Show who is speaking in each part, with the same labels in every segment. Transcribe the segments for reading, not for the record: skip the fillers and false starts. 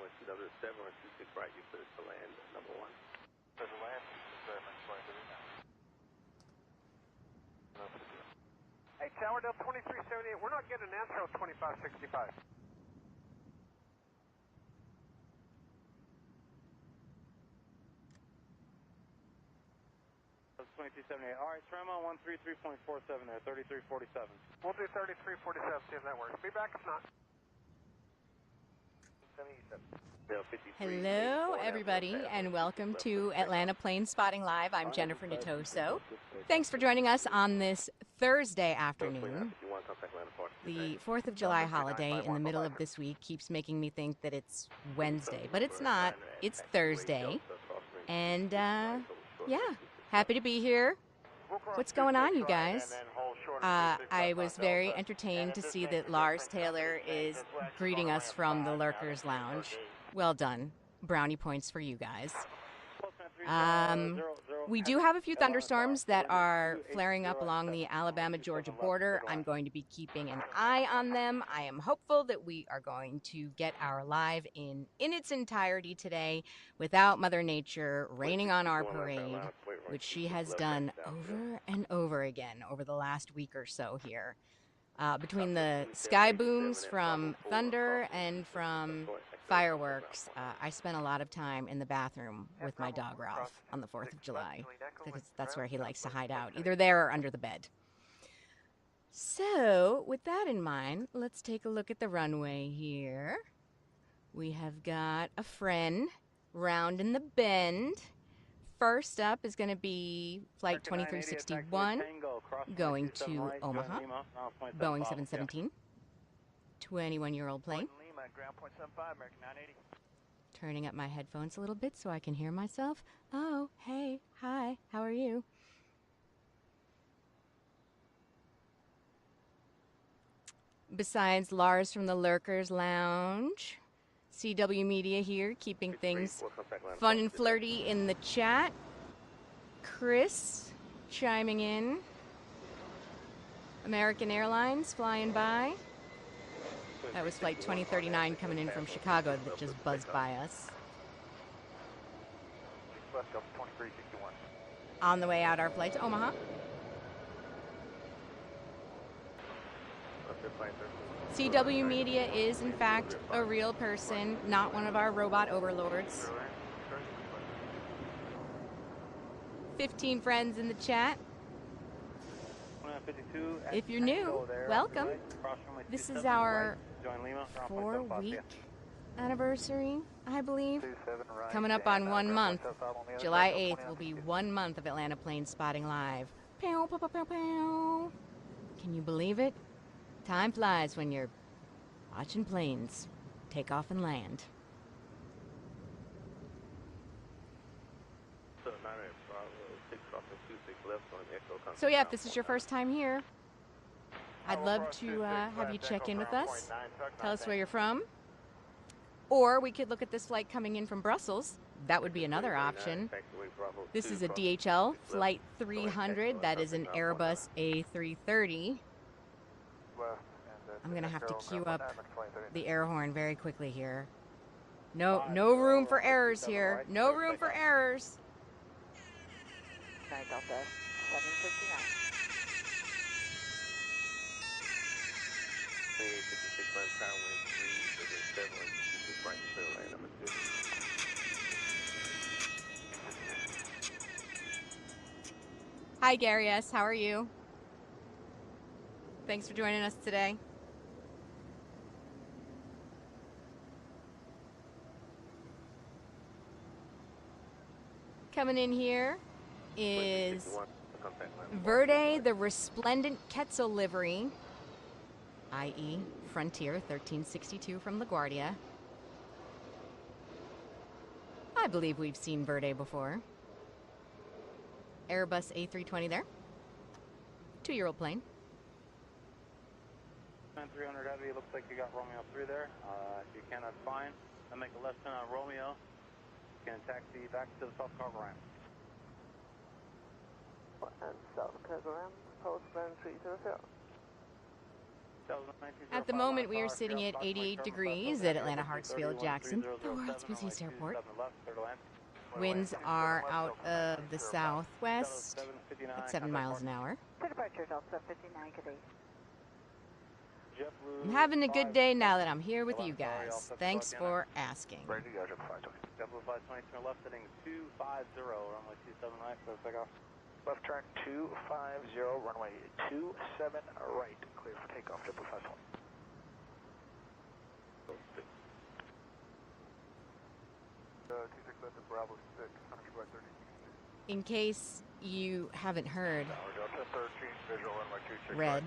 Speaker 1: runway CW7 or 26 right, you clear to land number 1.
Speaker 2: Clear to land, 7
Speaker 3: Hey, Tower Delta 2378, we're not getting an answer on 2565.
Speaker 2: 2278. All right, trim on 133.47 there, 3347.
Speaker 3: We'll do 3347, see if that works. Be back if not.
Speaker 4: Hello, everybody, and welcome to Atlanta Plane Spotting Live. I'm Jennifer Nittoso. Thanks for joining us on this Thursday afternoon. The 4th of July holiday in the middle of this week keeps making me think that it's Wednesday, but it's not. It's Thursday. And, yeah, happy to be here. What's going on, you guys? I was very entertained to see that Lars Taylor is greeting us from the Lurkers Lounge. Well done. Brownie points for you guys. We do have a few thunderstorms that are flaring up along the Alabama-Georgia border. I'm going to be keeping an eye on them. I am hopeful that we are going to get our live in its entirety today without Mother Nature raining on our parade, which she has done over and over again over the last week or so here. Between the sky booms from thunder and from fireworks, I spent a lot of time in the bathroom with my dog Ralph on the 4th of July, because that's where he likes to hide out, either there or under the bed. So, with that in mind, let's take a look at the runway here. We have got a friend rounding the bend. First up is going to be Flight 2361 going to Omaha, Boeing 717, 21-year-old plane. Turning up my headphones a little bit so I can hear myself. Oh, hey, hi, how are you? Besides Lars from the Lurkers Lounge, CW Media here, keeping things fun and flirty in the chat. Chris chiming in. American Airlines flying by. That was Flight 2039 coming in from Chicago that just buzzed by us. On the way out, our flight to Omaha. CW Media is, in fact, a real person, not one of our robot overlords. 15 friends in the chat. If you're new, welcome. This is our 4-week anniversary, I believe. Coming up on 1 month. July 8th will be 1 month of Atlanta Plane Spotting Live. Pow, pow, pow, pow, pow. Can you believe it? Time flies when you're watching planes take off and land. So yeah, if this is your first time here, I'd love to have you check in with us. Tell us where you're from. Or we could look at this flight coming in from Brussels. That would be another option. This is a DHL Flight 300. That is an Airbus A330. I'm going to have to queue up the air horn very quickly here. No room for errors here. No room for errors.
Speaker 5: Delta 759.
Speaker 4: Hi, Gary S. How are you? Thanks for joining us today. Coming in here is Verde, the resplendent Quetzal livery, i.e. Frontier 1362 from LaGuardia. I believe we've seen Verde before. Airbus A320 there. 2-year-old plane.
Speaker 2: 300 Heavy, looks like you got Romeo 3 there. If you can, that's fine. I'll make a left turn on Romeo. You can taxi back to the South Cargo ramp.
Speaker 5: And South Cargo ramp, post plan 300.
Speaker 4: At the moment, we are sitting at 88 degrees at Atlanta Hartsfield-Jackson, the world's busiest airport. Winds are out of the southwest at 7 miles an hour.
Speaker 5: Departure Delta 59, good day.
Speaker 4: I'm having a good day now that I'm here with you guys. Thanks for asking.
Speaker 2: Ready to go, JetBlue 520 to left, heading 250, runway 27 right, clear for takeoff.
Speaker 6: Left turn 250, runway 27 right, clear for takeoff, JetBlue 520. Bravo 6, 100 by 30.
Speaker 4: In case you haven't heard, read,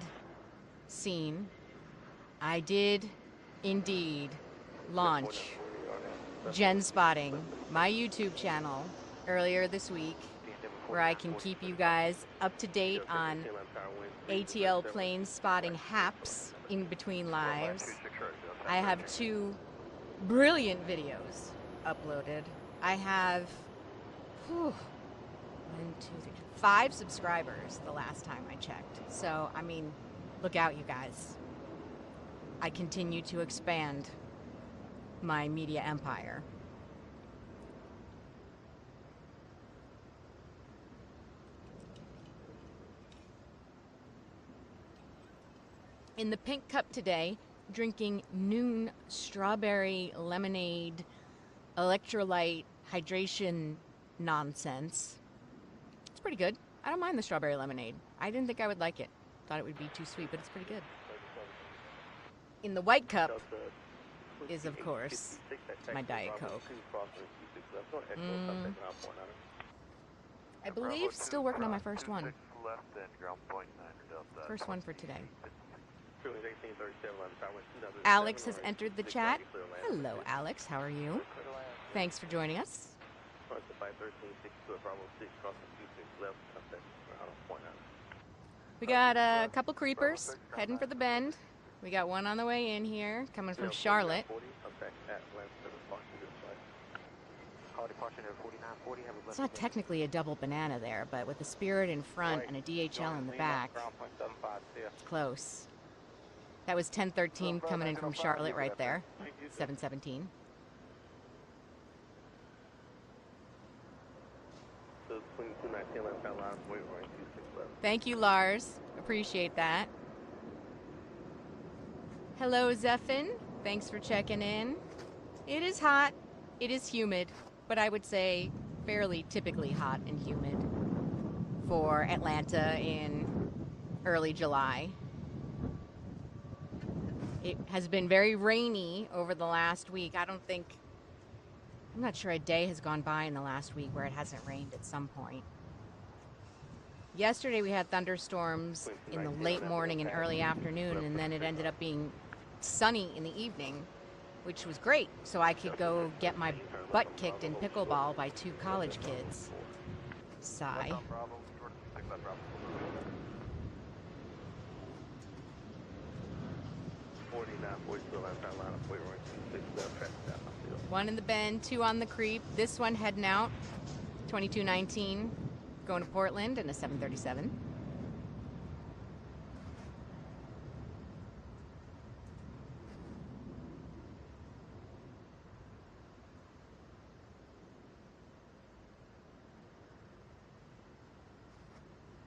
Speaker 4: seen, I did indeed launch Jen Spotting, my YouTube channel, earlier this week, where I can keep you guys up to date on ATL plane spotting haps in between lives. I have 2 brilliant videos uploaded. I have 5 subscribers the last time I checked. So, I mean, look out, you guys. I continue to expand my media empire. In the pink cup today, drinking noon strawberry lemonade electrolyte hydration nonsense. It's pretty good. I don't mind the strawberry lemonade. I didn't think I would like it. Thought it would be too sweet, but it's pretty good. In the white cup is, of course, my Diet Coke. I believe still working on my first one. First one for today. Alex has entered the chat. Hello, Alex. How are you? Thanks for joining us. We got a couple creepers heading for the bend. We got one on the way in here, coming from Charlotte. It's not technically a double banana there, but with a Spirit in front and a DHL in the back, it's close. That was 1013 coming in from Charlotte right there, 717. Thank you, Lars. Appreciate that. Hello, Zephin. Thanks for checking in. It is hot. It is humid, but I would say fairly typically hot and humid for Atlanta in early July. It has been very rainy over the last week. I'm not sure a day has gone by in the last week where it hasn't rained at some point. Yesterday we had thunderstorms in the late morning and early afternoon, and then it ended up being sunny in the evening, which was great. So I could go get my butt kicked in pickleball by 2 college kids. Sigh. One in the bend, 2 on the creep. This one heading out, 2219, going to Portland in a 737.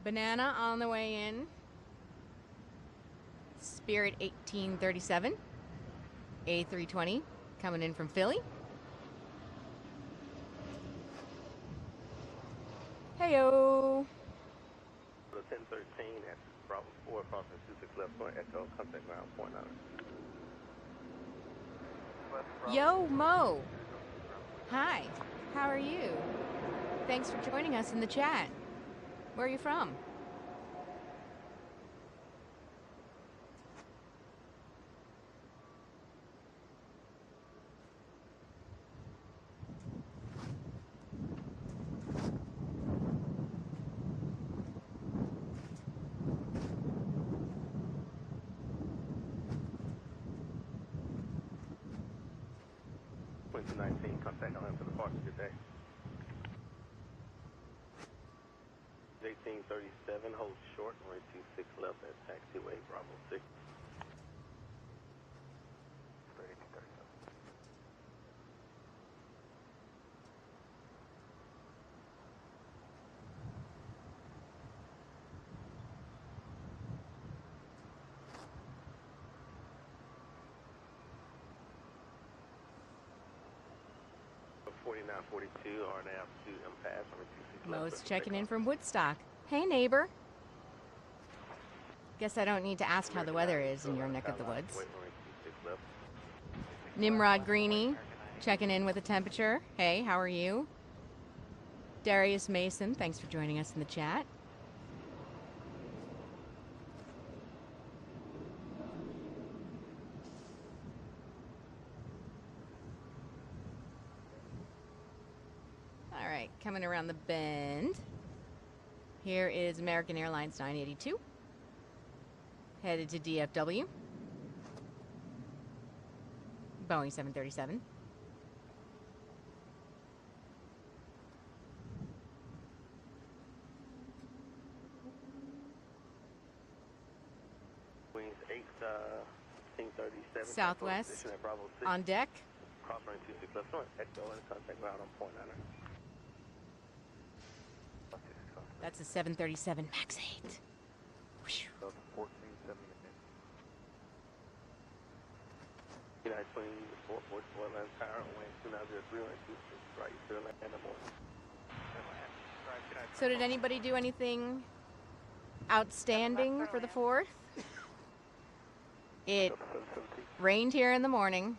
Speaker 4: Banana on the way in. Spirit 1837, A320 coming in from Philly. Heyo.
Speaker 1: 1013 at Bravo 4, crossing 26 left for Echo, contact ground 49.
Speaker 4: Yo, Mo. Hi, how are you? Thanks for joining us in the chat. Where are you from?
Speaker 1: Contact on for the parts today. 1837, hold short, runway 26 left at taxiway, Bravo 6. 4942 RNAV to impasse.
Speaker 4: Mo's checking in from Woodstock. Hey, neighbor. Guess I don't need to ask how the weather is in your neck of the woods. Nimrod Greeny, checking in with the temperature. Hey, how are you? Darius Mason, thanks for joining us in the chat. All right, coming around the bend. Here is American Airlines 982. Headed to DFW. Boeing 737.
Speaker 1: Wings 8:37.
Speaker 4: Southwest on deck.
Speaker 1: Cross running 26 left north. Echo and contact ground on point 9.
Speaker 4: That's a 737 MAX 8. Whew.
Speaker 1: 1470. United 444 Atlanta Tower, wind 2903 on 26 right, you land in the morning.
Speaker 4: So did anybody do anything outstanding for the 4th? It rained here in the morning.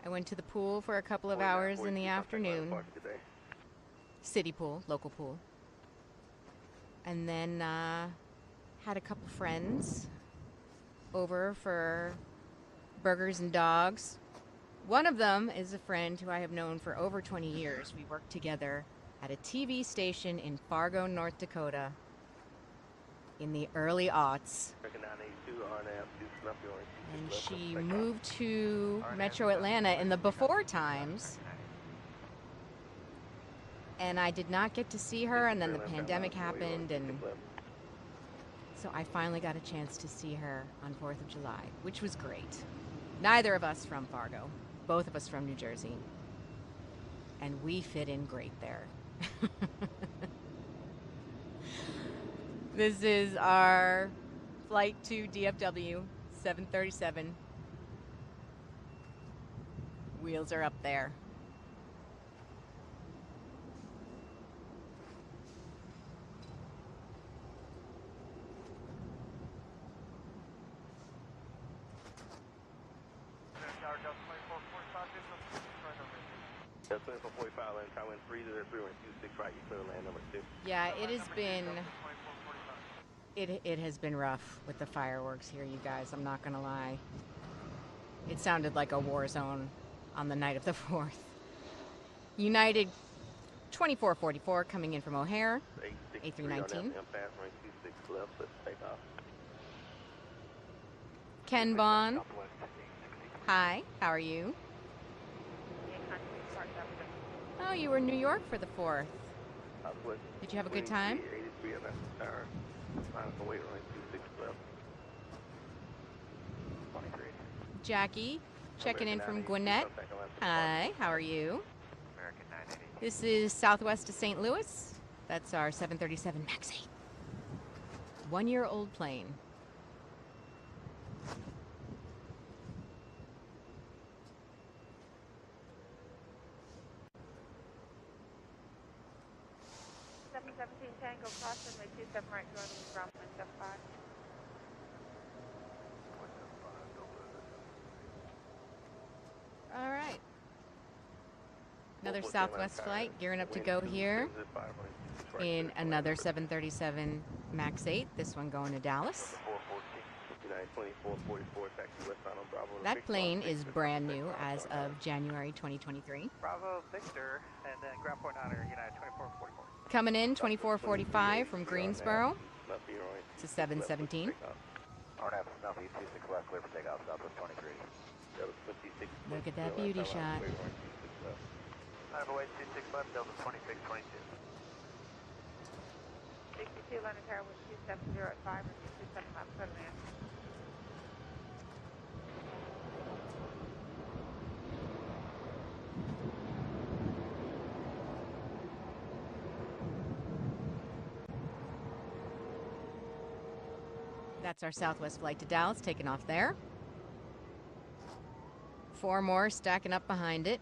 Speaker 4: I went to the pool for a couple of hours in the afternoon. City pool, local pool. And then had a couple friends over for burgers and dogs. One of them is a friend who I have known for over 20 years. We worked together at a TV station in Fargo, North Dakota in the early aughts. And she moved to Metro Atlanta in the before times. And I did not get to see her, and then the pandemic happened, and so I finally got a chance to see her on 4th of July, which was great. Neither of us from Fargo, both of us from New Jersey, and we fit in great there. This is our flight to DFW, 737. Wheels are up there. Yeah, it has been. It has been rough with the fireworks here, you guys. I'm not gonna lie. It sounded like a war zone on the night of the 4th. United 2444 coming in from O'Hare, A319. Ken Bond. Hi, how are you? Oh, you were in New York for the 4th. Did you have a good time? Jackie, checking in from Gwinnett. Hi, how are you? This is southwest of St. Louis. That's our 737 MAX 8. 1-year-old plane.
Speaker 5: Tango cross runway 27 right, going to ground 75.
Speaker 4: All right. Another Southwest flight gearing up to go here in another 737 MAX 8. This one going to Dallas. That plane is brand new as of January 2023.
Speaker 6: Bravo Victor, and then ground point honor, United 2444.
Speaker 4: Coming in 2445 from Greensboro. It's a 717.
Speaker 6: RNAV, Snuffy, 26 left, clear for takeoff, Southwest 23.
Speaker 4: Look at that beauty shot.
Speaker 6: Away 26 left, Delta 2622.
Speaker 5: 62 Atlanta Tower with 270 at 5 or 27 left, clear to land.
Speaker 4: That's our Southwest flight to Dallas, taking off there. 4 more stacking up behind it.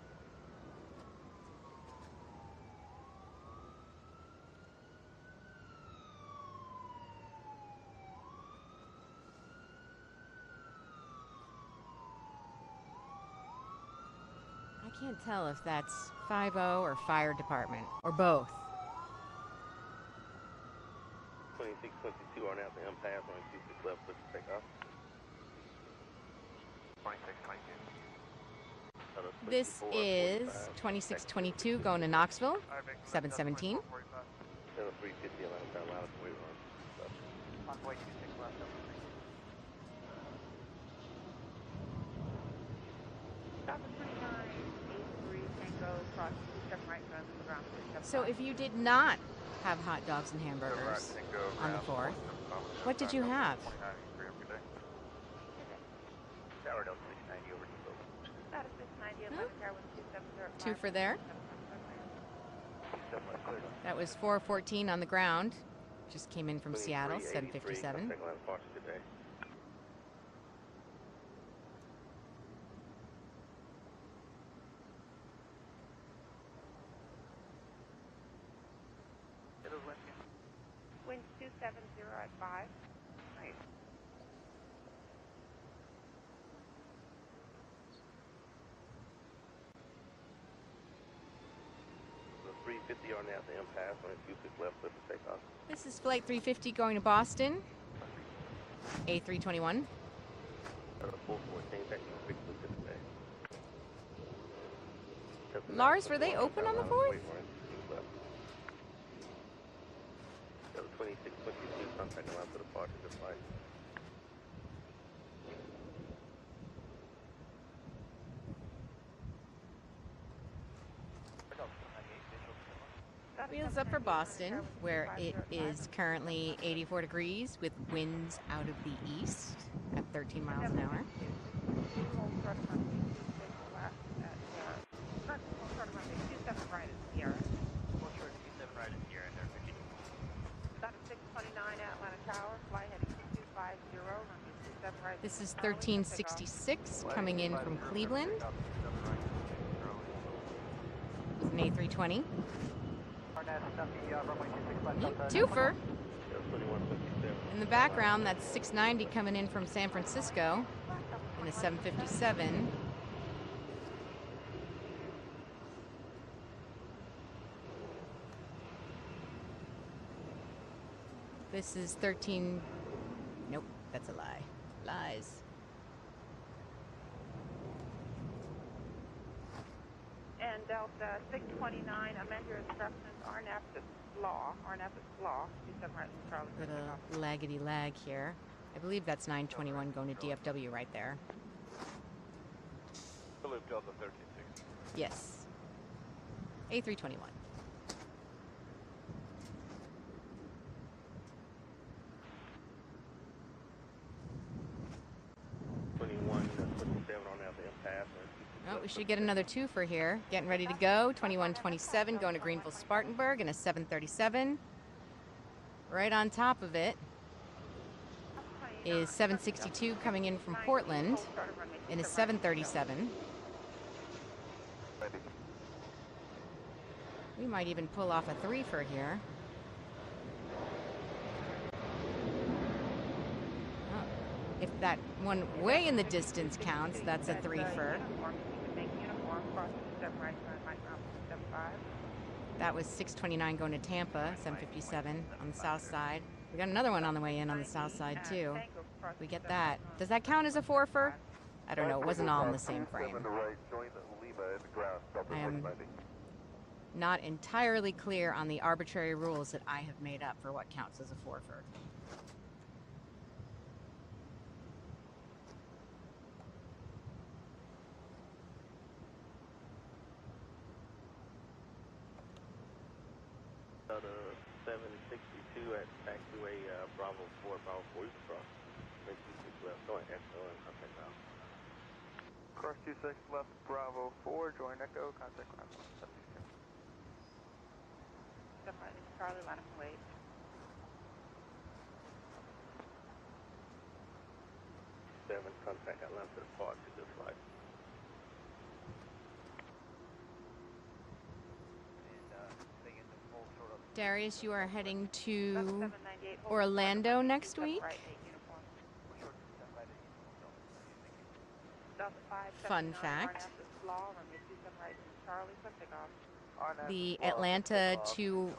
Speaker 4: Can't tell if that's 50 or fire department, or both.
Speaker 1: 2622 on out the impasse, runway 26 left, clear for takeoff.
Speaker 6: 2622.
Speaker 4: This is 2622 going to Knoxville, 717.
Speaker 1: 350 Atlanta, Carolina, we run.
Speaker 6: Runway 26 left,
Speaker 5: Stop at 2983 Tango, cross 27 right, ground to the ground.
Speaker 4: So if you did not have hot dogs and hamburgers on the 4th, what did you have?
Speaker 6: Tower Delta 690 over Depot.
Speaker 5: Stop at 690 Atlanta, Carolina, 2705.
Speaker 4: 2 for there.
Speaker 6: 27 left, cleared.
Speaker 4: That was 414 on the ground. Just came in from Seattle, 757.
Speaker 1: Contact Atlanta Departure today.
Speaker 5: Wind 270 at 5. Right.
Speaker 1: The 350 on out the impasse, runway 26 left, clear for takeoff.
Speaker 4: This is Flight 350 going to Boston, A321.
Speaker 1: 414, taxi 6 today.
Speaker 4: Lars, were they open on the 4th?
Speaker 1: 2622, contact Atlanta for departure, just flight.
Speaker 4: Wheels up for Boston, where it is currently 84 degrees with winds out of the east at 13 miles an hour. This is 1366 coming in from Cleveland. With an A320. Twofer. In the background, that's 690 coming in from San Francisco in a 757. This is 13. Nope, that's a lie. Lies.
Speaker 5: And Delta 629, amend your instructions, RNAP is law, 27 right, Charlie.
Speaker 4: Got a laggedy lag here. I believe that's 921 going to DFW right there.
Speaker 6: Philip Delta 1360.
Speaker 4: Yes. A321. Oh, we should get another twofer here. Getting ready to go. 2127 going to Greenville Spartanburg in a 737. Right on top of it is 762 coming in from Portland in a 737. We might even pull off a threefer here. Oh, if that one way in the distance counts, that's a threefer. That was 629 going to Tampa, 757 on the south side. We got another one on the way in on the south side too. We get that. Does that count as a forefer? I don't know. It wasn't all in the same frame. I am not entirely clear on the arbitrary rules that I have made up for what counts as a forefer.
Speaker 1: The 762 at taxiway Bravo 4, Bravo 4 is across. 26 left, going Echo and contact now.
Speaker 6: Cross 26 left, Bravo 4, join Echo, contact ground 762.
Speaker 5: Step right into Charlie, line up and wait.
Speaker 1: Contact Atlanta departure, just like.
Speaker 4: Darius, you are heading to Orlando next week. Fun fact.
Speaker 5: Law, runway 27 right, Charlie, for takeoff.
Speaker 4: The Atlanta to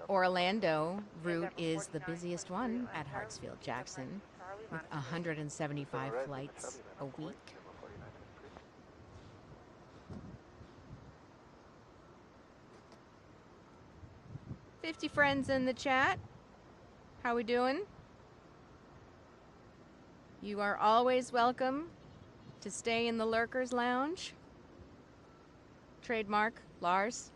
Speaker 4: Orlando route is the busiest one at Hartsfield-Jackson, with 175 flights a week. "50 friends in the chat. How we doing? You are always welcome to stay in the Lurkers Lounge. Trademark Lars.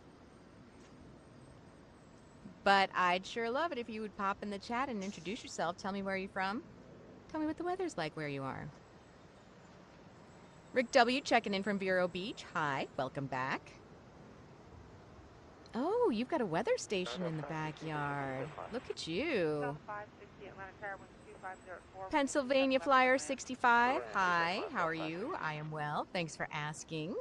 Speaker 4: But I'd sure love it if you would pop in the chat and introduce yourself. Tell me where you're from. Tell me what the weather's like where you are. Rick W. checking in from Vero Beach. Hi, welcome back. Oh, you've got a weather station in the backyard. Look at you. Pennsylvania Flyer 65. Hi, how are you? I am well. Thanks for asking.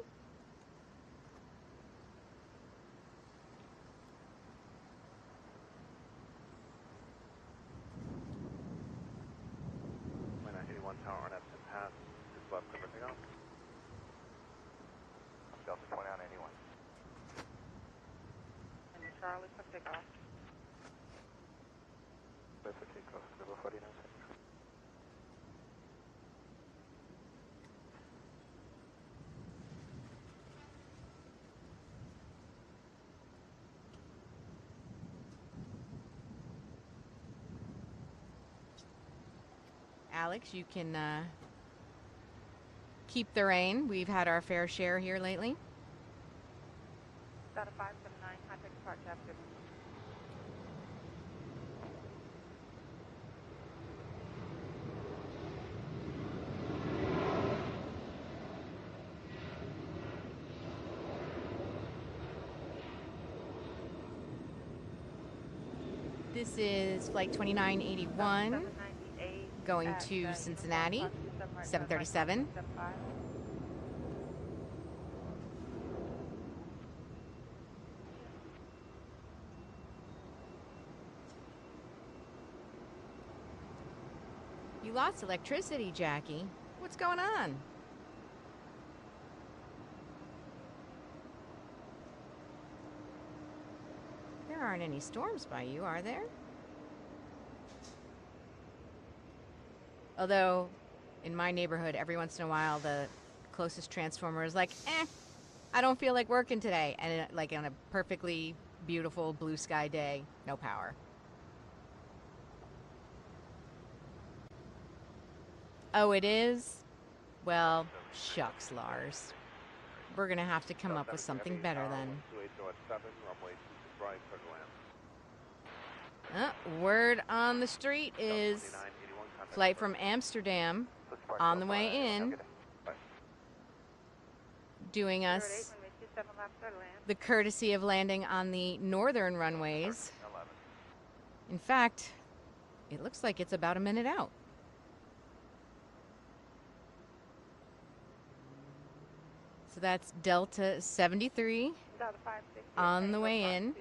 Speaker 2: Tower on Epson Pass, just left everything up. Delta 20 on 81.
Speaker 5: And Charlie for takeoff.
Speaker 6: For takeoff, number 49.
Speaker 4: Alex, you can keep the rain. We've had our fair share here lately.
Speaker 5: Got a 579, contact departure after.
Speaker 4: This is flight 2981. Going to Cincinnati, 737. You lost electricity, Jackie. What's going on? There aren't any storms by you, are there? Although, in my neighborhood, every once in a while, the closest transformer is like, I don't feel like working today. And like on a perfectly beautiful blue sky day, no power. Oh, it is? Well, shucks, Lars. We're going to have to come up with something better then. Word on the street is flight from Amsterdam on the way in, doing us the courtesy of landing on the northern runways. In fact, it looks like it's about a minute out. So that's Delta 73 on the way in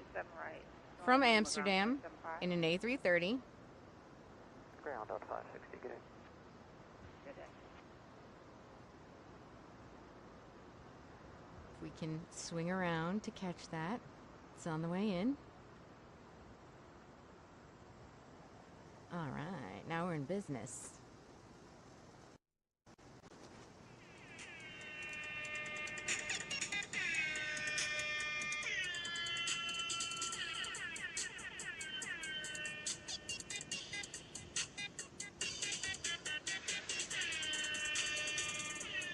Speaker 4: from Amsterdam in an A330.
Speaker 6: Ground on 560, good day.
Speaker 4: If we can swing around to catch that, it's on the way in. All right, now we're in business.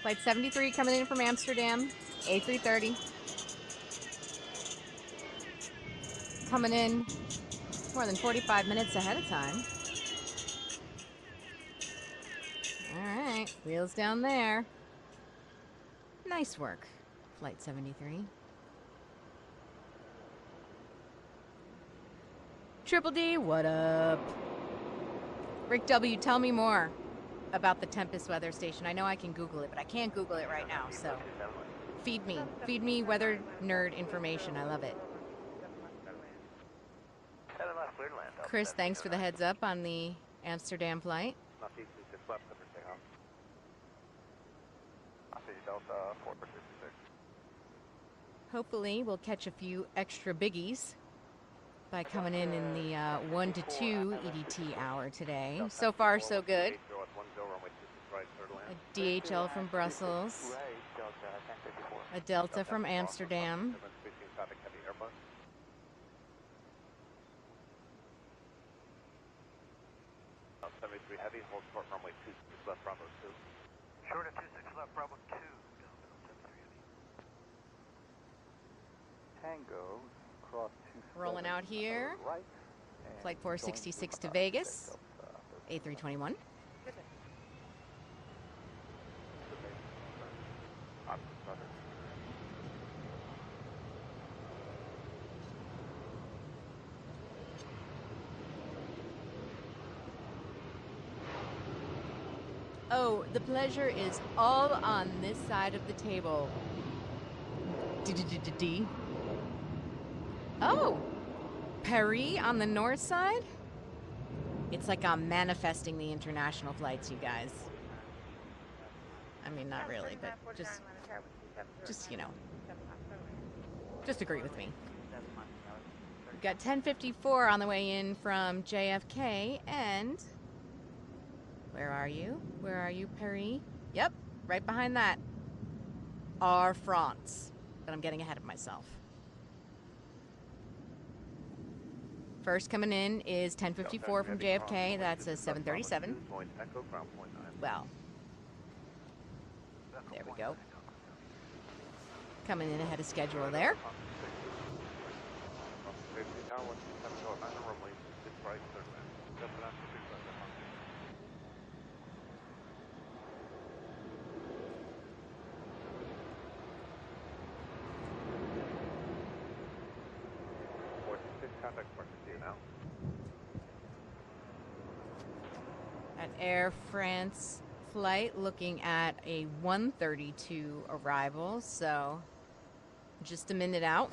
Speaker 4: Flight 73 coming in from Amsterdam, A330. Coming in more than 45 minutes ahead of time. All right, wheels down there. Nice work, Flight 73. Triple D, what up? Rick W, tell me more about the Tempest weather station. I know I can Google it, but I can't Google it right now, so feed me weather nerd information. I love it. Chris, thanks for the heads up on the Amsterdam flight. Hopefully we'll catch a few extra biggies by coming in the 1 to 2 EDT hour today. So far, so good. A DHL from Brussels. A Delta from Amsterdam.
Speaker 2: Heavy, hold short runway 26 left, Bravo 2.
Speaker 6: Short of 26 left, Bravo 2. Tango, cross 27.
Speaker 4: Rolling out here.
Speaker 6: Right,
Speaker 4: Flight 466 to Vegas. A321. Oh, the pleasure is all on this side of the table. D. Oh, Paris on the north side? It's like I'm manifesting the international flights, you guys. I mean, not really, but just, you know, just agree with me. We've got 10:54 on the way in from JFK, and where are you? Where are you, Paris? Yep, right behind that. Air France. But I'm getting ahead of myself. First coming in is 10:54 from JFK. That's a 737. Well, there we go. Coming in ahead of schedule there. At Air France flight, looking at a 1:32 arrival, so just a minute out.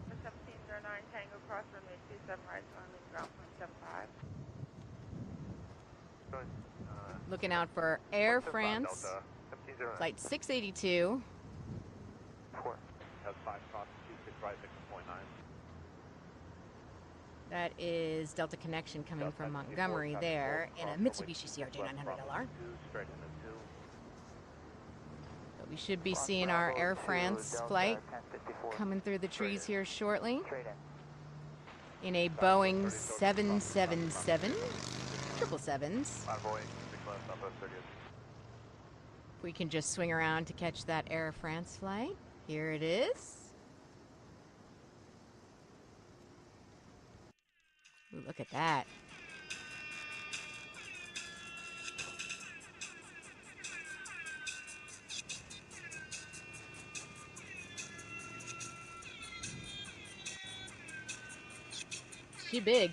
Speaker 5: 1709 Tango cross runway 27 right, runway ground point 75.
Speaker 4: Looking out for Air France, flight 682. That is Delta Connection coming from Montgomery there in a Mitsubishi CRJ-900LR. But we should be seeing our Air France flight coming through the trees here shortly in a Boeing 777, 777s. If we can just swing around to catch that Air France flight. Here it is. Ooh, look at that. She big.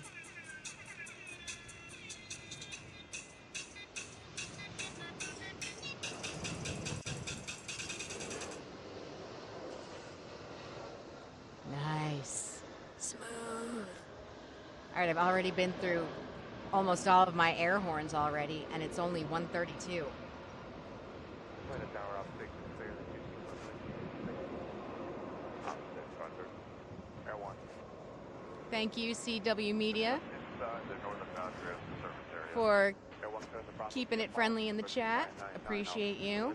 Speaker 4: Nice. Smooth. All right, I've already been through almost all of my air horns already, and it's only 1:32. Thank you, CW Media, for keeping it friendly in the chat. Appreciate you.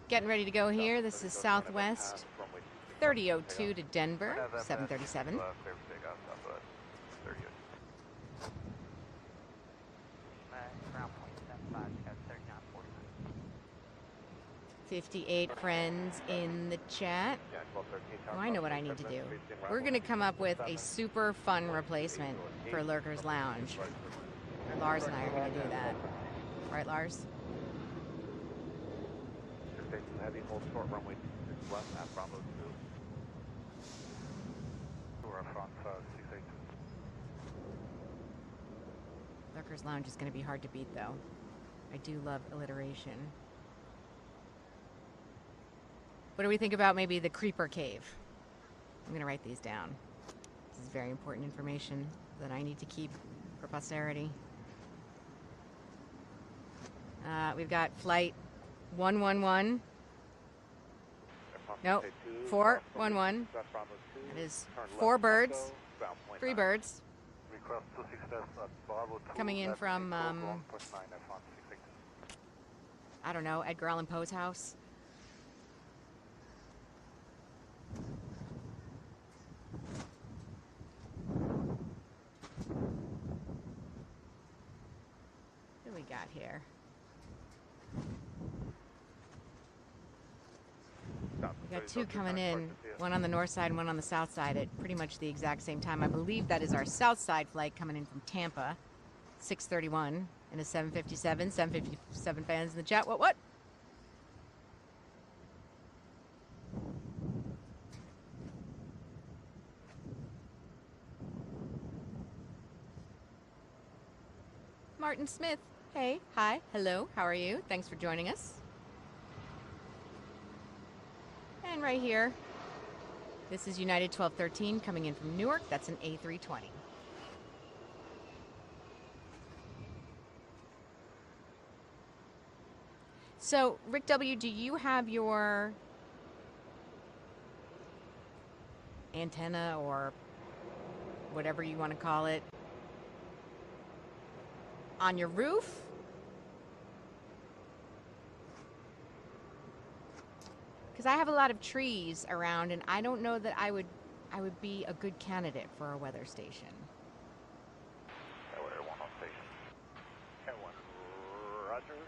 Speaker 4: Getting ready to go here. This is Southwest 3002 to Denver, 737. 58 friends in the chat. Oh, I know what I need to do. We're going to come up with a super fun replacement for Lurker's Lounge. Lars and I are going to do that. Right, Lars?
Speaker 2: Heavy, hold short runway 26 left at Bravo 2.
Speaker 4: Lurker's Lounge is going to be hard to beat, though. I do love alliteration. What do we think about maybe the Creeper Cave? I'm going to write these down. This is very important information that I need to keep for posterity. We've got flight 111. Nope, 411. It is 4 birds, 3 birds. Coming in from, I don't know, Edgar Allan Poe's house. What do we got here? We got 2 coming in, one on the north side and one on the south side at pretty much the exact same time. I believe that is our south side flight coming in from Tampa, 6:31 in a 757. 757 fans in the chat. What? Martin Smith. Hey, hi, hello, how are you? Thanks for joining us. And right here, this is United 1213 coming in from Newark. That's an A320. So, Rick W., do you have your antenna or whatever you want to call it on your roof? Because I have a lot of trees around, and I don't know that I would be a good candidate for a weather station.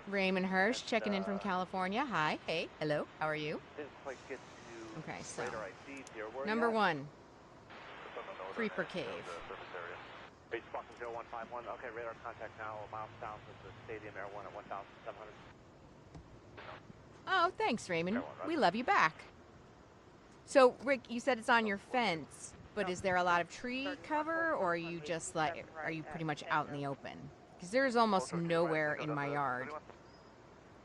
Speaker 4: Raymond Hirsch checking in from California. Hi, hey, hello, how are you? Okay, so number 1, Creeper Cave.
Speaker 2: Base Boston 0151. Okay, radar contact now. Miles south of the Stadium Air 1 at 1,700.
Speaker 4: Oh, thanks, Raymond. We love you back. So, Rick, you said it's on your fence, but is there a lot of tree cover, or are you just like, are you pretty much out in the open? Because there's almost nowhere in my yard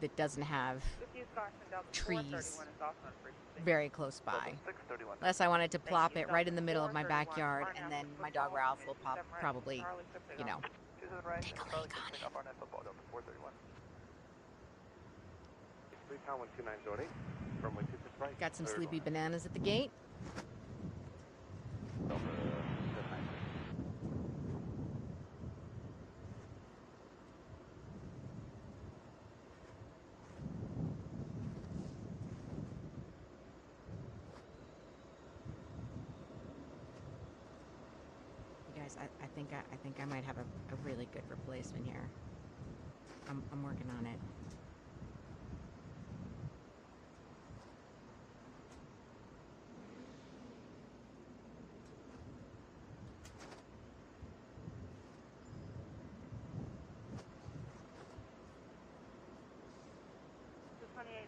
Speaker 4: that doesn't have trees very close by. Unless I wanted to plop it right in the middle of my backyard, and then my dog Ralph will probably, you know, take a leak on it. Got some sleepy bananas at the gate. You guys, I think I might have a really good replacement here. I'm working on it.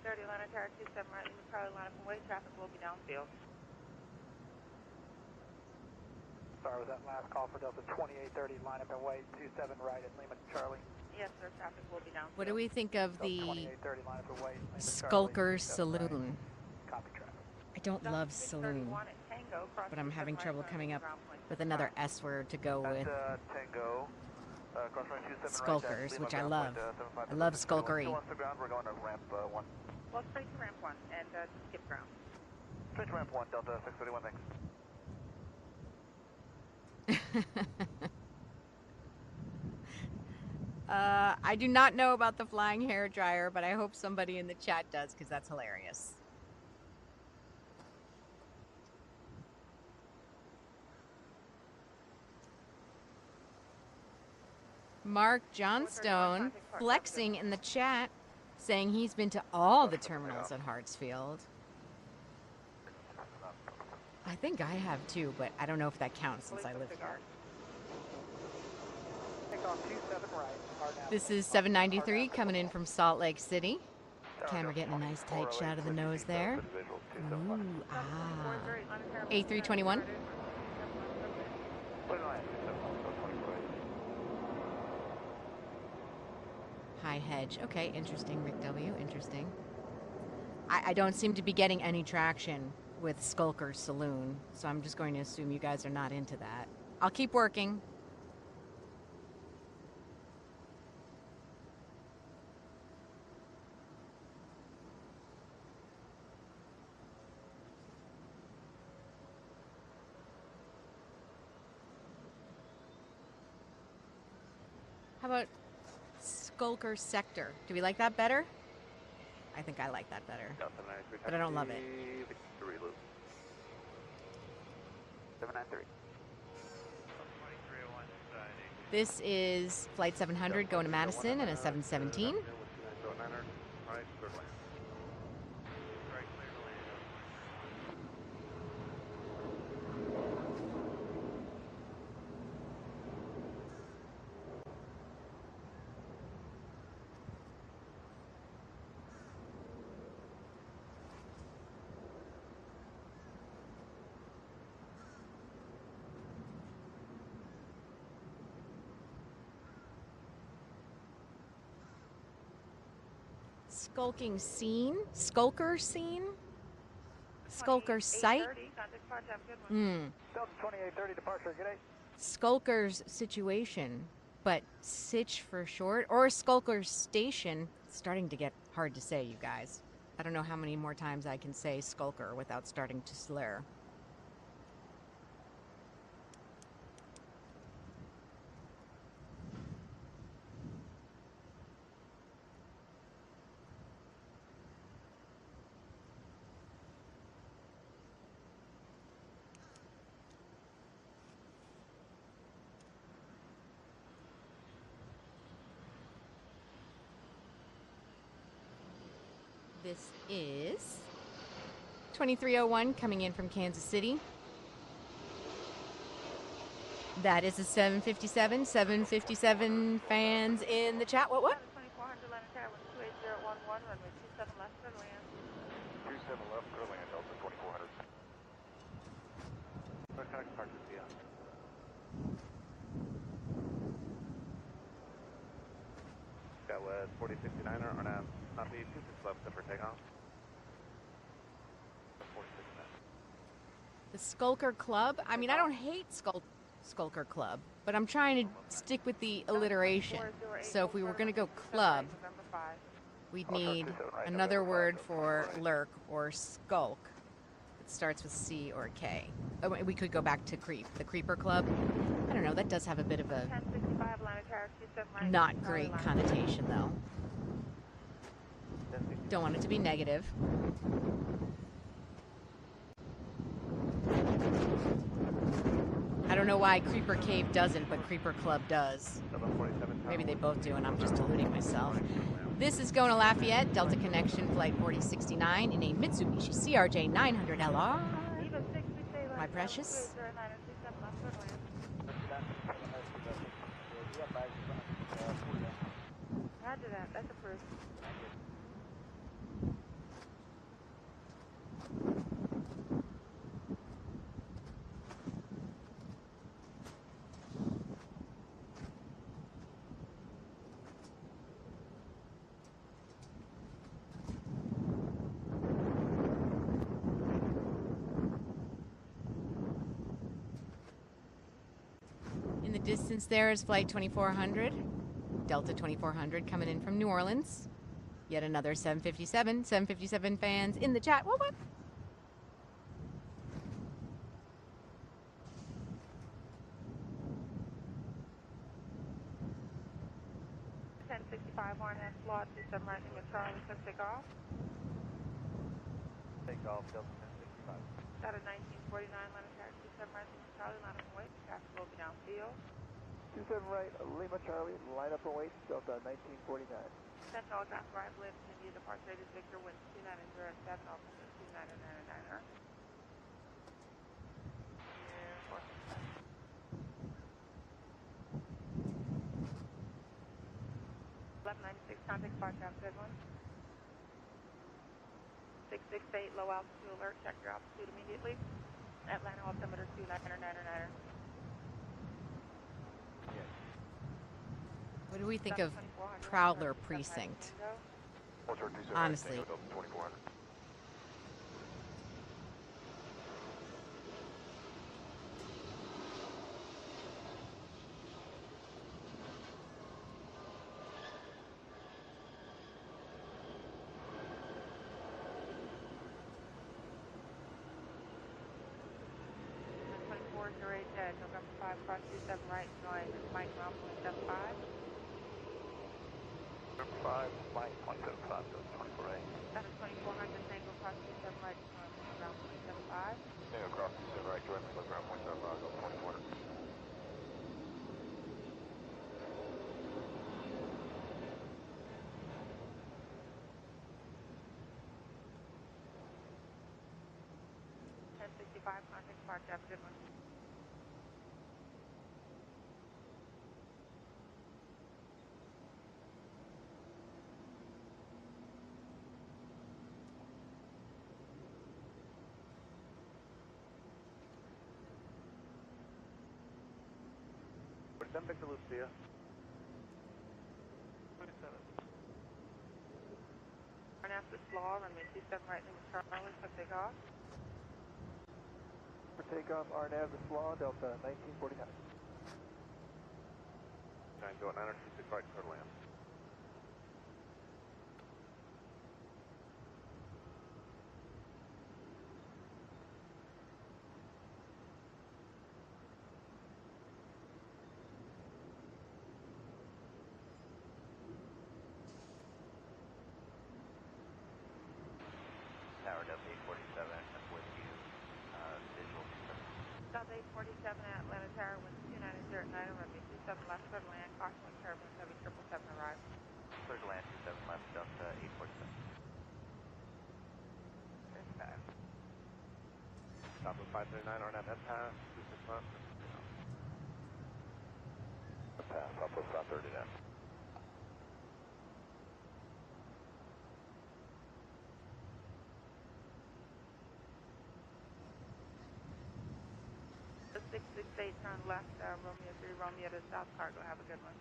Speaker 5: Atlanta Tower 27 right, we probably line up and wait. Traffic will be downfield.
Speaker 6: Sorry, was that last call for Delta 2830, line up and wait, 27 right at Lima Charlie.
Speaker 5: Yes, sir, traffic will be downfield.
Speaker 4: What do we think of the
Speaker 6: 2830, line up and wait, Lima
Speaker 4: Skulker
Speaker 6: Charlie,
Speaker 4: Saloon?
Speaker 6: right. Copy traffic.
Speaker 4: I don't love saloon, but I'm having trouble coming up with another S word to go with.
Speaker 6: Tango.
Speaker 4: Skulkers, which I love. I love skulkery.
Speaker 6: We're going to ramp 1.
Speaker 5: Well, straight to ramp 1 and skip ground.
Speaker 6: Straight to ramp 1, Delta 631, thanks.
Speaker 4: I do not know about the flying hairdryer, but I hope somebody in the chat does, because that's hilarious. Mark Johnstone flexing in the chat, saying he's been to all the terminals at Hartsfield. I think I have too, but I don't know if that counts since I live here. This is 793 coming in from Salt Lake City. Camera getting a nice tight shot of the nose there. Ooh, A321. High hedge. Okay, interesting, Rick W. Interesting. I don't seem to be getting any traction with Skulker Saloon, so I'm just going to assume you guys are not into that. I'll keep working. How about Skulker Sector? Do we like that better? I think I like that better. But I don't love it.
Speaker 2: Victory loop. 793.
Speaker 4: This is Flight 700 going to Madison and a 717. Skulking scene? Skulker scene? Skulker site?
Speaker 6: Delta 2830 departure, good day.
Speaker 4: Skulker's situation, but Sitch for short, or Skulker's station. It's starting to get hard to say, you guys. I don't know how many more times I can say Skulker without starting to slur. This is 2301 coming in from Kansas City. That is a 757. 757 fans in the chat. What?
Speaker 5: 2400 Atlanta Tower, 28011, runway 27 left, clear to land.
Speaker 2: 27 left, clear to land, Delta 2400. Connect departure, yeah. That was 4069er on a copy, 26 left, set for takeoff. 4069.
Speaker 4: The Skulker Club. I mean, I don't hate Skulker Club, but I'm trying to stick with the alliteration. So if we were going to go club, we'd need another word for lurk or skulk. It starts with C or K. Oh, we could go back to creep. The Creeper Club. I don't know. That does have a bit of a
Speaker 5: 1065 Atlanta Tower, 27 right.
Speaker 4: not great connotation, though. Don't want it to be negative. I don't know why Creeper Cave doesn't, but Creeper Club does. Maybe they both do, and I'm just deluding myself. This is going to Lafayette, Delta Connection, Flight 4069 in a Mitsubishi CRJ 900LR. My precious.
Speaker 5: Roger that, that's approved.
Speaker 4: In the distance there is Flight 2400, Delta 2400 coming in from New Orleans. Yet another 757. 757 fans in the chat. What?
Speaker 5: 1065 RNS Law 27 right, Lima Charlie, click takeoff.
Speaker 2: Takeoff, Delta 1065.
Speaker 5: Got a 1949 Atlanta Tower, 27 right, Lima Charlie, line up and wait. Traffic will be downfield.
Speaker 6: 27 right, Lima Charlie, line up and wait, Delta 1949.
Speaker 5: Central Alcatraz arrival, India departure rate is Victor, wind 290 at 7, altimeter 299er. 1196, contact departure, have a good one. 668, low altitude alert, check your altitude immediately. Atlanta altimeter 299er.
Speaker 4: What do we think of Prowler Precinct? Honestly.
Speaker 5: November 5, cross 27 right, join Mike Rom 75.
Speaker 6: Mike 175, so 24 right.
Speaker 5: Center 2400, Tango cross 27 right, ground 275.
Speaker 6: Tango cross 27 right, direct left ground 175, go 2400.
Speaker 5: Contact departure, have a good one.
Speaker 2: Victor Lucia.
Speaker 6: 27.
Speaker 5: Arnassus Law, runway 27 right, Lima Charlie, for takeoff.
Speaker 6: For takeoff, RNAV, the Slaw, Delta 1949.
Speaker 2: 926 right, clear to land.
Speaker 7: Tower Delta 847 with you, visual 27.
Speaker 5: Delta 847 at Atlanta Tower, wind 2909, runway 27 left, clear to land, caution with turbulence, heavy 777 arrive.
Speaker 7: Clear to land 27 left, Delta 847.
Speaker 2: Stop with 539, RNAV pass, 26 left.
Speaker 6: Pass, Southwest 539.
Speaker 5: The 668, turn left, Romeo 3, Romeo to South Cargo, have a good one.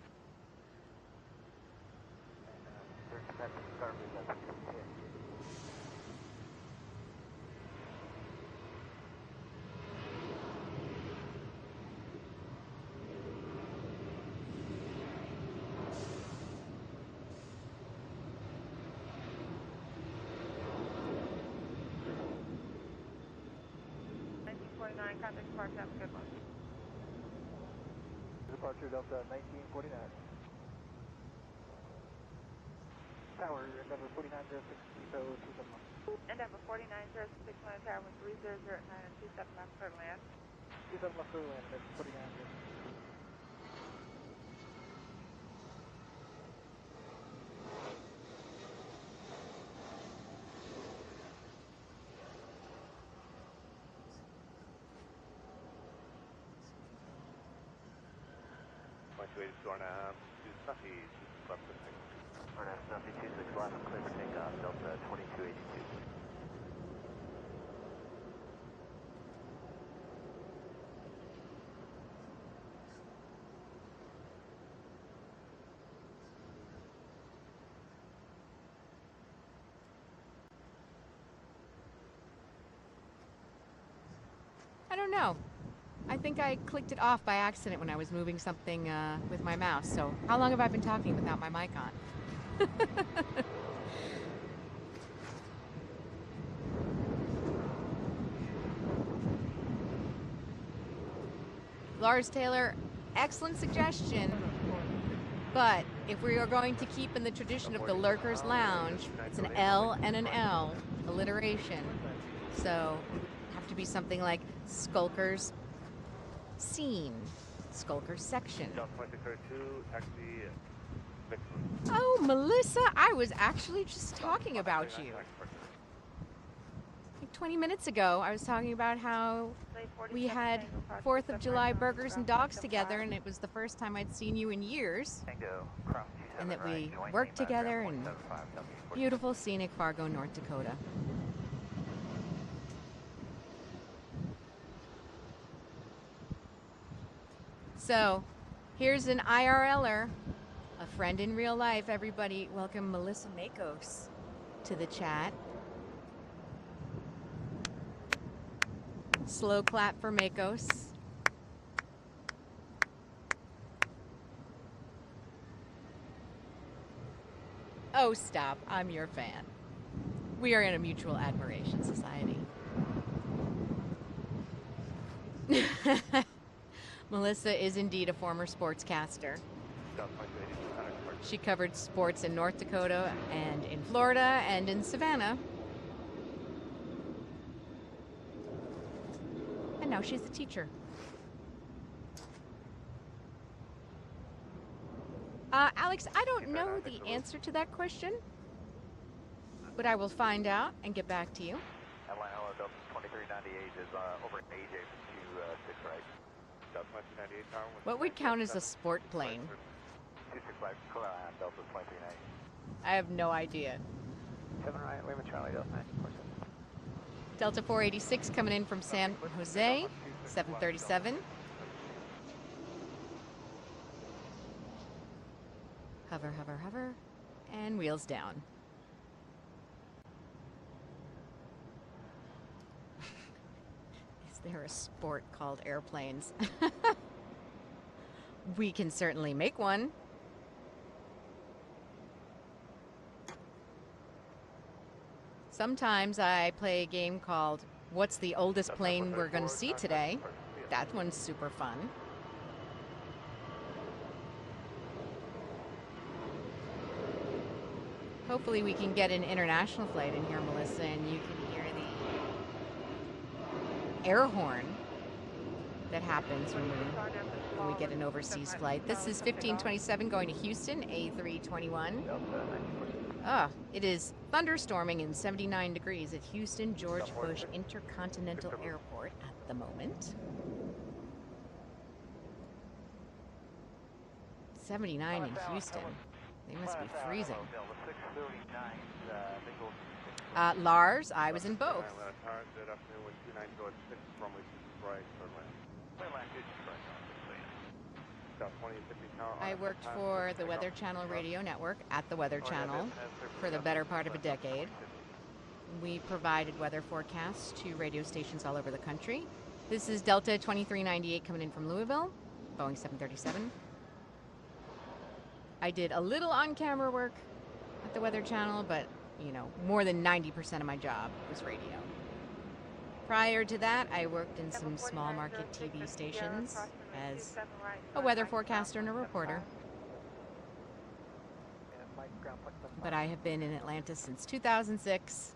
Speaker 5: Contact departure, have a good one.
Speaker 6: Departure Delta 1949. Tower, Endeavor 4906, Eco 271.
Speaker 5: Endeavor 4906, land tower, wind 3009 and 27 left, clear to land.
Speaker 6: 27 left, clear to land, Endeavor 4906.
Speaker 2: RNAV, Snuffy, 26 left, clear to takeoff.
Speaker 7: RNAV Snuffy 26 left, clear for takeoff, Delta 2282.
Speaker 4: I don't know. I think I clicked it off by accident when I was moving something with my mouse. So how long have I been talking without my mic on? Lars Taylor, excellent suggestion. But if we are going to keep in the tradition of the Lurkers Lounge, it's an L and an L, alliteration. So it would have to be something like Skulkers Scene, Skulkers Section.
Speaker 2: Delta 2632, taxi Victor.
Speaker 4: Oh, Melissa, I was actually just talking about you. Like 20 minutes ago, I was talking about how we had 4th of July burgers and dogs together, and it was the first time I'd seen you in years. And that we worked together in beautiful, scenic Fargo, North Dakota. So, here's an IRLer, a friend in real life. Everybody, welcome Melissa Makos to the chat. Slow clap for Makos. Oh, stop. I'm your fan. We are in a mutual admiration society. Melissa is indeed a former sportscaster. She covered sports in North Dakota and in Florida and in Savannah. And now she's a teacher. Alex, I don't know the answer to that question, but I will find out and get back to you.
Speaker 7: Atlanta Delta 2398 is over at AJ for 26 right. Delta 2398 tower.
Speaker 4: What would count as a sport plane?
Speaker 7: 265 Delta 2398.
Speaker 4: I have no idea.
Speaker 6: 7 right, Lima Charlie, Delta 947.
Speaker 4: Delta 486 coming in from San Jose, 737. Hover, hover, hover, and wheels down. Is there a sport called airplanes? We can certainly make one. Sometimes I play a game called What's the Oldest Plane We're Going to See Today? That one's super fun. Hopefully we can get an international flight in here, Melissa, and you can hear the air horn that happens when we get an overseas flight. This is 1527 going to Houston, A321. It is thunderstorming in 79 degrees at Houston George Bush Intercontinental Airport at the moment. 79 in Houston. They must be freezing. Lars, I was in both. I worked for the Weather Channel radio network at the Weather Channel for the better part of a decade. We provided weather forecasts to radio stations all over the country. This is Delta 2398 coming in from Louisville, Boeing 737. I did a little on-camera work at the Weather Channel, but, you know, more than 90% of my job was radio. Prior to that, I worked in some small market TV stations as a weather forecaster and a reporter. But I have been in Atlanta since 2006.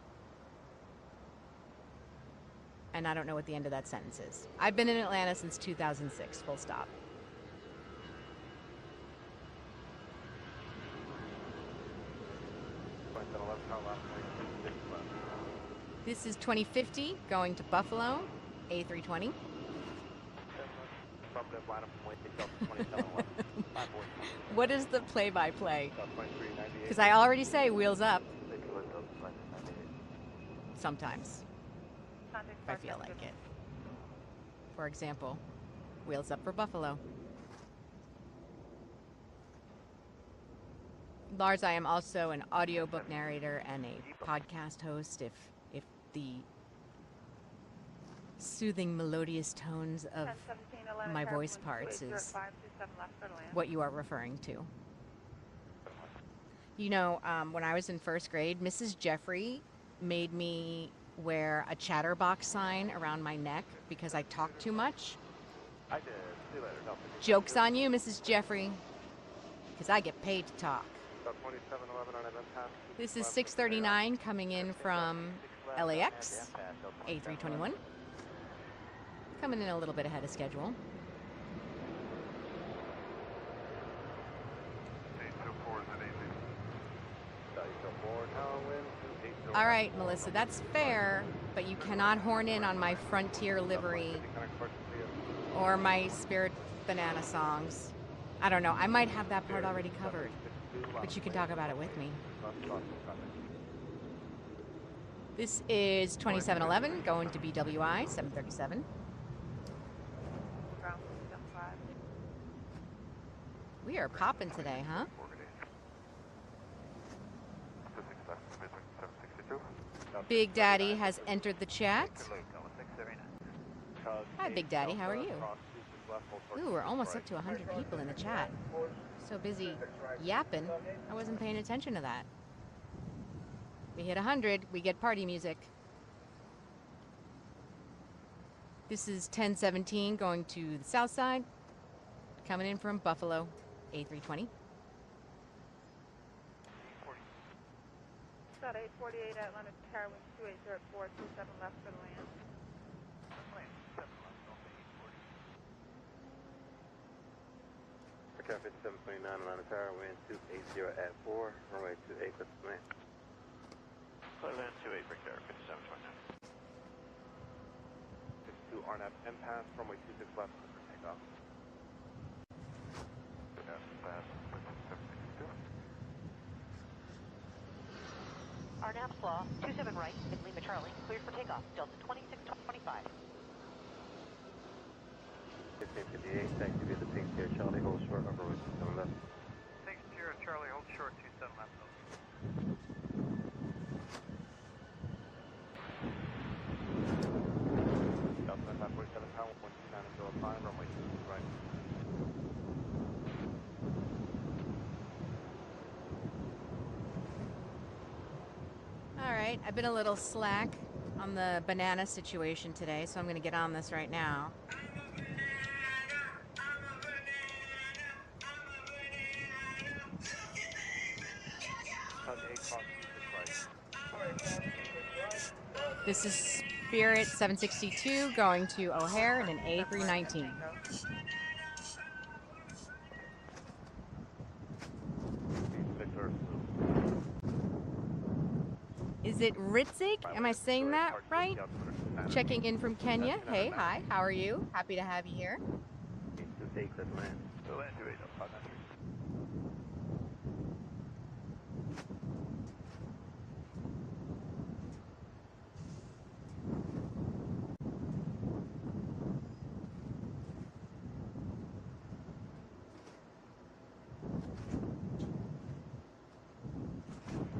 Speaker 4: And I don't know what the end of that sentence is. I've been in Atlanta since 2006, full stop. This is 2050 going to Buffalo, A320. What is the play-by-play? Because I already say wheels up. Sometimes. If I feel like it. For example, wheels up for Buffalo. Lars, I am also an audiobook narrator and a podcast host if the soothing, melodious tones of my voice parts is what you are referring to. You know, when I was in first grade, Mrs. Jeffrey made me wear a chatterbox sign around my neck because I talk too much. Joke's on you, Mrs. Jeffrey, because I get paid to talk. This is 639 coming in from LAX, A321. Coming in a little bit ahead of schedule. All right, Melissa, that's fair, but you cannot horn in on my Frontier livery or my Spirit Banana songs. I don't know. I might have that part already covered, but you can talk about it with me. This is 2711 going to BWI 737. We are popping today, huh? Big Daddy has entered the chat. Hi, Big Daddy. How are you? Ooh, we're almost up to 100 people in the chat. So busy yapping, I wasn't paying attention to that. We hit 100, we get party music. This is 1017 going to the south side, coming in from Buffalo. A320.
Speaker 5: About 848 Atlanta Tower, wind 280 at 427 left for the land.
Speaker 2: Traffic 729 Atlanta Tower, wind 280 at 4, runway 28 left for land.
Speaker 7: Land 28, break there, 5729.
Speaker 1: 62 RNAV impasse, runway 26 left for takeoff.
Speaker 8: RNAV slaw, 27 right, in Lima Charlie, cleared for takeoff, Delta 2625.
Speaker 2: 1558, taxi via the Pink Sierra Charlie, hold short, upper wind 27 left.
Speaker 3: Thanks, Sierra Charlie, hold short, 27 left.
Speaker 1: Delta 547 power, 129 runway 26 right.
Speaker 4: All right, I've been a little slack on the banana situation today, so I'm going to get on this right now. This is Spirit 762 going to O'Hare in an A319. Is it Ritzik? Am I saying that right? Checking in from Kenya. Hey, hi, how are you? Happy to have you here.
Speaker 2: 28 left land.
Speaker 7: Land 28, 593.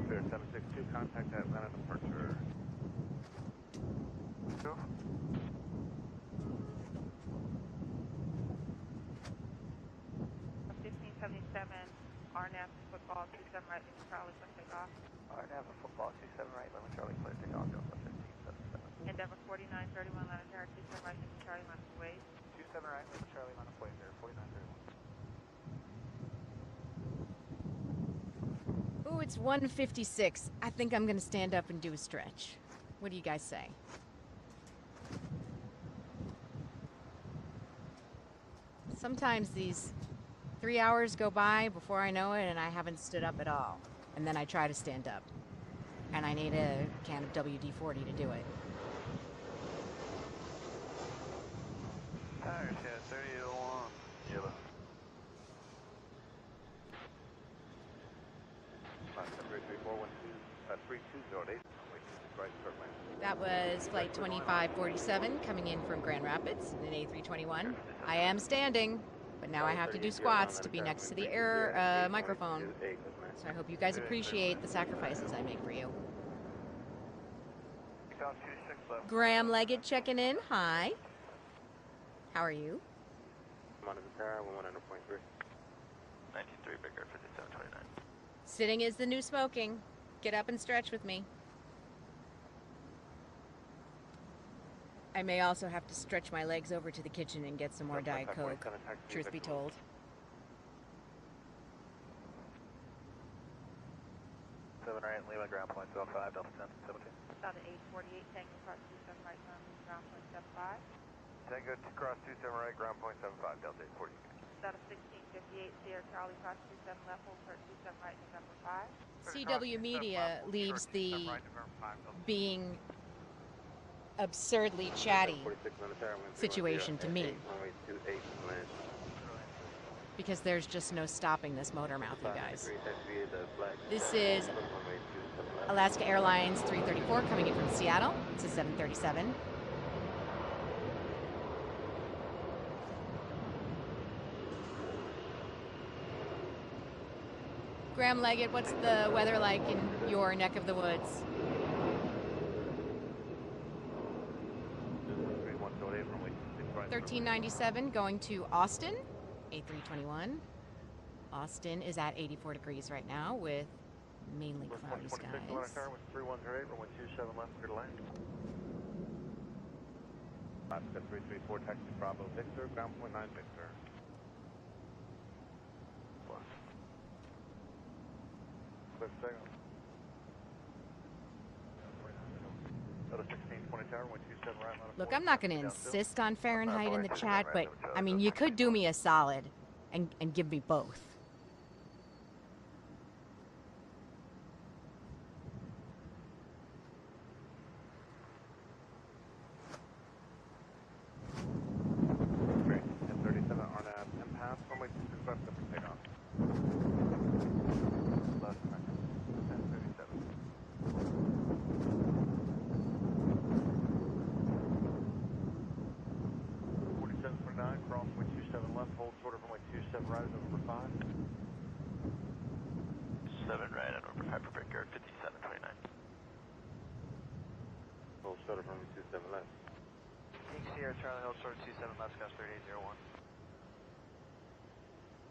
Speaker 1: Spirit 762, contact Atlanta departure.
Speaker 5: 1577 RNAV football, 27 right, Lima Charlie, clear takeoff.
Speaker 6: RNAV football, 27 right, Lima Charlie, clear takeoff, Delta 1577.
Speaker 5: Endeavor 4931 Atlanta Tower, 27 right, Lima Charlie, line of ways.
Speaker 6: 27 right, Lima Charlie, line of way there, 4931.
Speaker 4: Ooh, it's 1:56. I think I'm going to stand up and do a stretch. What do you guys say? Sometimes these 3 hours go by before I know it and I haven't stood up at all. And then I try to stand up. And I need a can of WD-40 to do it.
Speaker 7: Tires, yeah, 3801, yellow.
Speaker 1: February 3208, right, start land.
Speaker 4: That was flight 2547 coming in from Grand Rapids in an A321. I am standing, but now I have to do squats to be next to the air microphone. So I hope you guys appreciate the sacrifices I make for you. Graham Leggett checking in. Hi. How are you?
Speaker 2: Monitor Tower, 100.3.
Speaker 7: 193, break there, 5729.
Speaker 4: Sitting is the new smoking. Get up and stretch with me. I may also have to stretch my legs over to the kitchen and get some more Diet Coke, truth be told.
Speaker 6: Right, Lima, ground point 05, Delta 10, 17.
Speaker 5: About an 848, Tango cross 27 right, ground point 75.
Speaker 7: Tango cross 27 right, ground point 75, Delta 840.
Speaker 5: About a 1658, Sierra Charlie cross 27 left, hold short 27 right, November 5.
Speaker 4: CW Media leaves the being absurdly chatty situation to me. Because there's just no stopping this motor mouth, you guys. This is Alaska Airlines 334 coming in from Seattle. It's a 737. Graham Leggett, what's the weather like in your neck of the woods? 1397 going to Austin, A321. Austin is at 84 degrees right now with mainly cloudy skies.
Speaker 2: 3108, runway 27 left, clear to land.
Speaker 1: Alaska 334, taxi Bravo Victor, ground point 9 Victor.
Speaker 2: clear for takeoff. Delta 1620 tower, 127 right, line of
Speaker 4: Look,
Speaker 2: 4.
Speaker 4: I'm not going to insist on Fahrenheit in the chat, but I mean, you could do me a solid and give me both.
Speaker 2: Great. 1037 RNAV impasse, runway 26 left, clear for takeoff. Left, 1037. 4749, cross wind 27 left, hold short of runway 27 right, is over 5.
Speaker 7: 7 right on over 5 for break guard 5729.
Speaker 2: Hold short of runway 27 left.
Speaker 6: Sierra Charlie, hold short 27 left, Scotch 3801.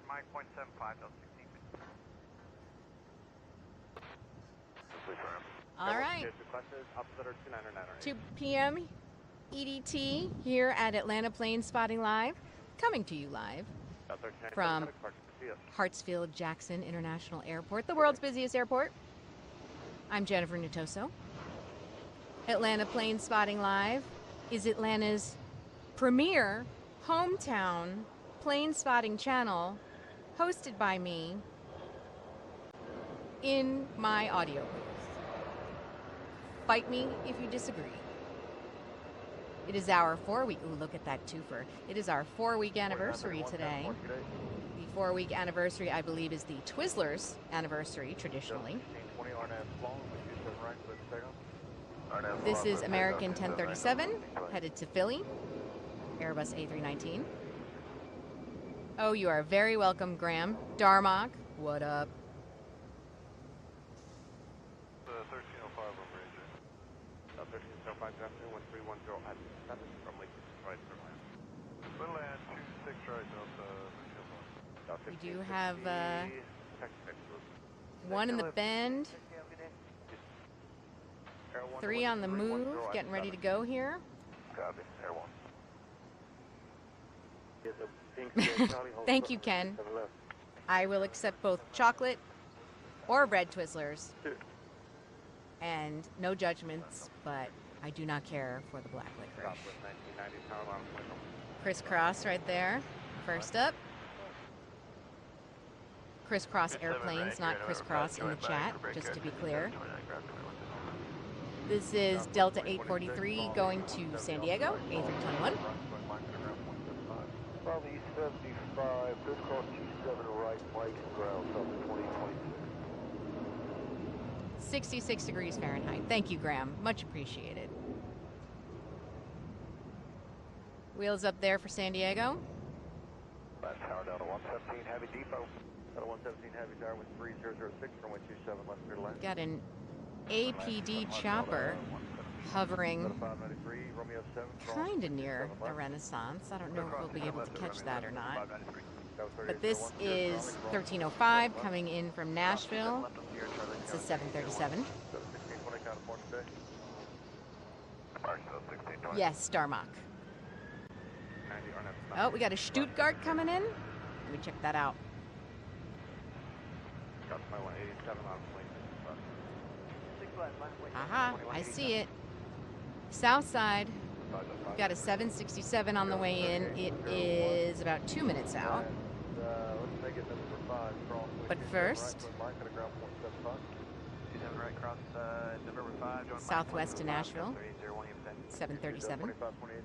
Speaker 3: Mike, 0.75, Delta 16.
Speaker 4: All right.
Speaker 2: Classes, opposite 2
Speaker 4: 2 p.m. EDT here at Atlanta Plane Spotting Live, coming to you live from Hartsfield-Jackson International Airport, the world's busiest airport. I'm Jennifer Nittoso. Atlanta Plane Spotting Live is Atlanta's premier hometown plane spotting channel, hosted by me in my audio booth. Fight me if you disagree. It is our 4-week, ooh, look at that twofer. It is our 4-week anniversary today. The 4-week anniversary, I believe, is the Twizzlers anniversary, traditionally. This is American 1037, headed to Philly, Airbus A319. Oh, you are very welcome, Graham. Darmok, what up?
Speaker 2: 1305 on range. 1305, good afternoon, 1310 at 7 from Lake right, Little land, 26 right, Delta.
Speaker 4: We do have one in the bend, 3 on the move, getting ready to go here.
Speaker 2: Copy, Air 1.
Speaker 4: Thank you, Ken. I will accept both chocolate or red Twizzlers. And no judgments, but I do not care for the black licorice. Crisscross right there. First up. Crisscross airplanes, not crisscross in the chat, just to be clear. This is Delta 843 going to San Diego, A321.
Speaker 2: Bravo 75, crisscross 27 right, Mike and ground, Delta 2026.
Speaker 4: 66 degrees Fahrenheit. Thank you, Graham. Much appreciated. Wheels up there for San Diego.
Speaker 2: Last tower, Delta 117 Heavy Depot. Delta 117 Heavy Tower with 3006 from 127 left clear left.
Speaker 4: Got an APD chopper hovering kind of near the Renaissance. I don't know if we'll be able to catch that or not. But this is 1305 coming in from Nashville. It's a 737. Yes, Darmok. Oh, we got a Stuttgart coming in. Let me check that out. Aha, I see it. South side. We've got a 767 on the way in. It is about 2 minutes out. But first, southwest to Nashville, 737.
Speaker 2: 2528.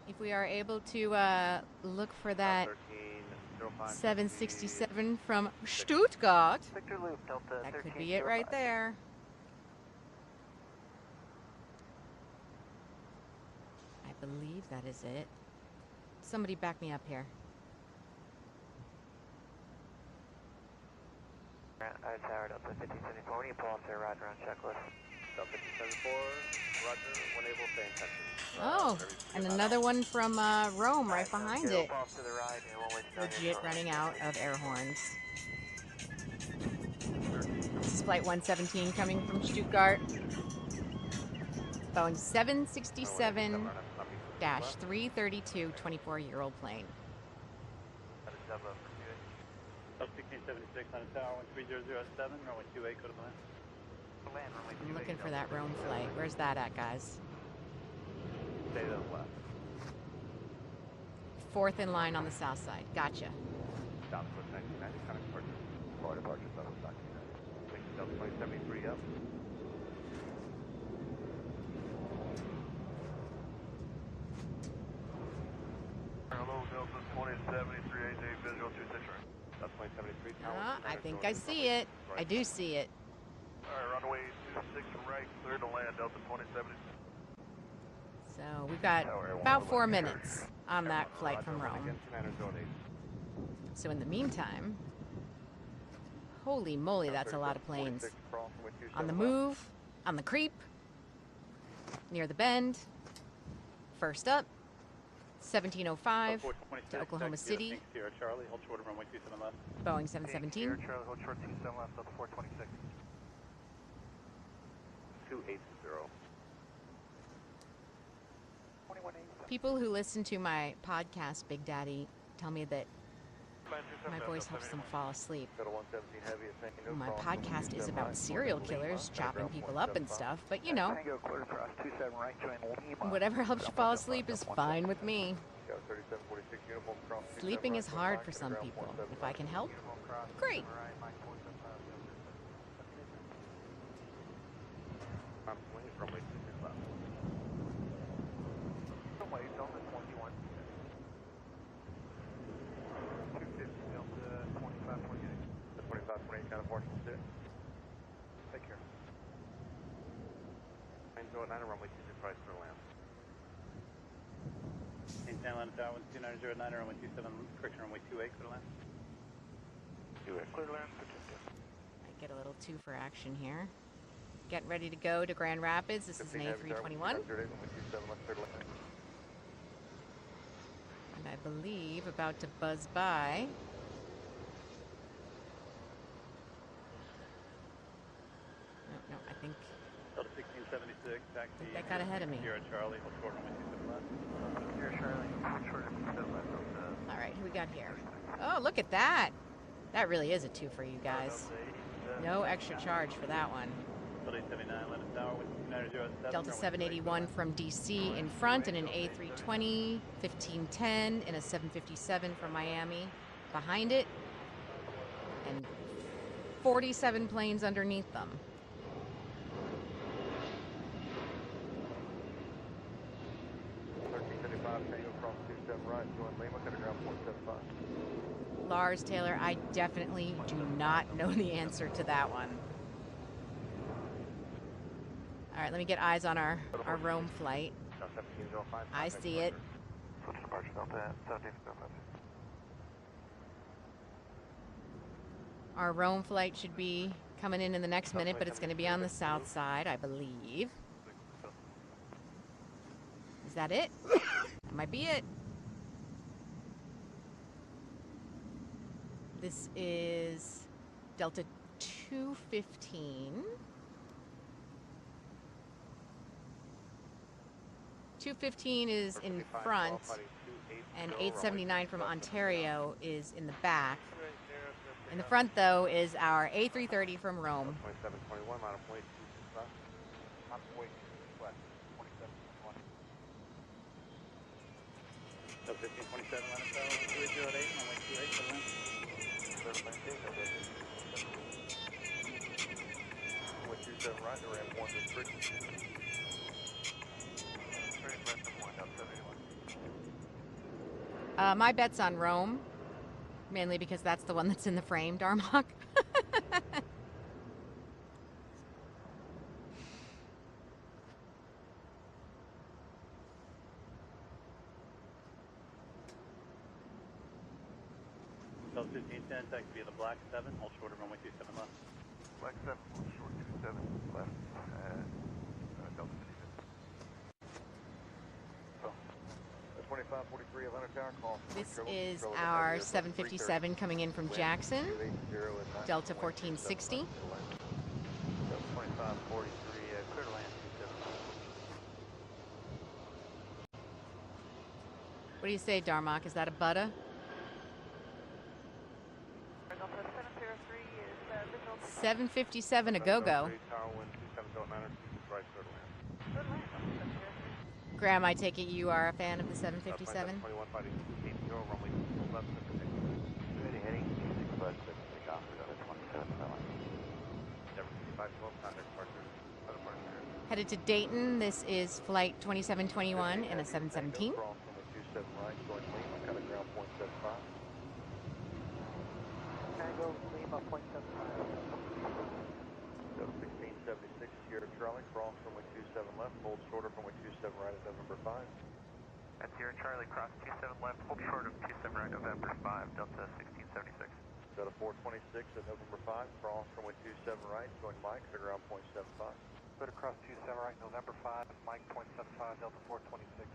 Speaker 4: If we are able to look for that 767 from Stuttgart, that could be it right there. I believe that is it. Somebody back me up here.
Speaker 6: Tower Delta 1574, when you pull off their ride around checklist.
Speaker 2: Delta 1574, roger, when able, stay in touch.
Speaker 4: Oh, and another one from Rome right behind it. Legit running out of air horns. This is Flight 117 coming from Stuttgart. Boeing 767-332, 24-year-old plane.
Speaker 9: Up 1676 on the tower, 13007, runway 28, go to land.
Speaker 4: I'm looking for that Rome flight. Where's that at, guys?
Speaker 2: Stay to the left.
Speaker 4: Fourth in line on the south side. Gotcha.
Speaker 2: Southwest 1990, kind of departure. Car departure, Southwest 1990. Thank you, Delta 2073 up. Hello, Delta 2073, AJ, visual 26 right. Delta 2073, tower.
Speaker 4: I think I see it. I do see it.
Speaker 2: Alright, runway 26 right, clear to land, Delta 2073.
Speaker 4: So we've got about 4 minutes on that flight from Rome. So in the meantime, holy moly, that's a lot of planes. On the move, on the creep, near the bend. First up, 1705 to Oklahoma City.
Speaker 9: Charlie, hold short of runway 27 left.
Speaker 4: Boeing 717.
Speaker 6: Charlie, hold short 27 left, Delta 426.
Speaker 2: 280.
Speaker 4: People who listen to my podcast, Big Daddy, tell me that my voice helps them fall asleep. My podcast is about serial killers chopping people up and stuff, but you know, whatever helps you fall asleep is fine with me. Sleeping is hard for some people. If I can help, great.
Speaker 2: Take care. Atlanta, runway 26 right for land.
Speaker 9: Maintain Atlanta Tower, 2909, runway 27, correction, runway 28, go to land.
Speaker 2: 28, clear to land.
Speaker 4: I get a little two for action here. Getting ready to go to Grand Rapids. This is an A321. And I believe about to buzz by. No, I think
Speaker 9: Delta 1676, taxi.
Speaker 4: that got ahead of me.
Speaker 9: Sierra Charlie, hold short runway 27 left.
Speaker 6: Sierra Charlie, hold short 27 left, Delta.
Speaker 4: All right, who we got here? Oh, look at that. That really is a two for you guys. No extra charge for that one.
Speaker 9: Delta 879, Atlanta Tower, 2907.
Speaker 4: Delta 781 from DC in front, and an A320, 1510, and a 757 from Miami behind it, and 47 planes underneath them. Lars Taylor, I definitely do not know the answer to that one. All right, let me get eyes on our Rome flight. I see it. Our Rome flight should be coming in the next minute, but it's going to be on the south side, I believe. Is that it? That might be it. This is Delta 215. 215 is in front, and 879 from Ontario is in the back. In the front, though, is our A330 from Rome.
Speaker 2: 2721, minus 0.26 left.
Speaker 9: Delta 1527, Atlanta Tower, 308, runway 28, go to land.
Speaker 2: With 27 right, the ramp 1 to 3.
Speaker 4: My bet's on Rome, mainly because that's the one that's in the frame, Darmok.
Speaker 9: Delta 1510, taxi via the Black 7, hold short of runway 27 left.
Speaker 2: Black 7, hold short 27 left. Delta 2543 Atlanta Tower, call.
Speaker 4: This is our 757 coming in from Jackson, Delta 1460.
Speaker 2: Delta 2543, clear to land 27.
Speaker 4: What do you say, Darmok? Is that a butter?
Speaker 5: Delta 703 is visual.
Speaker 4: 757 a go-go.
Speaker 2: Tower 1, 2709, 26 right, clear to land.
Speaker 5: Good land, Delta 703.
Speaker 4: Graham, I take it you are a fan of the 757?
Speaker 2: 21, fighting 80, runway left,
Speaker 7: Ready, heading 26 left, set to take off for another 27 runway.
Speaker 2: 755, 12, contact departure.
Speaker 4: Headed to Dayton. This is flight 2721 in a 717.
Speaker 6: Cross runway 27 right, going Lima, kind of ground point 75. Tango, Lima, point 75. Delta 1676, Sierra Charlie, cross runway 27 left, hold shorter runway 27 right at November 5.
Speaker 10: At Sierra Charlie, cross 27 left, hold short of 27 right, November 5, Delta 1676.
Speaker 6: Delta 426 at November 5, cross runway 27 right, join Mike at ground point 75.
Speaker 3: Go to cross 27 right, November 5, Mike, point 75, Delta 426.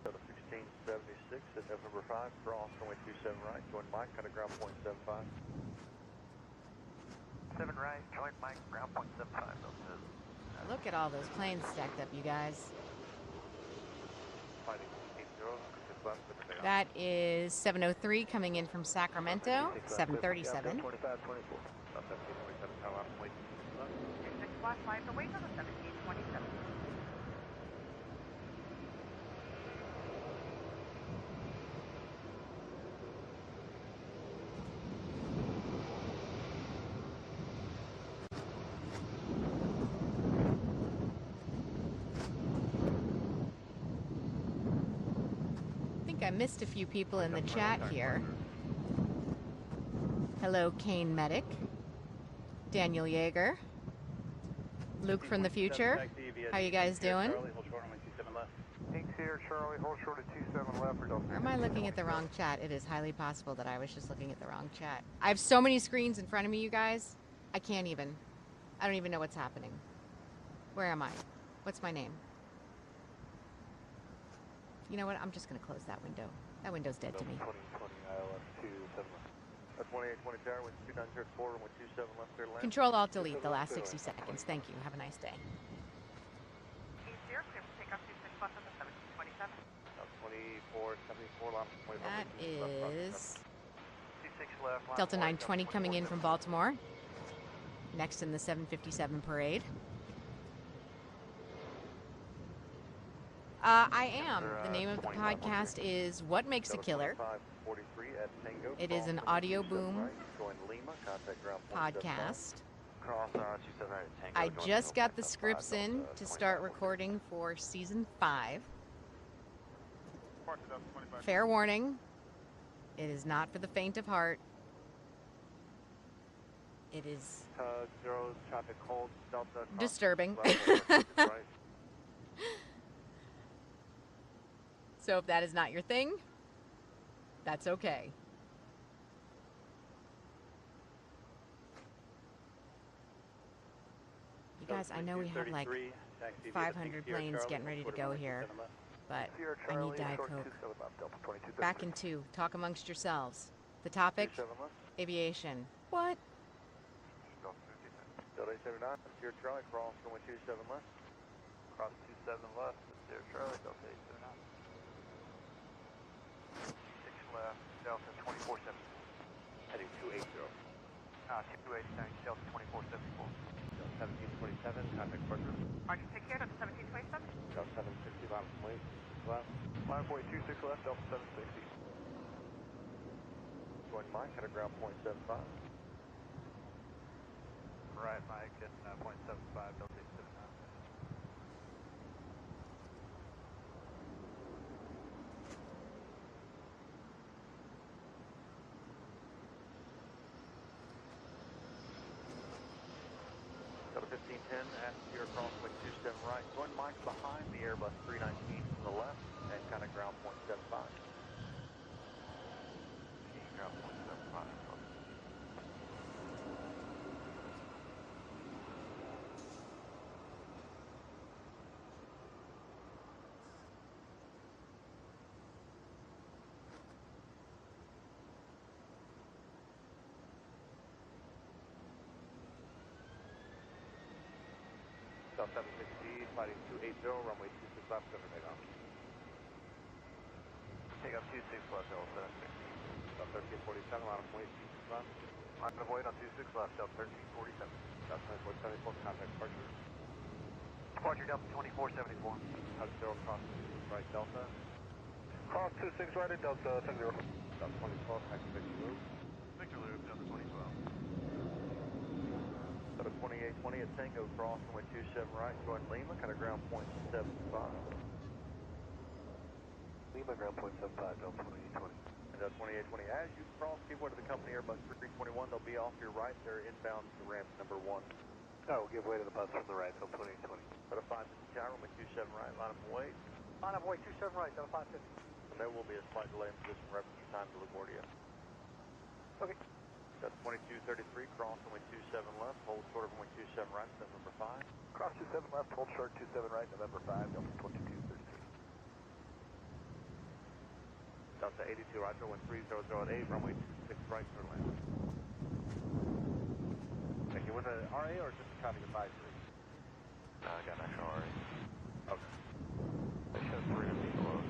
Speaker 6: Delta 1676 at November 5, cross runway 27 right, join Mike at ground point 75.
Speaker 10: 7 right, join Mike, ground point 75, Delta.
Speaker 4: Look at all those planes stacked up, you guys.
Speaker 2: Fighting 80, 6 left, set to take off.
Speaker 4: That is 703 coming in from Sacramento, 737.
Speaker 6: 25, 24.
Speaker 2: 1727, tower left, late.
Speaker 5: 26 left, line away from the 1727.
Speaker 4: I missed a few people in the chat here. Hello, Kane Medic, Daniel Yeager, Luke from the future. How you guys doing?
Speaker 3: Pink Sierra Charlie, hold short of 27 left for Delta.
Speaker 4: Or am I looking at the wrong chat? It is highly possible that I was just looking at the wrong chat. I have so many screens in front of me, you guys. I can't even. I don't even know what's happening. Where am I? What's my name? You know what? I'm just going to close that window. That window's dead to me.
Speaker 6: 2020 ILS 27 left. 2820 tower, wind 2904, runway 27 left, clear to land.
Speaker 4: Control-Alt-Delete the last 60 seconds. Thank you. Have a nice day.
Speaker 5: Easier, clear to take off 26 left on the 1727.
Speaker 2: 24, 74, left,
Speaker 4: That is
Speaker 10: 26 left, line
Speaker 4: Delta 920
Speaker 10: forward,
Speaker 4: coming in from Baltimore. Next in the 757 parade. I am. The name of the podcast is What Makes a Killer. It is an audio boom podcast. I just got the scripts in to start recording for season 5. Fair warning, it is not for the faint of heart. It is disturbing. So if that is not your thing, that's okay. You guys, I know we have like 500 planes getting ready to go here, but I need Diet Coke. Back in 2. Talk amongst yourselves. The topic? Aviation. What?
Speaker 6: Delta 79, Sierra Charlie, cross runway 27 left.
Speaker 10: Cross 27 left, Sierra Charlie, Delta 879. 6 left, Delta 2474.
Speaker 2: Heading 280.
Speaker 10: 289, Delta 2474.
Speaker 2: 1727, contact departure.
Speaker 5: Roger, take care, Delta 1727.
Speaker 2: Delta 760, left, late. Left.
Speaker 3: Line point 26 left, Delta 760.
Speaker 6: Join Mike at ground point 75.
Speaker 10: Right, Mike, at point 75, Delta 879.
Speaker 6: Delta 1510 at Sierra crosswind 27 right. Join Mike behind the Airbus 319 from the left and kind of ground point 75.
Speaker 10: Ground point 75.
Speaker 2: South 760, sliding 280, runway 26 left, clear for takeoff.
Speaker 10: Take off 26 left, Delta 60.
Speaker 2: South 1347, line of weight 26 left.
Speaker 10: Line of weight on 26 left, Delta 1347.
Speaker 2: South 2474, contact departure.
Speaker 10: Departure Delta 2474.
Speaker 2: Hartsfield, cross 26 right, Delta.
Speaker 3: Cross 26 right at Delta 70.
Speaker 2: South 2012, taxi Victor Loop.
Speaker 10: Victor Loop, Delta 2012.
Speaker 6: Delta 2820 at Tango, cross runway 27 right, join Lima, kind of ground point 75.
Speaker 10: Lima, ground point 75, Delta 2820.
Speaker 6: And Delta 2820, as you cross, give way to the company Airbus 321, they'll be off your right, they're inbound to ramp number 1.
Speaker 10: Oh, give way to the bus from the right, Delta 2820.
Speaker 6: Delta 550 tower, runway 27 right, line up and wait.
Speaker 3: Line up, wait, 27 right, Delta 550.
Speaker 6: And there will be a slight delay in position reference time to LaGuardia.
Speaker 3: Okay.
Speaker 6: Delta 2233, cross runway 27 left, hold short of runway 27 right, November 5.
Speaker 10: Cross 27 left, hold short 27 right, November 5, Delta 2233.
Speaker 2: Delta 82, roger, 13008, runway 26 right, clear to land. Thank you. With an RA or just a traffic advisory?
Speaker 10: I got an actual RA.
Speaker 2: Okay.
Speaker 10: They show 3 of these below.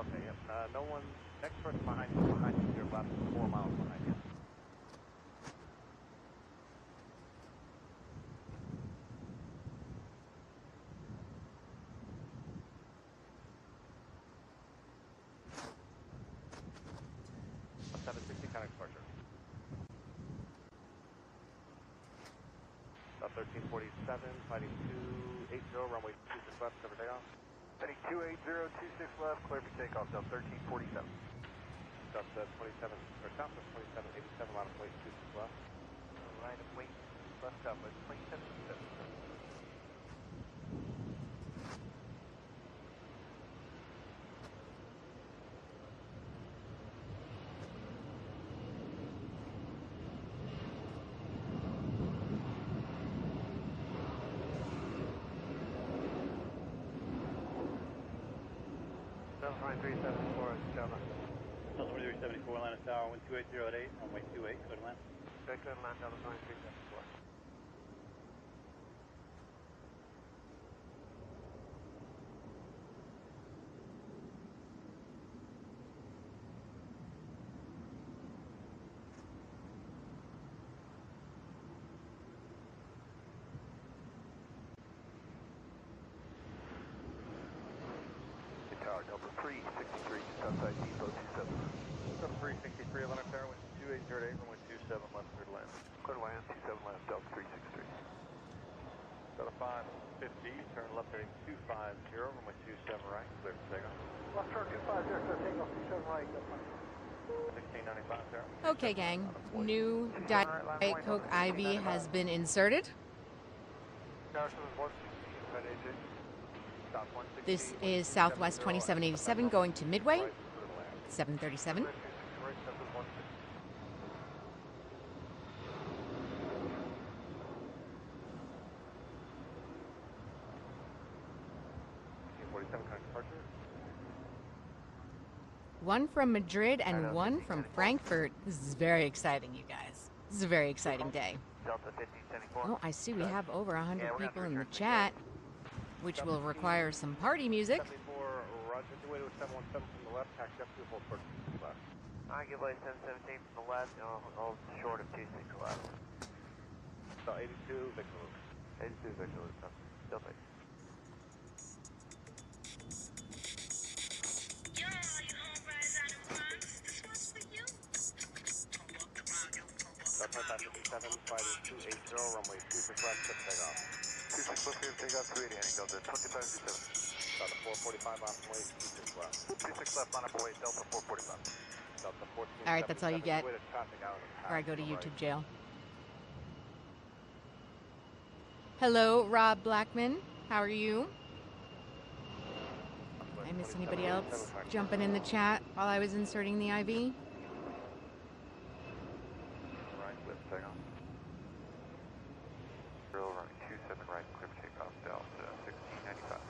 Speaker 2: Okay, yep. No one, next person behind you, you're about 4 miles behind you. Departure. 1347, fighting 280, runway 26 left, cover takeoff.
Speaker 10: Heading 280, 26 left, clear for takeoff, Delta 1347.
Speaker 2: Delta 27, or Southwest 2787, line of weight 26 left.
Speaker 10: Line of weight, left Southwest 2787.
Speaker 3: Line 374, Delta.
Speaker 9: Delta 2374, Atlanta Tower, 12808, runway 28, clear to land.
Speaker 3: Clear to land, Delta 374.
Speaker 10: Tower, Delta 363, outside Depot 27.
Speaker 6: Delta 363, Atlanta Tower, 2808, runway 27 left, clear to land.
Speaker 10: Clear to land, 27 left, Delta 363.
Speaker 6: Delta 550, turn left heading 250, runway 27 right, clear for takeoff.
Speaker 3: Left turn 250, clear takeoff 27 right, Delta.
Speaker 6: 1695 tower.
Speaker 4: Okay, gang. New Diet Coke IV has been inserted.
Speaker 10: Tower 116, right AJ.
Speaker 4: This is Southwest 2787 going to Midway, 737. One from Madrid and one from Frankfurt. This is very exciting, you guys. This is a very exciting day.
Speaker 10: Delta 1574.
Speaker 4: Oh, I see we have over 100 people in the chat, which will require some party music.
Speaker 2: 74, roger, give way to 717 from the left, taxi up to hold short 26 left.
Speaker 10: I give way 717 from the left, hold short of 26 left.
Speaker 2: So 82, Victor Loop.
Speaker 10: 82, Victor Loop, Delta 8.
Speaker 2: Delta 557, fighting 280, runway 26 left, clear for takeoff.
Speaker 10: 26 left, clear for takeoff, 280 heading, Delta 2527.
Speaker 2: Delta 445 on way, 26 left.
Speaker 10: 26 left, on up away, Delta 445.
Speaker 2: Delta 14.
Speaker 4: All right, that's all you get.
Speaker 2: Way to traffic out of the path
Speaker 4: Or I go to
Speaker 2: on the
Speaker 4: YouTube
Speaker 2: right.
Speaker 4: jail. Hello, Rob Blackman. How are you? Did I miss anybody else jumping in the chat while I was inserting the IV?
Speaker 10: Right, lift takeoff. Drill running 27 right, clear for takeoff, Delta 1695.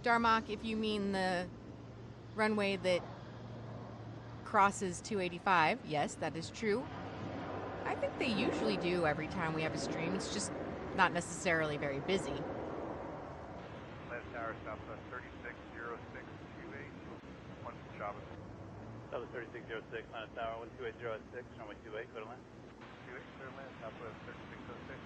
Speaker 4: Darmok, if you mean the runway that crosses 285, yes, that is true. I think they usually do every time we have a stream. It's just not necessarily very busy.
Speaker 2: Last tower, Southwest 360628. One from Chavez.
Speaker 9: Southwest 3606, Atlanta Tower, 128.06, runway 28, clear to land.
Speaker 2: 28, clear to land, Southwest 3606.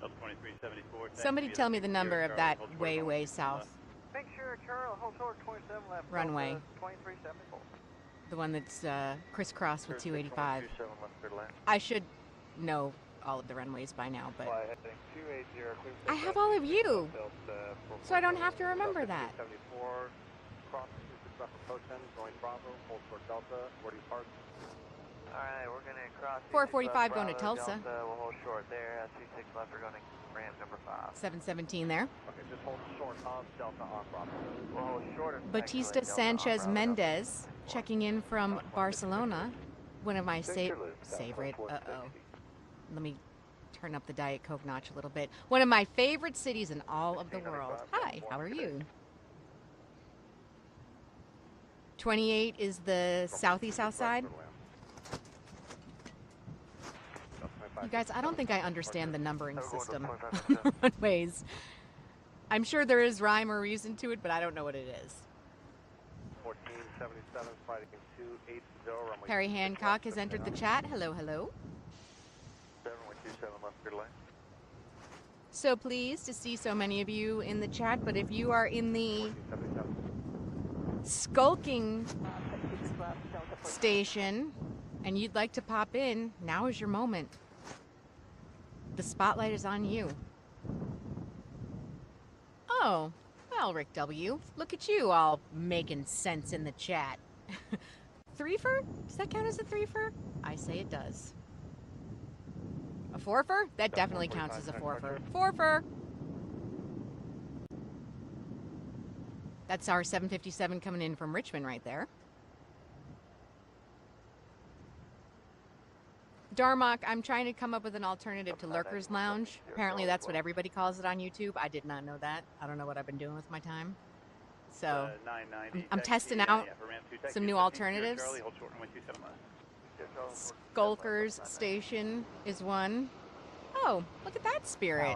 Speaker 9: South 2374.
Speaker 4: Somebody tell me the number of that way, way south
Speaker 6: Make sure Charlie, hold short 27 left.
Speaker 4: runway.
Speaker 6: 2374.
Speaker 4: The one that's crisscrossed with 285.
Speaker 6: 27 left, clear to land.
Speaker 4: I should know all of the runways by now, but
Speaker 2: Fly heading 280, clear
Speaker 4: I have all of you, so I don't have to remember that.
Speaker 2: 74, cross 26 left from Fulton, going Bravo, hold short Delta, 40 parts.
Speaker 10: Alright, we're going to cross
Speaker 4: 445 going to Tulsa.
Speaker 10: We'll hold short there. 26 left, we're going to ramp number 5.
Speaker 4: 717 there.
Speaker 2: Okay, just hold short of Delta on Bravo.
Speaker 10: We'll hold short of
Speaker 4: Batista Sanchez Mendez checking in from Barcelona. One of my favorite. Let me turn up the Diet Coke notch a little bit. One of my favorite cities in all of the world. Hi, how are you? 28 is the southeast south side. You guys, I don't think I understand the numbering system on the runways. I'm sure there is rhyme or reason to it, but I don't know what it is.
Speaker 2: 1477, fighting 280, runway.
Speaker 4: Perry Hancock has entered the chat. Hello, hello.
Speaker 6: 7127 left, clear to land.
Speaker 4: So pleased to see so many of you in the chat, but if you are in the skulking station and you'd like to pop in, now is your moment. The spotlight is on you. Oh, well, Rick W., look at you all making sense in the chat. Threefer? Does that count as a threefer? I say it does. A fourfer? That definitely counts as a fourfer. Fourfer! That's our 757 coming in from Richmond right there. Darmok, I'm trying to come up with an alternative to Lurker's Lounge. Apparently that's what everybody calls it on YouTube. I did not know that. I don't know what I've been doing with my time. So I'm testing out some new alternatives. Skulkers Station is one. Oh, look at that spirit.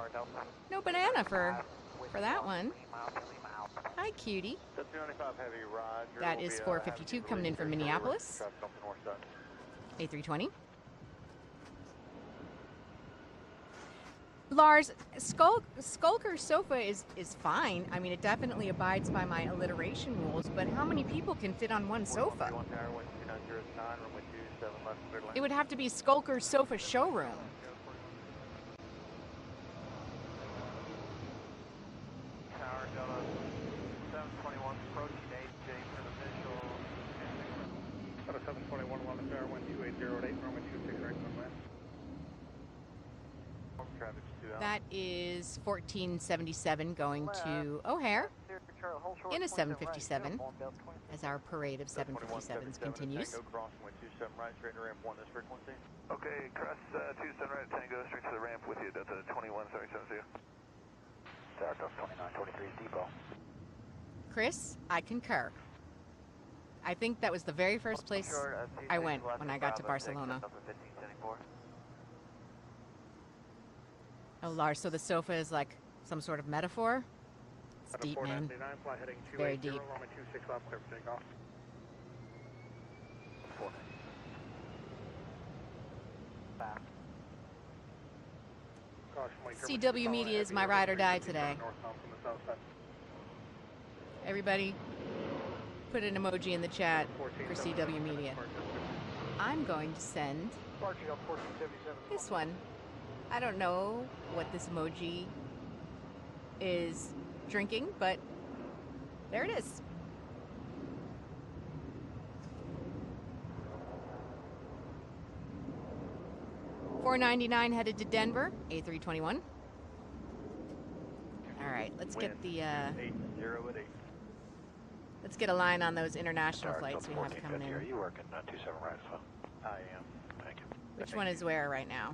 Speaker 4: No banana for that one. Hi, cutie. That is 452 coming in from Minneapolis. A320. Lars, Skulker Sofa is fine. I mean, it definitely abides by my alliteration rules, but how many people can fit on one sofa? It would have to be Skulker Sofa Showroom.
Speaker 10: Tower Delta 721, approaching AJ for the visual.
Speaker 2: Delta 721, London Tower, 12808, runway 26 right on land.
Speaker 4: That is 1477 going to O'Hare in a 757 as our parade of 757s continues.
Speaker 10: Okay, cross 27 right, Tango, straight to the ramp with you, Delta 21-770.
Speaker 6: Delta 2923 depot.
Speaker 4: Chris, I concur. I think that was the very first place I went when I got to Barcelona. Oh, Lars, so the sofa is like some sort of metaphor? It's deep, man. Very deep. CW Media is my ride or die today. Everybody, put an emoji in the chat for CW Media. I'm going to send this one. I don't know what this emoji is drinking, but there it is. $4.99 headed to Denver, A321. All right, let's get the let's get a line on those international flights we have coming in.
Speaker 6: Are you working 27 right as well? I am. Thank you.
Speaker 4: Which one is where right now?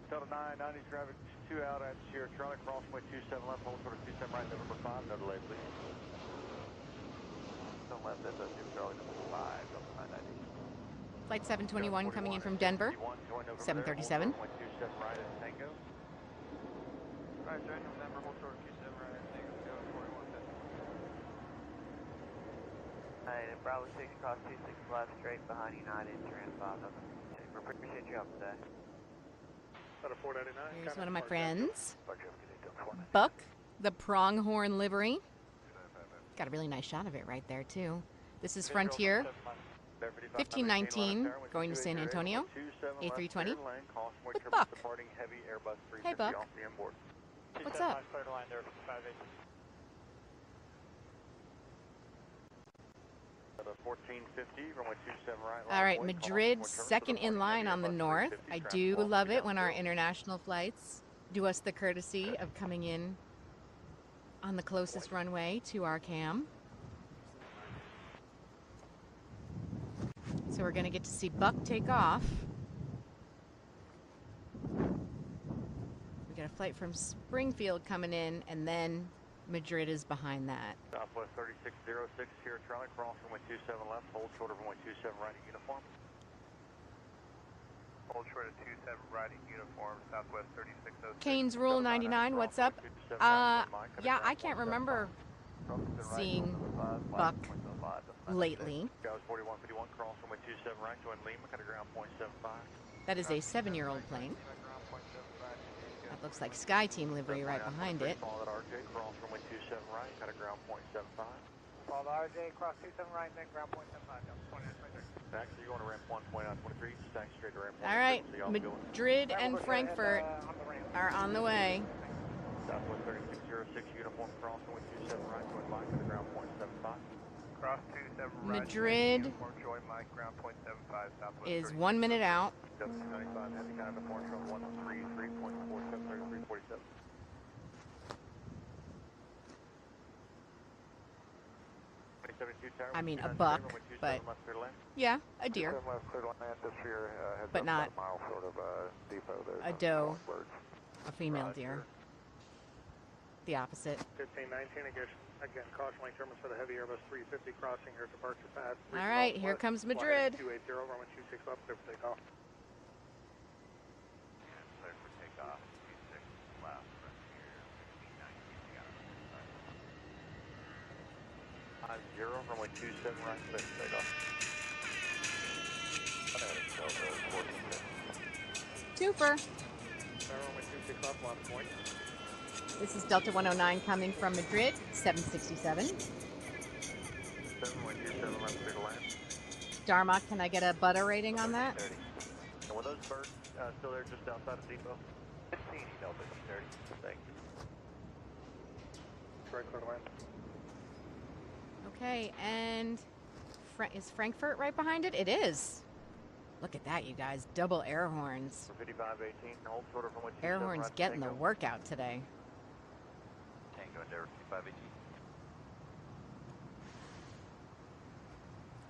Speaker 6: Delta 990 traffic 2 out at Sierra Charlie, crossway 27 left, hold short of 27 right, November 5, no delay, please. Don't left, that's Sierra Charlie, number 5, Delta 990.
Speaker 4: Flight 721 coming in from Denver. 737.
Speaker 10: Alright, join November, hold short of 27 right at Tango, go 4150. Alright, Bravo 6 cross 26 left straight behind United, Trans 5, nothing. We appreciate your help today.
Speaker 4: Here's one of my friends, Buck, the pronghorn livery. Got a really nice shot of it right there, too. This is Frontier, 1519, going to San Antonio, A320, with Buck. Hey, Buck. What's up? All right, Madrid, second in line on the north. I do love it when our international flights do us the courtesy of coming in on the closest runway to our cam. So we're going to get to see Buck take off. We got a flight from Springfield coming in, and then Madrid is behind that.
Speaker 6: Southwest 3606 here, Charlie, cross runway 27 left, hold short of runway 27 right at uniform.
Speaker 10: Hold short of 27 right at uniform, Southwest 3606.
Speaker 4: Kane's Rule 99, what's up? Yeah, I can't remember seeing Buck lately. That is a 7-year-old plane. That looks like Sky Team livery right behind it.
Speaker 6: Follow RJ, cross runway 27 right, got a ground point 75.
Speaker 3: Follow RJ, cross 27 right, then ground point 75.
Speaker 6: Back, so you're going to ramp 1.923, stack straight to ramp 1.
Speaker 4: All right, Madrid and Frankfurt are on the way.
Speaker 6: Southwest 3606 uniform, cross runway 27 right, join Mike, got a ground point 75.
Speaker 10: Cross 27 right.
Speaker 4: Madrid
Speaker 10: join Mike, ground point 75, Southwest
Speaker 4: is 1 minute out.
Speaker 6: 95, heavy kind of departure on 133.47, 3347.
Speaker 4: I mean, a buck, but yeah, a deer, but not a doe, a female deer. The opposite.
Speaker 3: 1519, again, caution light terminals for the heavy Airbus 350 crossing here, departure path.
Speaker 4: All right, here comes Madrid.
Speaker 3: 280, runway 26 left, clear for takeoff.
Speaker 10: Clear for takeoff, 26 left, Frontier,
Speaker 6: 0, runway 27 right, clear for takeoff.
Speaker 4: Twofer.
Speaker 3: Runway 26 left, launch point.
Speaker 4: This is Delta 109 coming from Madrid, 767.
Speaker 6: 7, runway 27 left, clear to land.
Speaker 4: Darmok, can I get a butter rating on that?
Speaker 6: 30. And were those birds still there just outside of depot? 15, Delta 30. Thank you.
Speaker 3: Right, clear to land.
Speaker 4: Okay, and is Frankfurt right behind it? It is. Look at that, you guys. Double air horns.
Speaker 6: 5518, hold short of runway 27
Speaker 4: Air horns
Speaker 6: right,
Speaker 4: getting the
Speaker 6: Tango.
Speaker 4: workout today.
Speaker 7: Tango Endeavor 5518.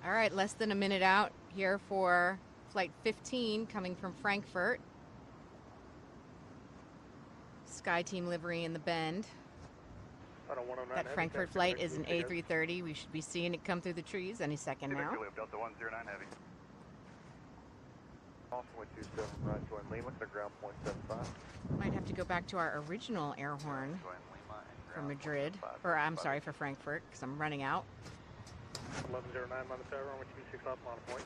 Speaker 4: All right, less than a minute out here for Flight 15 coming from Frankfurt. Sky Team livery in the bend. That Frankfurt flight is an A330. We should be seeing it come through the trees any second now.
Speaker 10: Delta 109 heavy.
Speaker 6: Crossing 27 right, join Lima, to ground point 75.
Speaker 4: Might have to go back to our original air horn for Madrid, or I'm sorry, for Frankfurt, because I'm running out.
Speaker 3: 1109, minus tower, runway 26 left, launch point.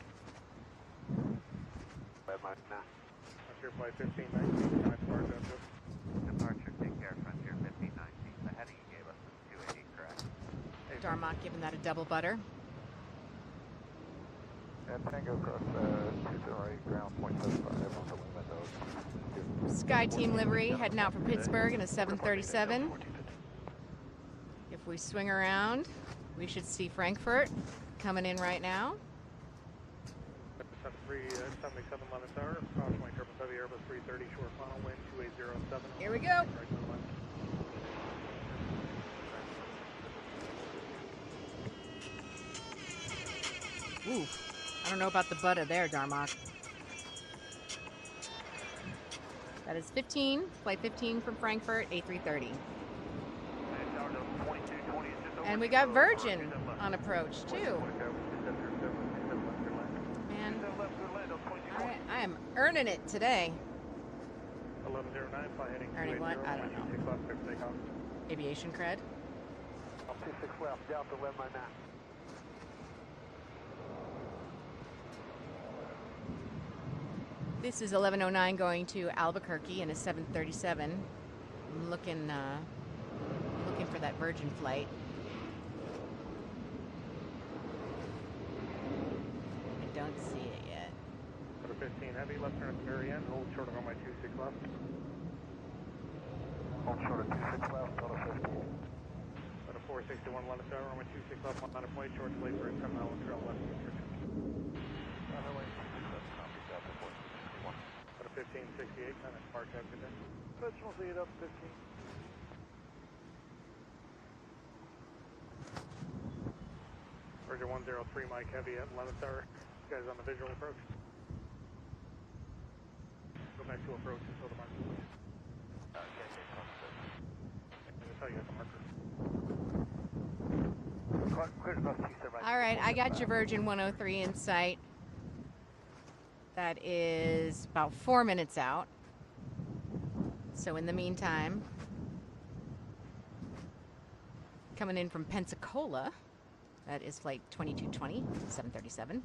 Speaker 3: Frontier flight 1519, time departure,
Speaker 10: Departure, take care, Frontier 1519. The heading you gave us was 280, correct?
Speaker 4: Darmok giving that a double butter.
Speaker 6: And Tango across 27 right, ground point 75, on the windows.
Speaker 4: Sky Team livery heading out for Pittsburgh in a 737. If we swing around, we should see Frankfurt coming in right now.
Speaker 3: 77 minus tower, caution light turbines heavy Airbus 330, short final wind 2807.
Speaker 4: Here we go. Ooh, I don't know about the butter there, Darmok. That is 15, flight 15 from Frankfurt, A330. And we got Virgin on approach, too. Man, I'm earning it today.
Speaker 2: 1109, fly heading
Speaker 4: Earning what? I don't know.
Speaker 2: 26 left, clear for takeoff.
Speaker 4: Aviation cred.
Speaker 3: 26 left, Delta, where am I at?
Speaker 4: This is 1109 going to Albuquerque in a 737. I'm looking for that Virgin flight. I don't see it yet.
Speaker 2: Number 15 heavy, left turn at the very end, hold short of runway 26 left.
Speaker 3: Hold short of 26 left, Delta 15.
Speaker 2: At a 461, let us out, runway 26 left, line of flight, short delay for a 10 mile trail left restriction. Runway 26 left, copy, Delta 461. At a 1568, kind of park after that.
Speaker 3: Original lead up 15.
Speaker 2: Roger 103, Mike Heavy at 11th hour. You guys on the visual approach. Go back to approach until the marker. That's how you got the marker.
Speaker 3: Clear across 27 right.
Speaker 4: All right, I got your Virgin 103 in sight. That is about 4 minutes out. So in the meantime, coming in from Pensacola, that is flight 2220, 737.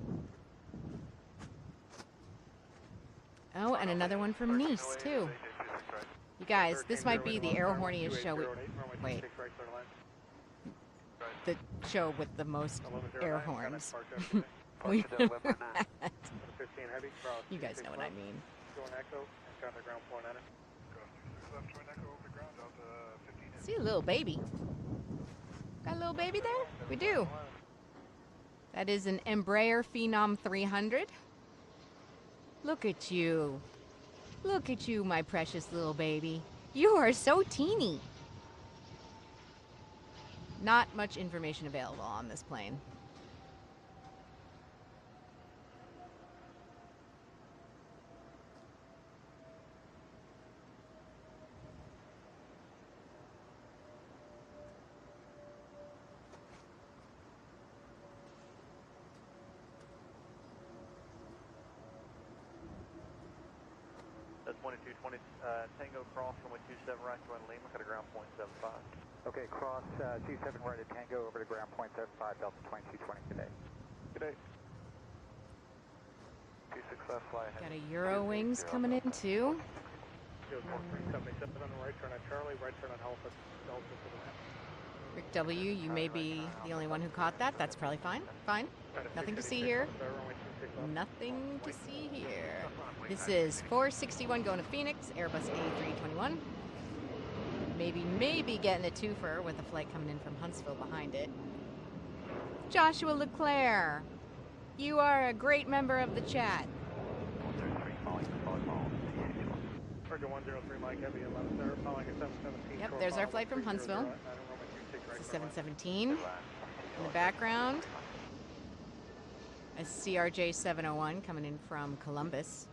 Speaker 4: Oh, and another one from Nice, too. You guys, this might be the air horniest show. Wait. The show with the most air horns. You guys know what I mean. See a little baby. Got a little baby there? We do. That is an Embraer Phenom 300. Look at you. Look at you, my precious little baby. You are so teeny. Not much information available on this plane.
Speaker 6: That's 2220, Tango cross, runway 27 right to run Lima, cut a ground point 75.
Speaker 10: Okay, cross 27 right at Tango over to ground point 75, Delta 2220 today.
Speaker 6: Good day. 26 left, fly ahead.
Speaker 4: Got a Eurowings coming in too.
Speaker 2: 77 on the right turn on Charlie, right turn on Alpha, Delta to the left.
Speaker 4: Rick W., you may be the only one who caught that. That's probably fine. Fine. Nothing to see here. Nothing to see here. This is 461 going to Phoenix, Airbus A321. Maybe getting a twofer with a flight coming in from Huntsville behind it. Joshua Leclerc, you are a great member of the chat.
Speaker 2: Roger 103, Mike Heavy, 11th hour, following a 717.
Speaker 4: Yep, there's our flight from Huntsville. It's a 717. In the background, a CRJ 701 coming in from Columbus.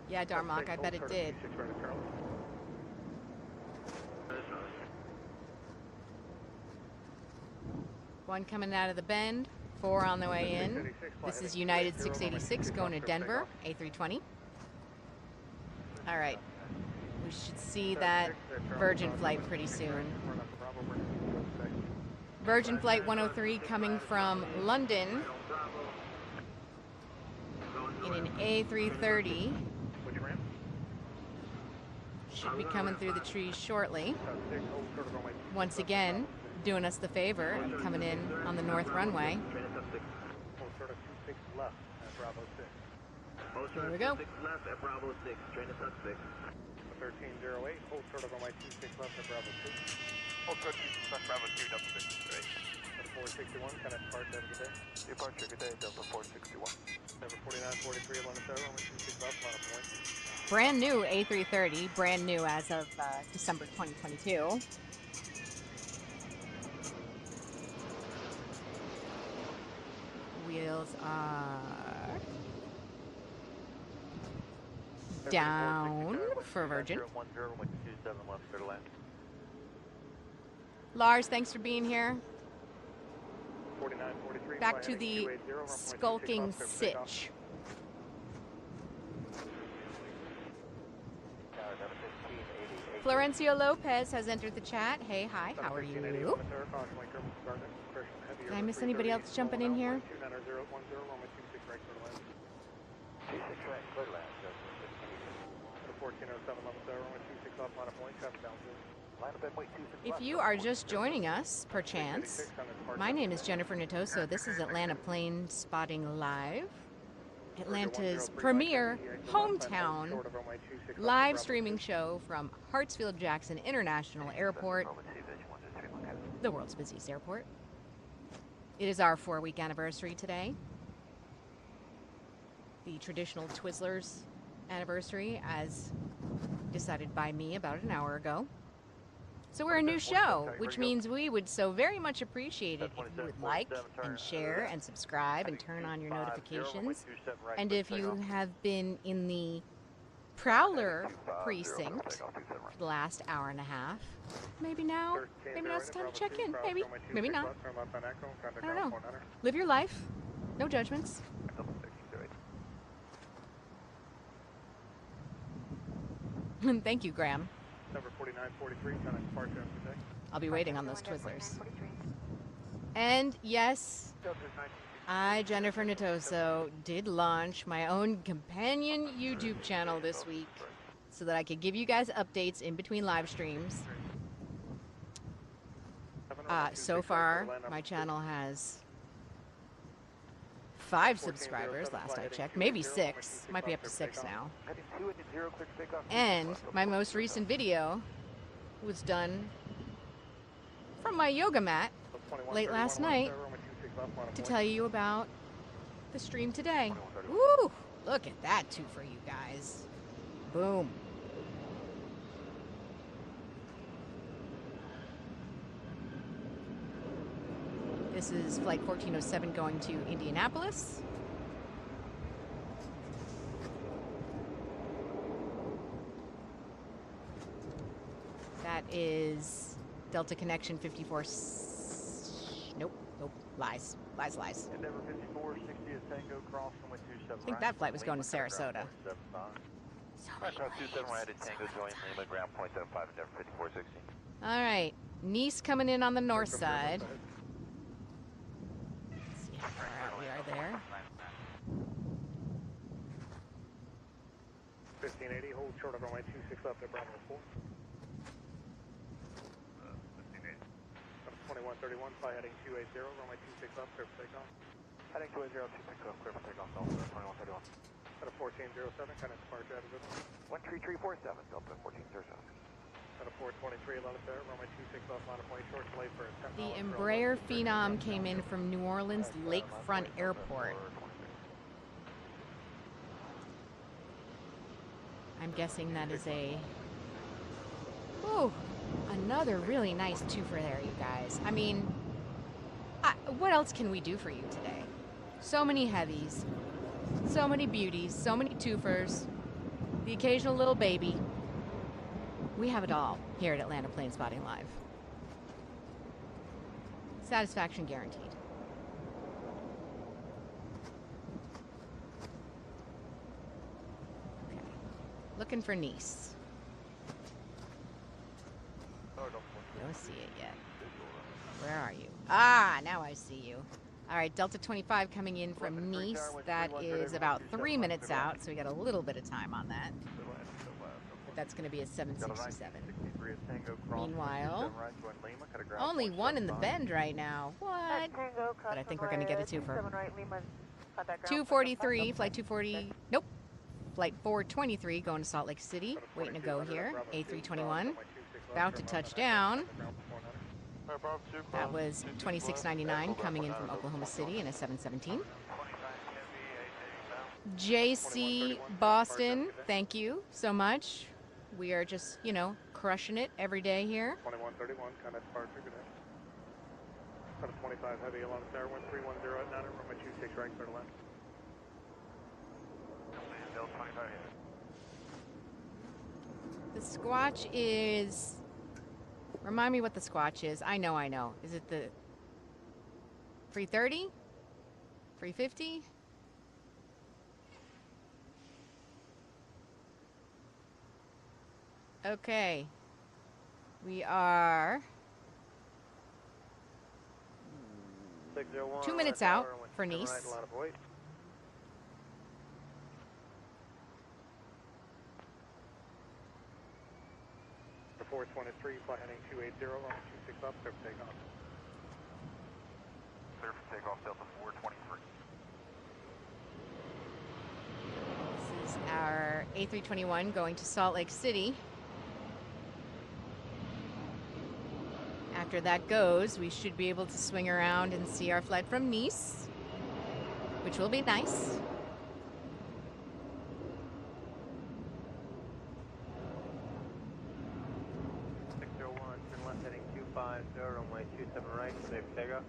Speaker 4: Yeah, Darmok, I bet it did. One coming out of the bend, 4 on the way in. This is United 686 going to Denver, A320. All right, we should see that Virgin flight pretty soon. Virgin Flight 103 coming from London in an A330. Should be coming through the trees shortly. Once again, doing us the favor and coming in on the north runway. Here we go.
Speaker 2: 1308, hold short of runway 26 left at Bravo 2.
Speaker 6: Hold short 26 left, Bravo 2, Delta 6.
Speaker 2: 461, kind of depart, have a good day.
Speaker 6: Departure, good day, Delta 461.
Speaker 2: Number 4943, 11th hour, runway 26 left, line of point.
Speaker 4: Brand new A330, brand new as of December 2022. Wheels are down for Virgin.
Speaker 6: 1010, runway 27 left, clear to land.
Speaker 4: Lars, thanks for being here.
Speaker 2: 4943.
Speaker 4: Back to the skulking sitch. Florencio Lopez has entered the chat. Hey, hi, how are you? Did I miss anybody else jumping in here? If you are just joining us, perchance, my name is Jennifer Nittoso. This is Atlanta Plane Spotting Live, Atlanta's premier hometown live streaming show from Hartsfield-Jackson International Airport, the world's busiest airport. It is our 4-week anniversary today. The traditional Twizzlers anniversary, as decided by me about an hour ago. So we're a new show, which means we would so very much appreciate it if you would like and share and subscribe and turn on your notifications. And if you have been in the Prowler precinct for the last hour and a half, maybe now it's time to check in. Maybe not. I don't know. Live your life. No judgments. Thank you, Graham.
Speaker 2: Number 4943, kind of departure today.
Speaker 4: I'll be waiting on those Twizzlers. And yes, I, Jennifer Nittoso, did launch my own companion YouTube channel this week so that I could give you guys updates in between live streams. So far, my channel has 5 subscribers last I checked, maybe 6, might be up to 6 now. And my most recent video was done from my yoga mat late last night to tell you about the stream today. Woo! Look at that too for you guys. Boom. This is flight 1407 going to Indianapolis. That is Delta Connection 54. Nope, lies.
Speaker 6: Endeavor 5460 is Tango, cross runway 27.
Speaker 4: I think that flight was going to Sarasota. So many
Speaker 6: Cross 27 right at Tango, join Lima, ground point 75, Endeavor 5460.
Speaker 4: All right, Nice coming in on the north side. Let's see how far out we are there.
Speaker 2: 1580, hold short of runway 26 left at Bravo 4. 2131, fly heading 280, runway 26 left, clear for takeoff.
Speaker 6: Heading 280, 26 left, clear for takeoff, Delta 2131.
Speaker 2: At a 1407, kind of departure out of it.
Speaker 6: 13347, Delta 1407.
Speaker 2: At a 423, let us there, runway 26 left, line of point, short delay for a 10
Speaker 4: The Embraer Phenom came in from New Orleans Lakefront Airport. I'm guessing that is a... Ooh, another really nice twofer there, you guys. I mean, what else can we do for you today? So many heavies, so many beauties, so many twofers, the occasional little baby. We have it all here at Atlanta Plane Spotting Live. Satisfaction guaranteed. Okay. Looking for Nice. Don't see it yet. Where are you? Ah, now I see you. All right, Delta 25 coming in from Nice. That is about 3 minutes out, so we got a little bit of time on that. But that's going to be a 767. Meanwhile, only one in the bend right now. What? But I think we're going to get a twofer. 243, flight 240. Nope. Flight 423 going to Salt Lake City. Waiting to go here. A321. About to touch down. That was 2699 coming in from Oklahoma City in a 717. JC Boston, thank you so much. We are just, you know, crushing it every day here.
Speaker 2: 2131, kind of departure, good day. Out of 25 heavy, along there, 1310 at 9, runway 26 right, clear to land.
Speaker 4: The squatch is... Remind me what the squatch is. I know. Is it the 330? 350? Okay. We are
Speaker 3: 601,
Speaker 4: 2 minutes out for Nice.
Speaker 3: Right, a lot of weight.
Speaker 2: The 423, flight heading 280, runway 26 up, clear for takeoff.
Speaker 7: Clear for takeoff, Delta 423.
Speaker 4: This is our A321 going to Salt Lake City. After that goes, we should be able to swing around and see our flight from Nice, which will be nice.
Speaker 3: Turn left heading 250, runway 27 right, clear for takeoff.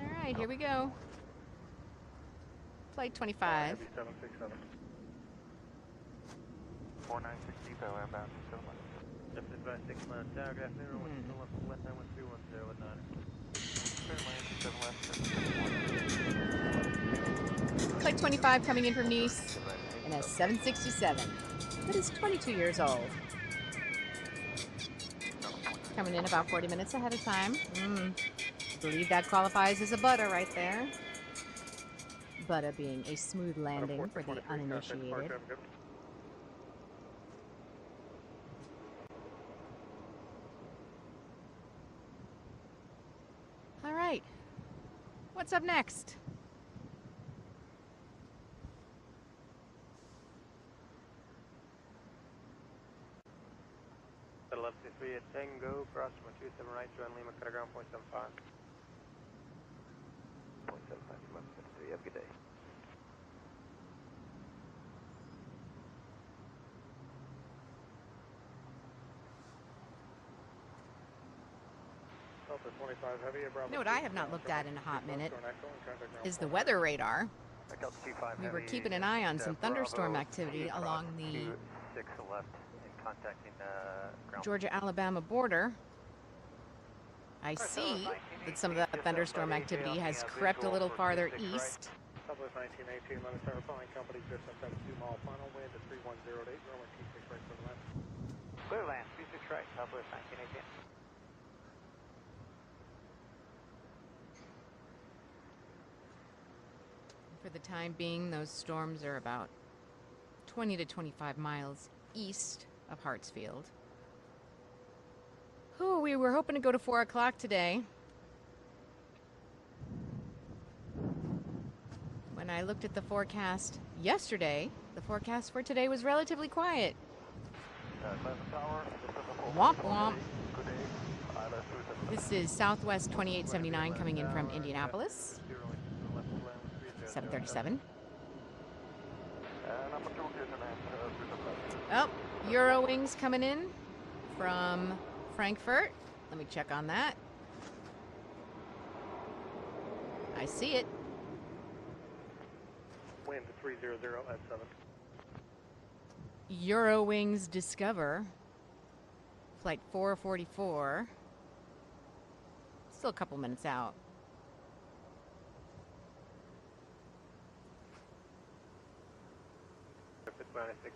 Speaker 4: All right, here we go. Flight 25.
Speaker 2: 767.
Speaker 7: 496 depot, outbound 27 left.
Speaker 3: Left advice 6 miles tower, good afternoon, runway 27 left, runway 310 with 9.
Speaker 7: Clear land 27 left.
Speaker 4: Flight 25 coming in from Nice in a 767. That is 22 years old. Coming in about 40 minutes ahead of time. I believe that qualifies as a butter right there. Butter being a smooth landing for the uninitiated. All right. What's up next?
Speaker 3: Left 3 at Tango, cross from 27 right, John Lima, cut ground, 0.75.
Speaker 6: 0.75 left 3, have a good day.
Speaker 2: Delta 25 heavy, Bravo.
Speaker 4: You know what I have not looked at in a hot minute is the weather radar. We were keeping an eye on some thunderstorm activity along the
Speaker 6: 6 left and contacting ground.
Speaker 4: Georgia-Alabama border. I see that some of that thunderstorm activity has crept a little farther east.
Speaker 2: Southwest 1918, Lemon Center flying company, just outside of 2 mile final wind at 3108, runway 26 right for the land.
Speaker 10: Clear land, 26 right, Southwest 1918.
Speaker 4: For the time being, those storms are about 20 to 25 miles east of Hartsfield. Oh, we were hoping to go to 4 o'clock today. When I looked at the forecast yesterday, the forecast for today was relatively quiet. Womp womp. This is Southwest 2879 coming in from Indianapolis. 737. Oh, Eurowings coming in from Frankfurt. Let me check on that. I see it.
Speaker 2: Wind 300 at 7.
Speaker 4: Eurowings Discover. Flight 444. Still a couple minutes out.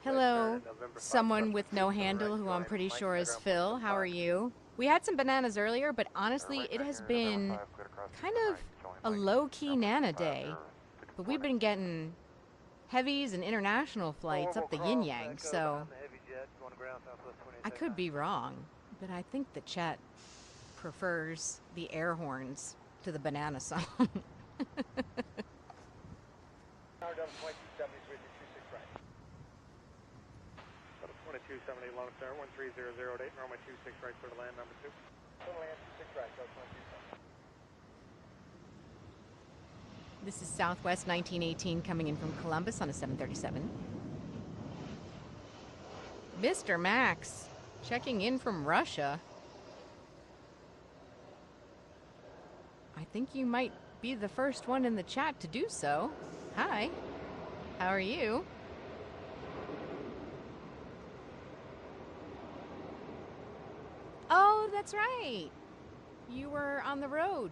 Speaker 4: Hello, someone with no handle who I'm pretty sure is Phil. How are you? We had some bananas earlier, but honestly, it has been kind of a low-key Nana day. But we've been getting heavies and international flights up the yin-yang, so I could be wrong, but I think the chat prefers the air horns to the banana song.
Speaker 2: 2270 long term, 13008, runway 26 right for the land, number 2. Land 26 right, go 22.
Speaker 4: This is Southwest 1918 coming in from Columbus on a 737. Mr. Max, checking in from Russia. I think you might be the first one in the chat to do so. Hi, how are you? Oh, that's right. You were on the road.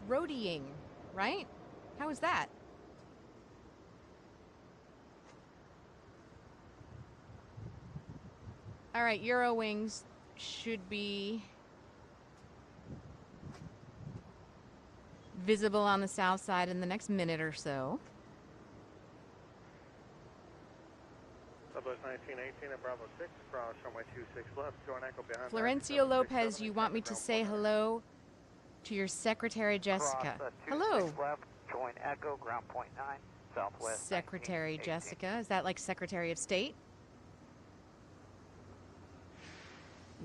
Speaker 4: Roadieing, right? How was that? All right, Eurowings should be visible on the south side in the next minute or so.
Speaker 2: Southwest 1918 at Bravo 6, cross runway 26 left, join Echo behind.
Speaker 4: Florencio Lopez, you want me to say hello to your secretary, Jessica.
Speaker 10: Cross,
Speaker 4: Hello.
Speaker 10: left, join Echo, ground point 9, Southwest.
Speaker 4: Secretary Jessica. Is that like Secretary of State?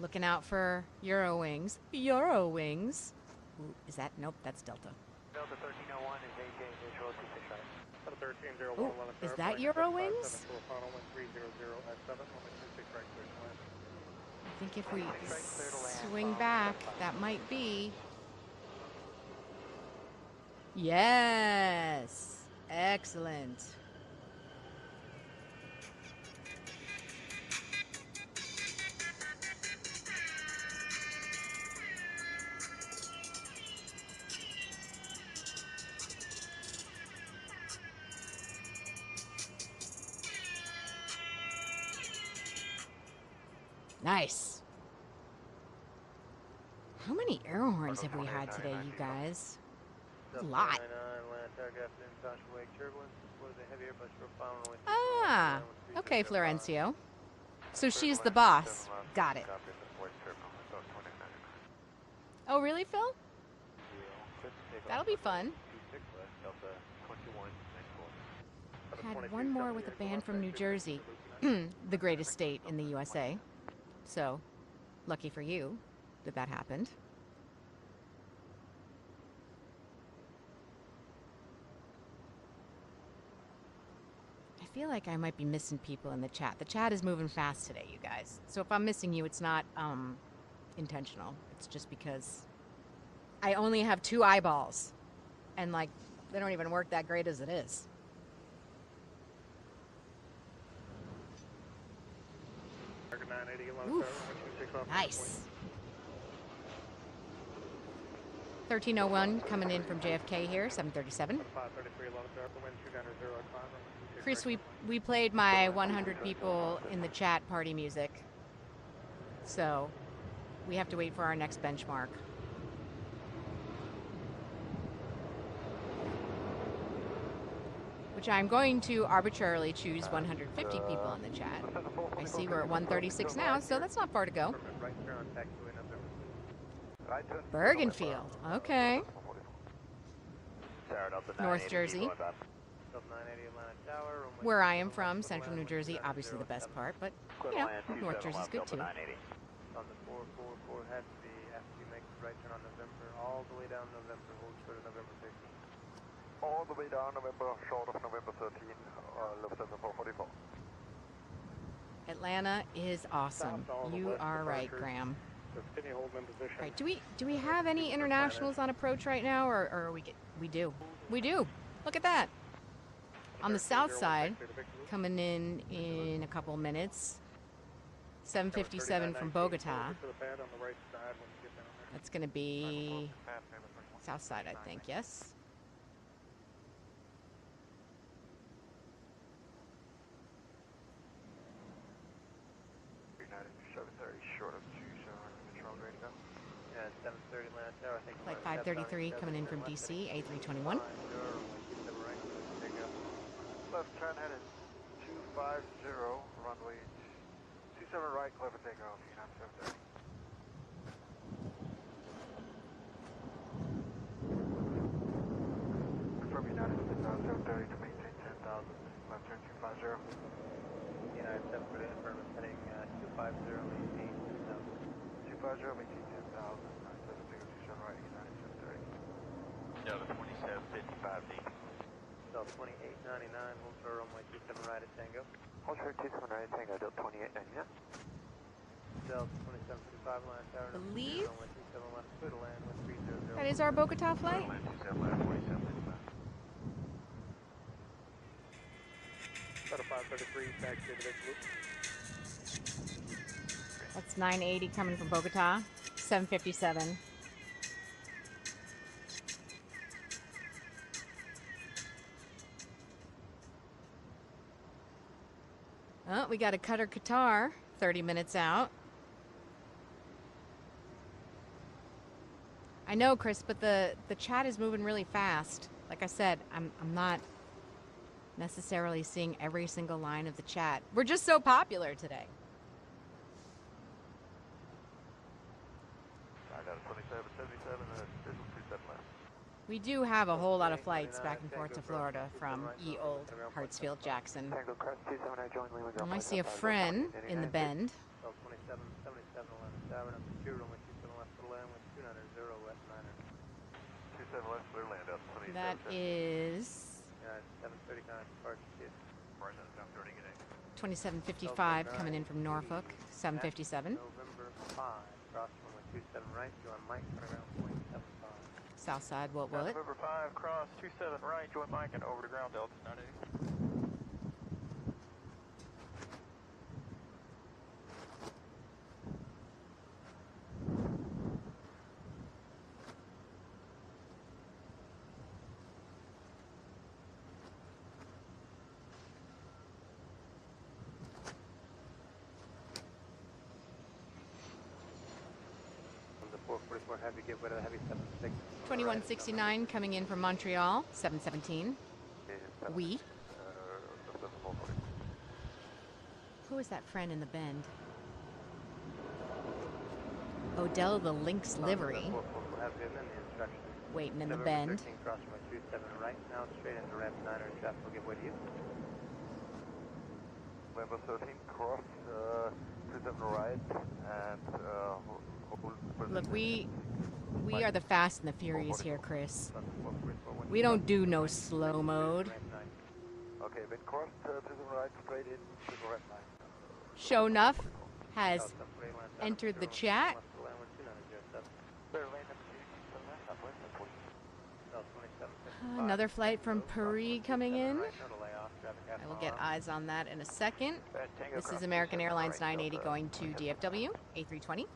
Speaker 4: Looking out for Eurowings. Eurowings. Ooh, is that? Nope, that's Delta.
Speaker 10: Delta 1301 is AJ visual 26 right.
Speaker 2: 1301
Speaker 4: Ooh, is that Eurowings? I think if we swing back, that might be. Yes. Excellent. Nice. How many air horns have we had today, you guys? A lot. Ah, okay, Florencio. So she's the boss. Got it. Oh, really, Phil? That'll be fun. Had one more with a band from New Jersey, the greatest state in the USA. So, lucky for you that that happened. I feel like I might be missing people in the chat. The chat is moving fast today, you guys. So if I'm missing you, it's not intentional. It's just because I only have 2 eyeballs. And, like, they don't even work that great as it is. Oof. Nice. 1301 coming in from JFK here, 737. Chris, we played my 100 people in the chat party music. So we have to wait for our next benchmark. Which I'm going to arbitrarily choose 150 people in the chat. I see we're at 136 now, so that's not far to go. Bergenfield, okay. North Jersey. Where I am from, Central New Jersey, obviously the best part, but, you know, North Jersey's good too.
Speaker 10: On the 444 has to be after you make the right turn on November, all the way down November, hold short of November 13th. All the way down November, short of November 13th, Lufthansa 444.
Speaker 4: Atlanta is awesome. You are right, Graham. All right, do we have any internationals on approach right now, or are we do? We do. Look at that. On the south side, coming in a couple minutes, 757 from Bogota. That's going to be south side, I think, yes? Flight 533 coming in from DC, A321.
Speaker 10: Left turn headed 250, runway 27 right, clear for takeoff, United 730. Confirm United 730 to maintain 10,000, left turn 250. United 730, confirm heading 250, maintain 10,000. 250, maintain 10,000. Right, United 730.
Speaker 7: Delta 2755D.
Speaker 10: Delta 2899, hold short runway 27 right at Tango. Hold short 27 right at Tango, Delta 2899. Delta 2755, line tower.
Speaker 4: Believe
Speaker 10: runway 27 left, clear to land with 300.
Speaker 4: that is our Bogota flight.
Speaker 7: Land 27 left, 2755.
Speaker 2: Delta 533, taxi to Vic Loop.
Speaker 4: That's 980 coming from Bogota. 757. Oh, we got a Qatar Qatar 30 minutes out. I know, Chris, but the chat is moving really fast. Like I said, I'm not necessarily seeing every single line of the chat. We're just so popular today.
Speaker 6: I got a 2777 and a 27 left.
Speaker 4: We do have a whole lot of flights back and forth to Florida from old Hartsfield-Jackson. I see a friend in the bend.
Speaker 10: 2777 Atlanta, 7 up to 2, runway 27 left to land with 290 west 9er.
Speaker 6: 27 left, clear land out.
Speaker 4: That is
Speaker 10: 730 kind of departure.
Speaker 4: 2755 coming in from Norfolk, 757.
Speaker 10: November 5, cross runway 27 right, join Mike, ground point 75.
Speaker 4: South side, what will it?
Speaker 6: November 5, cross 27 right, join Mike and over to ground Delta 980.
Speaker 10: Heavy, get rid of the heavy 76.
Speaker 4: 2169 coming in from Montreal, 717. We. Who is that friend in the bend? Odell the Lynx livery. Waiting in the bend.
Speaker 10: 13, cross runway 27 right, now straight into ramp 9er, traffic will give way to you.
Speaker 6: November 13, cross 27 right, and
Speaker 4: look, we are the fast and the furious here, Chris. We don't do no slow mode.
Speaker 6: Okay, then cross 27 right, straight in to the red line.
Speaker 4: Show enough has entered the chat. Another flight from Paris coming in. I will get eyes on that in a second. This is American Airlines 980 going to DFW, A320.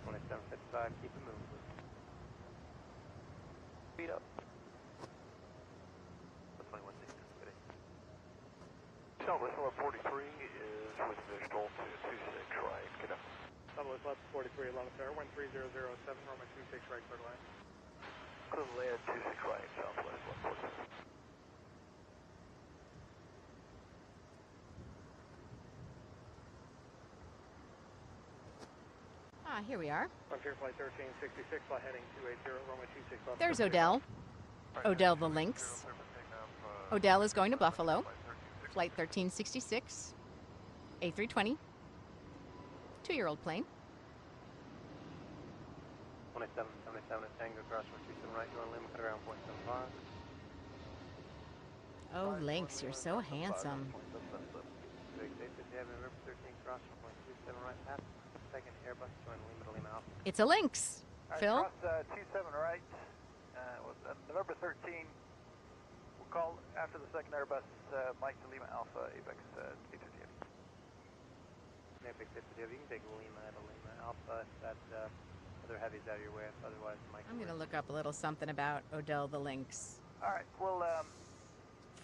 Speaker 10: 2755, keep it moving. Speed up.
Speaker 6: Southwest 43 is with visual to 26 right. Get up.
Speaker 2: Southwest left 43, Atlanta Tower, 13007, runway 26 right, clear to land.
Speaker 6: Clear to land 26 right, Southwest 147.
Speaker 4: Ah, here we are.
Speaker 2: Frontier flight 1366, flight heading 280, runway 26 left.
Speaker 4: There's Odell. Odell the Lynx. Odell is going to Buffalo. Flight 1366. A320. 2-year-old plane.
Speaker 10: 2777 at Tango, cross runway 27 right, join Lima, ground point 75.
Speaker 4: Oh, Lynx, you're so handsome.
Speaker 10: November 13, cross runway 27 right, pass. Second Airbus, join Lima to Lima Alpha.
Speaker 4: It's a Lynx. Phil?
Speaker 6: Cross 27 right, November 13. We'll call after the second Airbus, Mike to Lima Alpha, Apex 850.
Speaker 10: Apex 850, you can take Lima to Lima Alpha if that other heavy's out of your way, otherwise Mike.
Speaker 4: I'm going to look up a little something about Odell the Lynx.
Speaker 6: All right, well,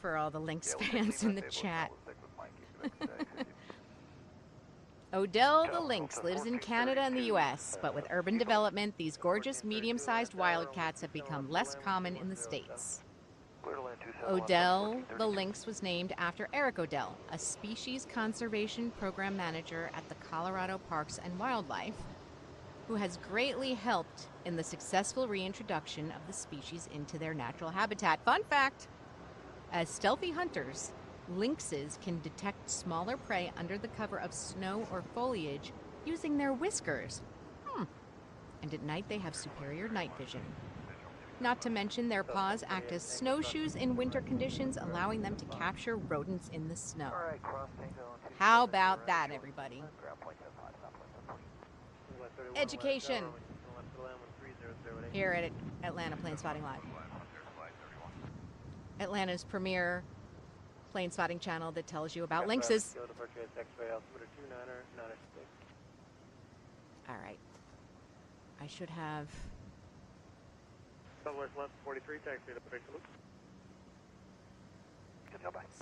Speaker 4: for all the Lynx fans in the chat. Odell the Lynx lives in Canada and the U.S., but with urban development, these gorgeous medium-sized wildcats have become less common in the States. Odell the Lynx was named after Eric Odell, a species conservation program manager at the Colorado Parks and Wildlife, who has greatly helped in the successful reintroduction of the species into their natural habitat. Fun fact, as stealthy hunters, lynxes can detect smaller prey under the cover of snow or foliage using their whiskers. And at night they have superior night vision. Not to mention their paws act as snowshoes in winter conditions, allowing them to capture rodents in the snow. How about that, everybody? Education here at Atlanta Plane Spotting Live. Atlanta's premier plane spotting channel that tells you about lynxes. All right. I should have
Speaker 2: Southwest left 43, taxi to Big Loop.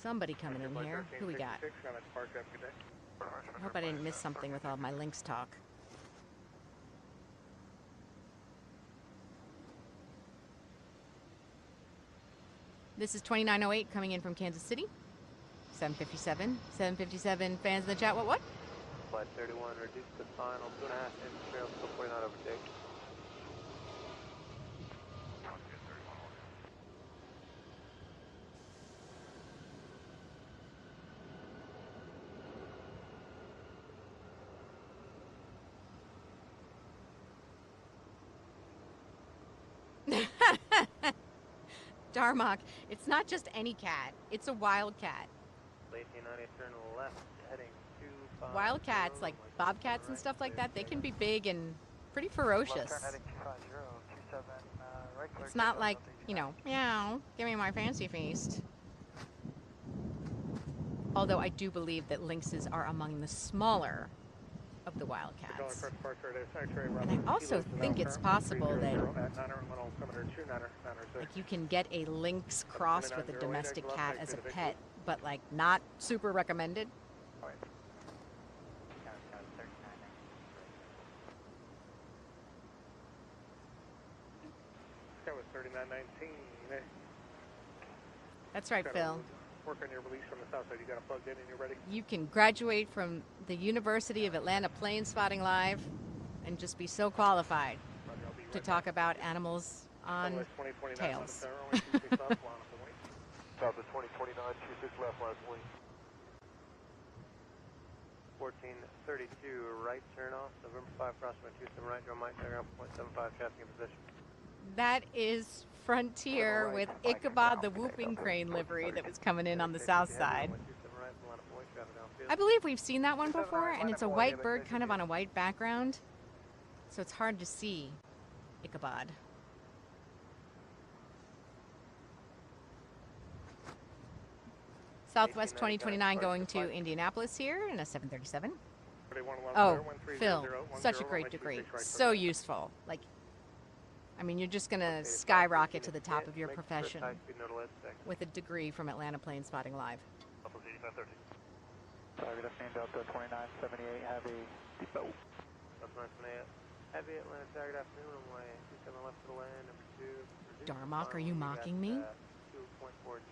Speaker 4: somebody coming in here. Who we got? I hope I didn't miss something with all my links talk. This is 2908 coming in from Kansas City. 757. 757 fans in the chat. What?
Speaker 6: Flight 31, reduce the final 2.5 inch trail, still 49 overtake.
Speaker 4: Darmok, it's not just any cat. It's a wildcat.
Speaker 6: 1890, turn left, heading 25.
Speaker 4: Wildcats, like bobcats and stuff like that, they can be big and pretty ferocious. It's not like, you know, meow, give me my fancy feast. Although I do believe that lynxes are among the smaller of the wildcats. And I also think it's possible that like you can get a lynx crossed with a domestic cat as a pet, but like not super recommended.
Speaker 2: That was 3919.
Speaker 4: That's right, Phil.
Speaker 2: Work on your release from the south side. You got it plugged in and you're ready?
Speaker 4: You can graduate from the University of Atlanta Plane Spotting Live and just be so qualified to talk about animals on tails.
Speaker 6: Southwest 2029, 26 left, last wing. 1432, right turn off, November 5, crosswind 27 right, draw Mike diagram, 0.75 traffic in position.
Speaker 4: That is Frontier with Ichabod the Whooping Crane livery that was coming in on the south side. I believe we've seen that one before, and it's a white bird kind of on a white background, so it's hard to see Ichabod. Southwest 2029 going to Indianapolis here in a 737. Oh, Phil, such a great degree. So useful. Like, I mean, you're just going to skyrocket to the top of your profession with a degree from Atlanta Plane Spotting Live.
Speaker 10: Target Delta 2978, heavy depot.
Speaker 6: Heavy Atlanta, target afternoon, runway 27 left to the land, number 2.
Speaker 4: Darmok, are you mocking me?
Speaker 6: 2.4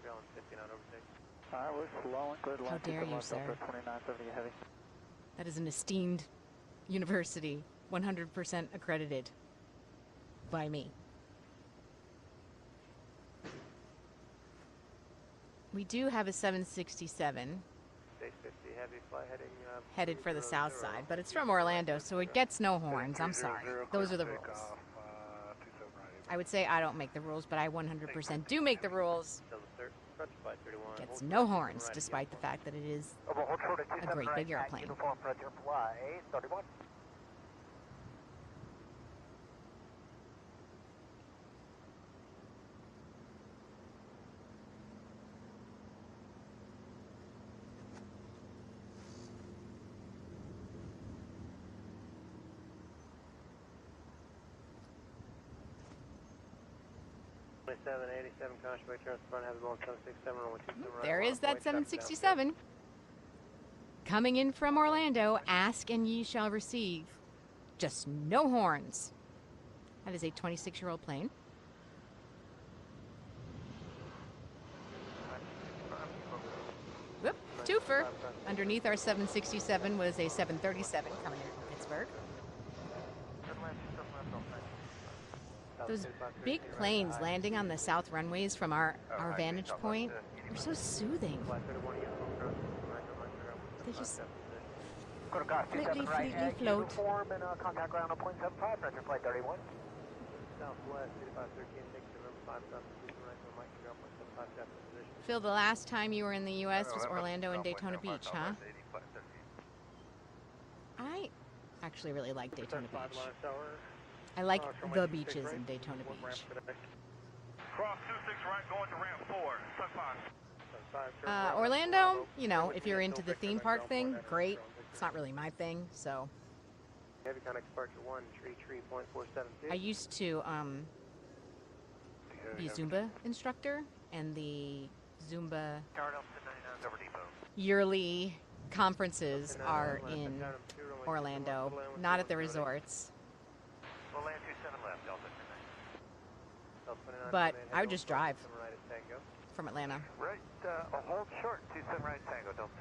Speaker 6: trail and 50 knot overtake.
Speaker 10: Alright, we're slow and good.
Speaker 4: How dare you, sir?
Speaker 10: 2970 heavy.
Speaker 4: That is an esteemed university, 100% accredited by me. We do have a 767 headed for the south side, but it's from Orlando, so it gets no horns. I'm sorry. Those are the rules. I would say I don't make the rules, but I 100% do make the rules. Gets no horns, despite the fact that it is a great big airplane. There is that 767 coming in from Orlando. Ask and ye shall receive. Just no horns. That is a 26-year-old plane. Whoop, twofer. Underneath our 767 was a 737 coming in from Pittsburgh. Those big planes landing on the south runways from our vantage point are so soothing. They just fleetly float. Phil, the last time you were in the U.S. was Orlando and Daytona Beach, huh? I actually really like Daytona Beach. I like the beaches in Daytona Beach.
Speaker 11: Cross 26 right, going to ramp 4,
Speaker 4: Orlando, you know, if you're into the theme park thing, great. It's not really my thing, so
Speaker 10: Heavy contact departure 1, tree, .472.
Speaker 4: I used to be a Zumba instructor, and the Zumba yearly conferences are in Orlando, not at the resorts. But I would just drive from Atlanta.
Speaker 6: Right, hold short, 27 right Tango, Delta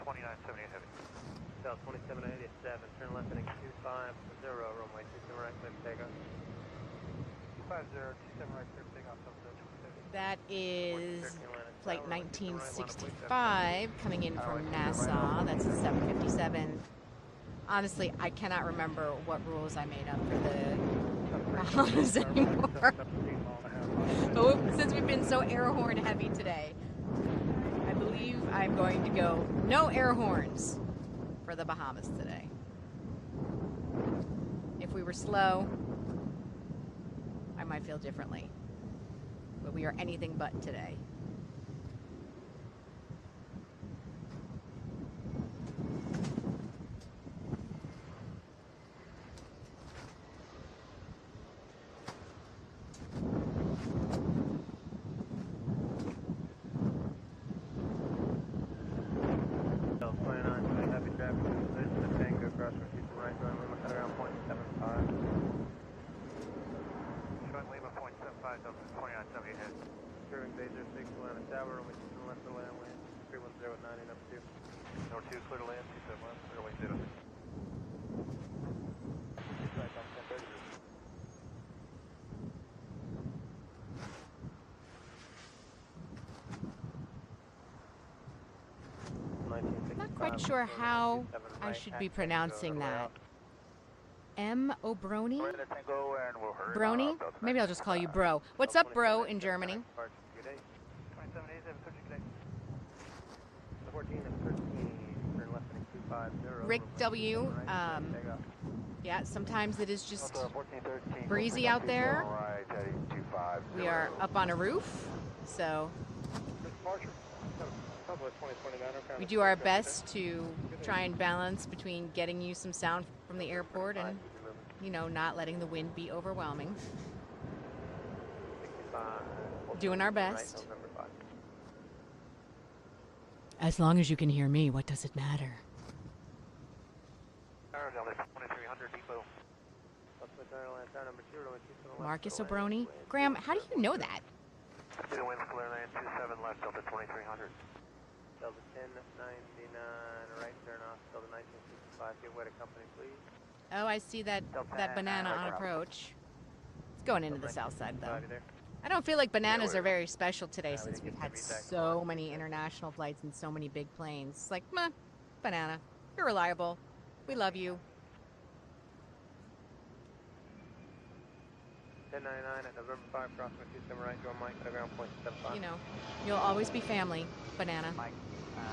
Speaker 6: 2978 heavy.
Speaker 10: Delta 2787, turn left heading 250, runway 27 right, clear for takeoff. 250, 27 right, clear for takeoff, Delta 27.
Speaker 4: That is flight 1965 coming in from Nassau. That's a 757. Honestly, I cannot remember what rules I made up for the Bahamas anymore. But since we've been so air horn heavy today, I believe I'm going to go no air horns for the Bahamas today. If we were slow, I might feel differently. But we are anything but today. Not quite sure how I should be pronouncing that. M. O'Brony? Brony? Maybe I'll just call you Bro. What's up, Bro, in Germany? Rick W. Yeah, sometimes it is just breezy out there. We are up on a roof, so we do our best to try and balance between getting you some sound from the airport and, you know, not letting the wind be overwhelming. Doing our best. As long as you can hear me, what does it matter? Marcus O'Brony? Graham, how do you know that?
Speaker 6: The wind's clear, land 27 left, Delta 2300.
Speaker 10: Delta 1099, right turn off, Delta 1965, give way to company, please.
Speaker 4: Oh, I see that banana on approach. It's going into the south side, though. I don't feel like bananas are very special today since we've had so many international flights and so many big planes. It's like, meh, banana. You're reliable. We love you.
Speaker 10: 1099 at November 5, crossing 27 right, join Mike at ground point 75.
Speaker 4: You know, you'll always be family, banana.
Speaker 6: Mike,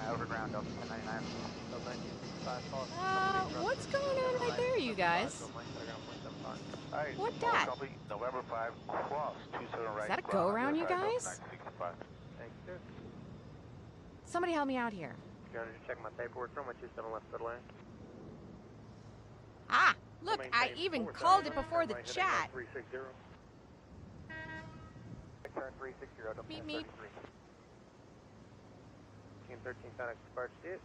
Speaker 6: overground, Delta 1099.
Speaker 4: What's going on right there, you guys? What that?
Speaker 6: November 5, cross 27 right.
Speaker 4: Is that a go-around, you guys?
Speaker 10: Thanks,
Speaker 4: Somebody help me out here.
Speaker 10: Going to check my paperwork from my 27 left foot lane.
Speaker 4: Ah, look, I even called it before the chat.
Speaker 10: 360,
Speaker 4: Meep, meep.
Speaker 10: Team 13 contact departure it.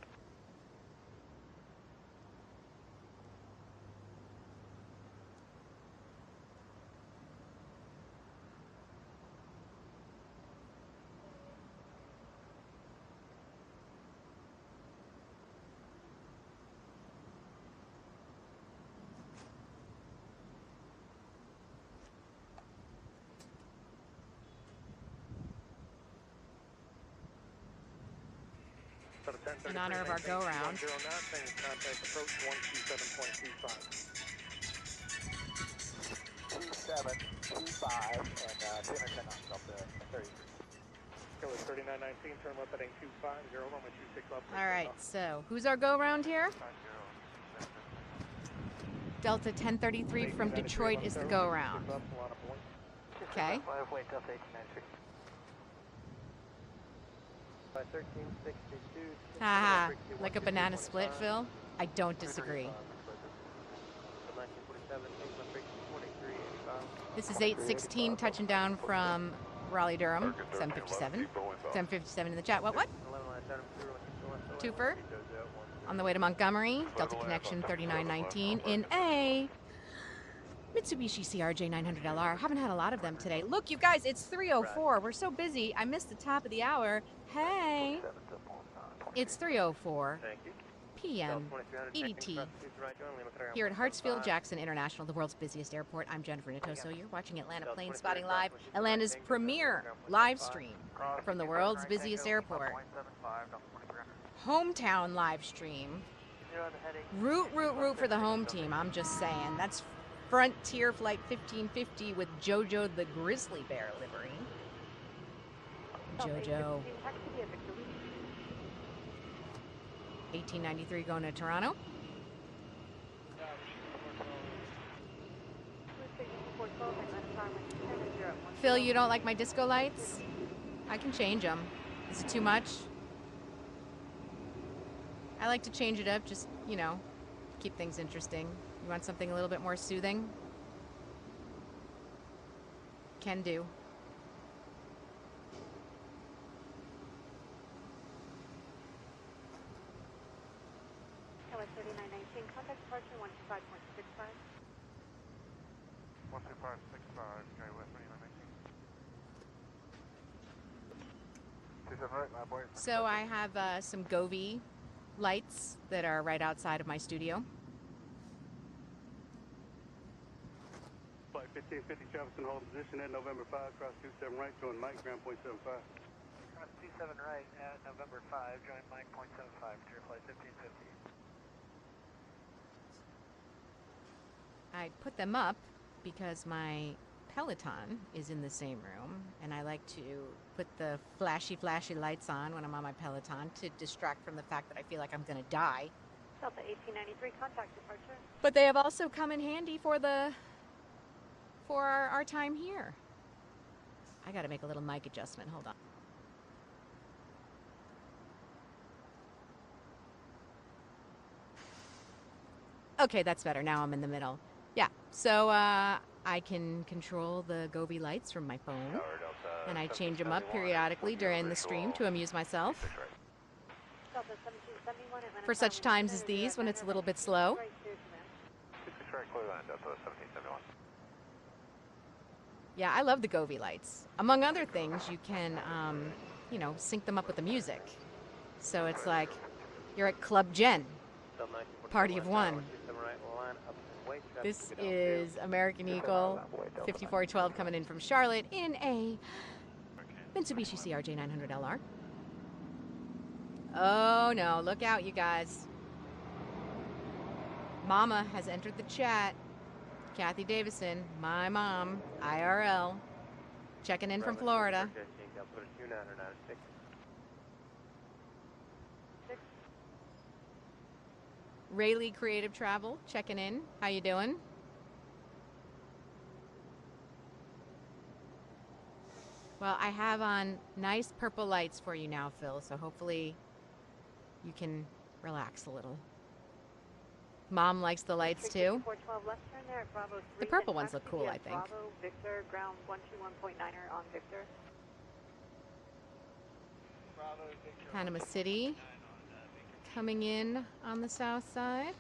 Speaker 4: In honor of our go-round.
Speaker 2: 27.25 and 210 knots up there, 33. Killer 3919, turn left heading 250, runway 26 left.
Speaker 4: All right, so who's our go-round here? Delta 1033 from Detroit is the go-round. Okay. Haha, like a banana split, Phil? I don't disagree. This is 816 touching down from Raleigh-Durham, 757. 757 in the chat. What? Twofer. On the way to Montgomery, Delta Connection 3919 in a Mitsubishi CRJ 900LR. Haven't had a lot of them today. Look, you guys, it's 3:04. We're so busy. I missed the top of the hour. Hey. It's 3:04 p.m. EDT. Here at Hartsfield-Jackson International, the world's busiest airport. I'm Jen Nittoso. You're watching Atlanta Plane Spotting Live, Atlanta's premier live stream from the world's busiest airport. Hometown live stream. Root for the home team, I'm just saying. That's Frontier Flight 1550 with JoJo the Grizzly Bear livery. JoJo. 1893 going to Toronto. Phil, you don't like my disco lights? I can change them. Is it too much? I like to change it up, just, you know, keep things interesting. You want something a little bit more soothing? Can do.
Speaker 12: LS 3919, contact departure 125.65.
Speaker 10: 125.65, okay, West 3919. 27 right, my boy.
Speaker 4: So I have some Govee lights that are right outside of my studio.
Speaker 9: Flight 1550, Travis hold position at November 5, cross 27 right, join Mike, ground point 75.
Speaker 10: Cross 27 right at November 5, join Mike, point 75, clear flight 1550.
Speaker 4: I put them up because my Peloton is in the same room, and I like to put the flashy lights on when I'm on my Peloton to distract from the fact that I feel like I'm going to die.
Speaker 12: Delta 1893, contact departure.
Speaker 4: But they have also come in handy for our time here. I got to make a little mic adjustment. Hold on. Okay, that's better. Now I'm in the middle. Yeah, so I can control the Govee lights from my phone, and I change them up periodically during the stream to amuse myself. For such times as these, when it's a little bit slow. Yeah, I love the Govee lights. Among other things, you can, you know, sync them up with the music. So it's like you're at Club Jen, party of one. This is American Eagle 5412 coming in from Charlotte in a Mitsubishi CRJ 900LR. Oh no, look out you guys. Mama has entered the chat. Kathy Davison, my mom, IRL, checking in from Florida. Rayleigh Creative Travel, checking in. How you doing? Well, I have on nice purple lights for you now, Phil, so hopefully you can relax a little. Mom likes the lights too. The purple ones look cool, I think.
Speaker 12: Bravo, Victor, ground 121.9er on Victor.
Speaker 4: Panama City coming in on the south side.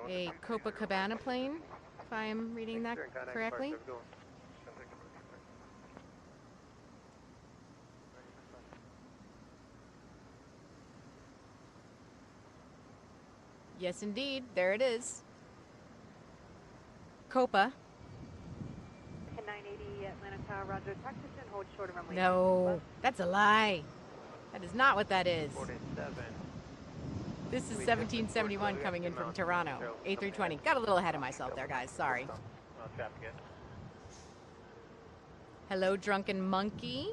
Speaker 4: A Copacabana plane, if I am reading that correctly. Yes, indeed. There it is. Copa.
Speaker 12: 980 Atlanta Tower, Roger, taxi and hold short of runway.
Speaker 4: No, that's a lie. That is not what that is.
Speaker 1: 47.
Speaker 4: This is 1771 coming in from Toronto. A320. Got a little ahead of myself there, guys. Sorry. Hello, Drunken Monkey.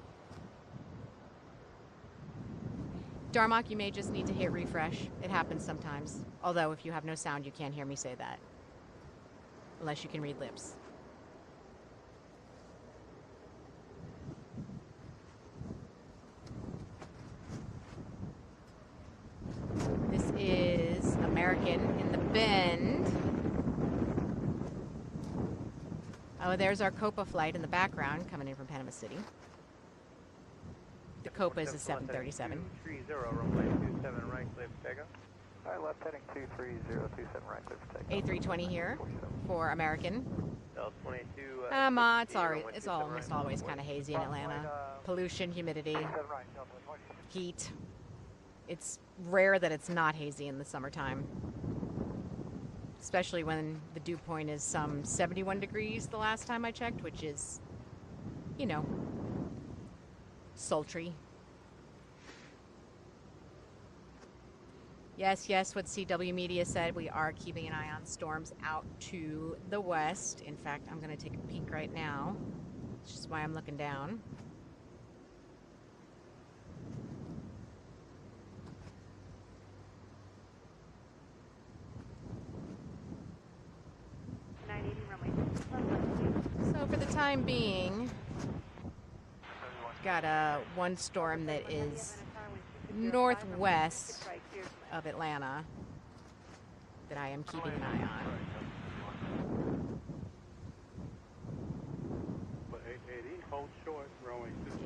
Speaker 4: Darmok, you may just need to hit refresh. It happens sometimes. Although, if you have no sound, you can't hear me say that. Unless you can read lips. This is American in the Bend. Oh, there's our Copa flight in the background coming in from Panama City. The Copa is a 737.
Speaker 2: 230, runway 27 right, clear for takeoff.
Speaker 10: Hi, left heading 23027 right, clear for takeoff.
Speaker 4: A320 here for American.
Speaker 2: Delta 22.
Speaker 4: It's almost always kind of hazy in Atlanta. Pollution, humidity, heat. It's rare that it's not hazy in the summertime. Especially when the dew point is some 71 degrees the last time I checked, which is, you know, sultry. Yes, what CW Media said, we are keeping an eye on storms out to the west. In fact, I'm going to take a peek right now. It's just why I'm looking down. So for the time being, got one storm that is northwest of Atlanta that I am keeping an eye on.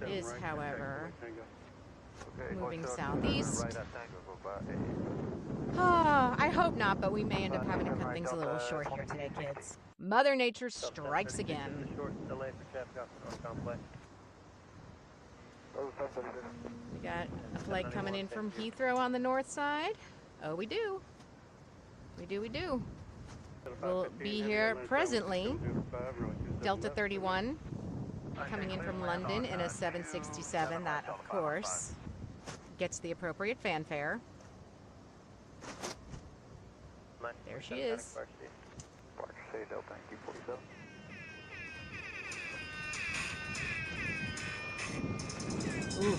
Speaker 4: It is, however, moving southeast. Oh, I hope not, but we may end up having to cut things a little short here today, kids. Mother Nature strikes again. We got a flight coming in from Heathrow on the north side. Oh, we do. We do. We'll be here presently. Delta 31 coming in from London in a 767. That, of course, gets the appropriate fanfare. There she is. Ooh.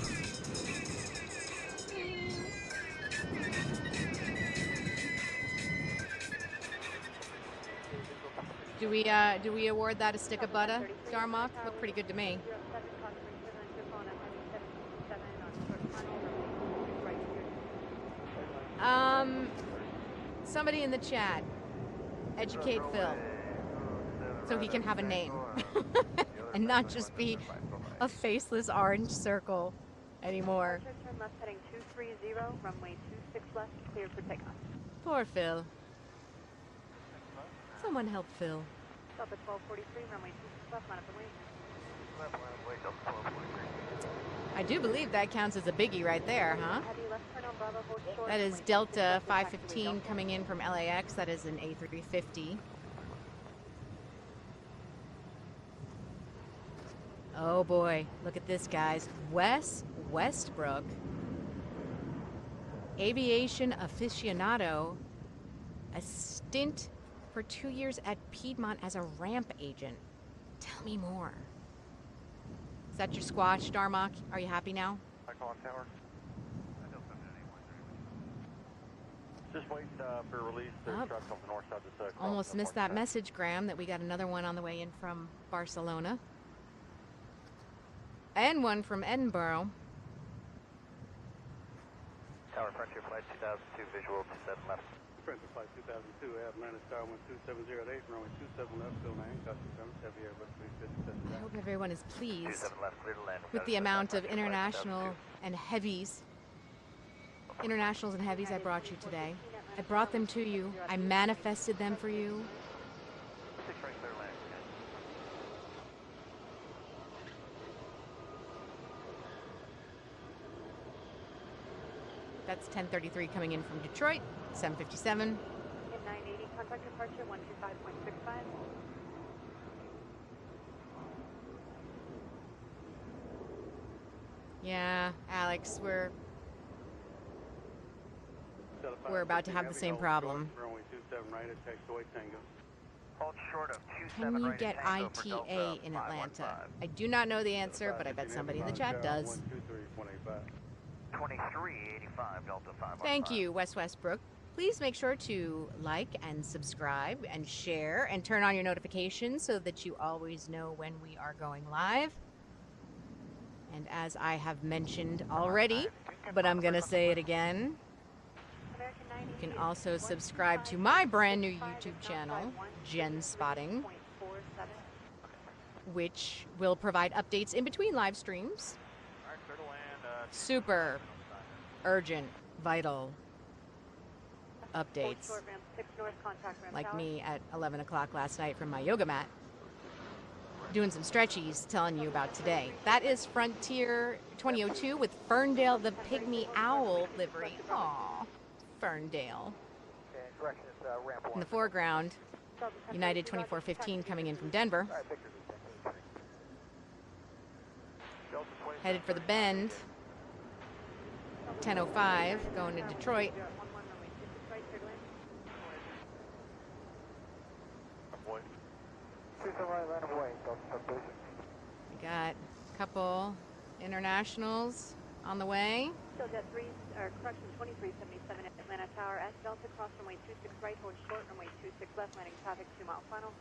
Speaker 4: Do we award that a stick of butter, Darmok? Looked pretty good to me. Somebody in the chat, educate Phil so he can have a name and not just be a faceless orange circle anymore.
Speaker 12: Turn left heading 230, runway 26 left, cleared for takeoff.
Speaker 4: Poor Phil. Someone help Phil.
Speaker 12: Delta 1243, runway 26 left, line up the wing.
Speaker 4: I do believe that counts as a biggie right there, huh? That is Delta 515 coming in from LAX. That is an A350. Oh boy, look at this, guys. Wes Westbrook, aviation aficionado, a stint for 2 years at Piedmont as a ramp agent. Tell me more. Is that your squash, Darmok? Are you happy now?
Speaker 6: Tower. Just wait for release. There's trucks on the north side of the
Speaker 4: almost missed that message, Graham, that we got another one on the way in from Barcelona. And one from Edinburgh.
Speaker 10: Tower Frontier Flight 2002, visual 27 left.
Speaker 9: Frontier Flight 2002, Atlanta Star 12708, runway 27 left, Phil 9, customs, heavy Airbus 350.
Speaker 4: I hope everyone is pleased
Speaker 10: 27 left, clear to land.
Speaker 4: With the amount of international and heavies. Internationals and heavies I brought you today. I brought them to you. I manifested them for you. That's 1033 coming in from Detroit, 757.
Speaker 12: In 980, contact departure 125.65.
Speaker 4: Yeah, Alex, we're about to have the same problem. Can you get ITA in Atlanta? I do not know the answer, but I bet somebody in the chat does.
Speaker 10: 2385 Delta 5.
Speaker 4: Thank you, Wes Westbrook. Please make sure to like and subscribe and share and turn on your notifications so that you always know when we are going live. And as I have mentioned already, but I'm going to say it again,
Speaker 12: American 90,
Speaker 4: can also subscribe to my brand new YouTube channel, Jen Spotting, which will provide updates in between live streams. Super urgent, vital updates. Like me at 11 o'clock last night from my yoga mat, doing some stretchies, telling you about today. That is Frontier 2002 with Ferndale the Pygmy Owl livery. Aww, Ferndale. In the foreground, United 2415 coming in from Denver. Headed for the bend. 10:05 going to Detroit. We got a couple internationals on the way.
Speaker 12: So jet 3, or correction, 2377 at Atlanta Tower at Delta, cross runway 26 right, hold short, runway 26 left, landing traffic 2 mile final.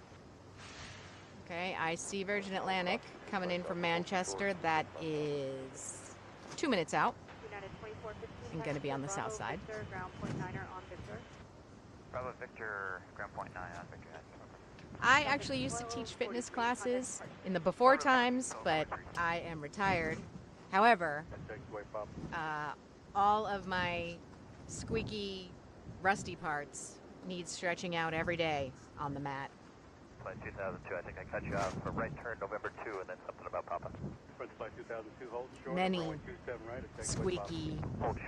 Speaker 4: Okay, I see Virgin Atlantic coming in from Manchester. That is 2 minutes out.
Speaker 12: United 2415.
Speaker 4: And going to be on the south side.
Speaker 12: Victor, ground point 9er on Victor.
Speaker 6: Bravo Victor, ground point 9 on Victor.
Speaker 4: I actually used to teach fitness classes in the before times, but I am retired. However, all of my squeaky, rusty parts need stretching out every day on the mat.
Speaker 6: Flight 2002, I think I cut you off for right turn November 2 and then something about Papa.
Speaker 9: Flight 2002, hold short.
Speaker 4: Many squeaky,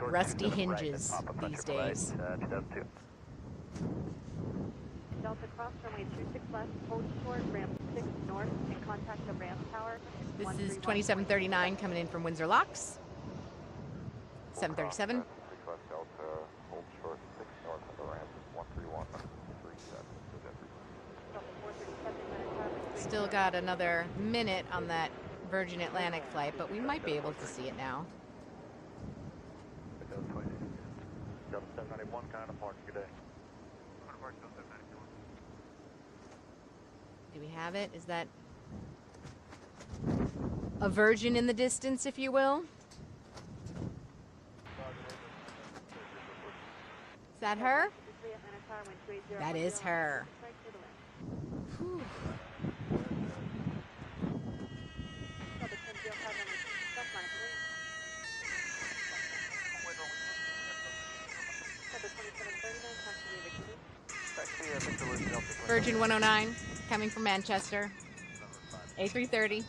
Speaker 4: rusty hinges these days.
Speaker 6: 2002.
Speaker 12: Delta cross runway 26 left, hold short, ramp 6 north, and contact the ramp tower.
Speaker 4: This is 2739 coming in from Windsor Locks. 737.
Speaker 6: Delta, hold short 6 north on the ramp, 131.
Speaker 4: Still got another minute on that Virgin Atlantic flight, but we might be able to see it now.
Speaker 6: Delta 791, kind of mark, good day.
Speaker 4: Do we have it? Is that a Virgin in the distance, if you will? Is that her? That is her. Whew. Virgin 109 coming from Manchester. A330.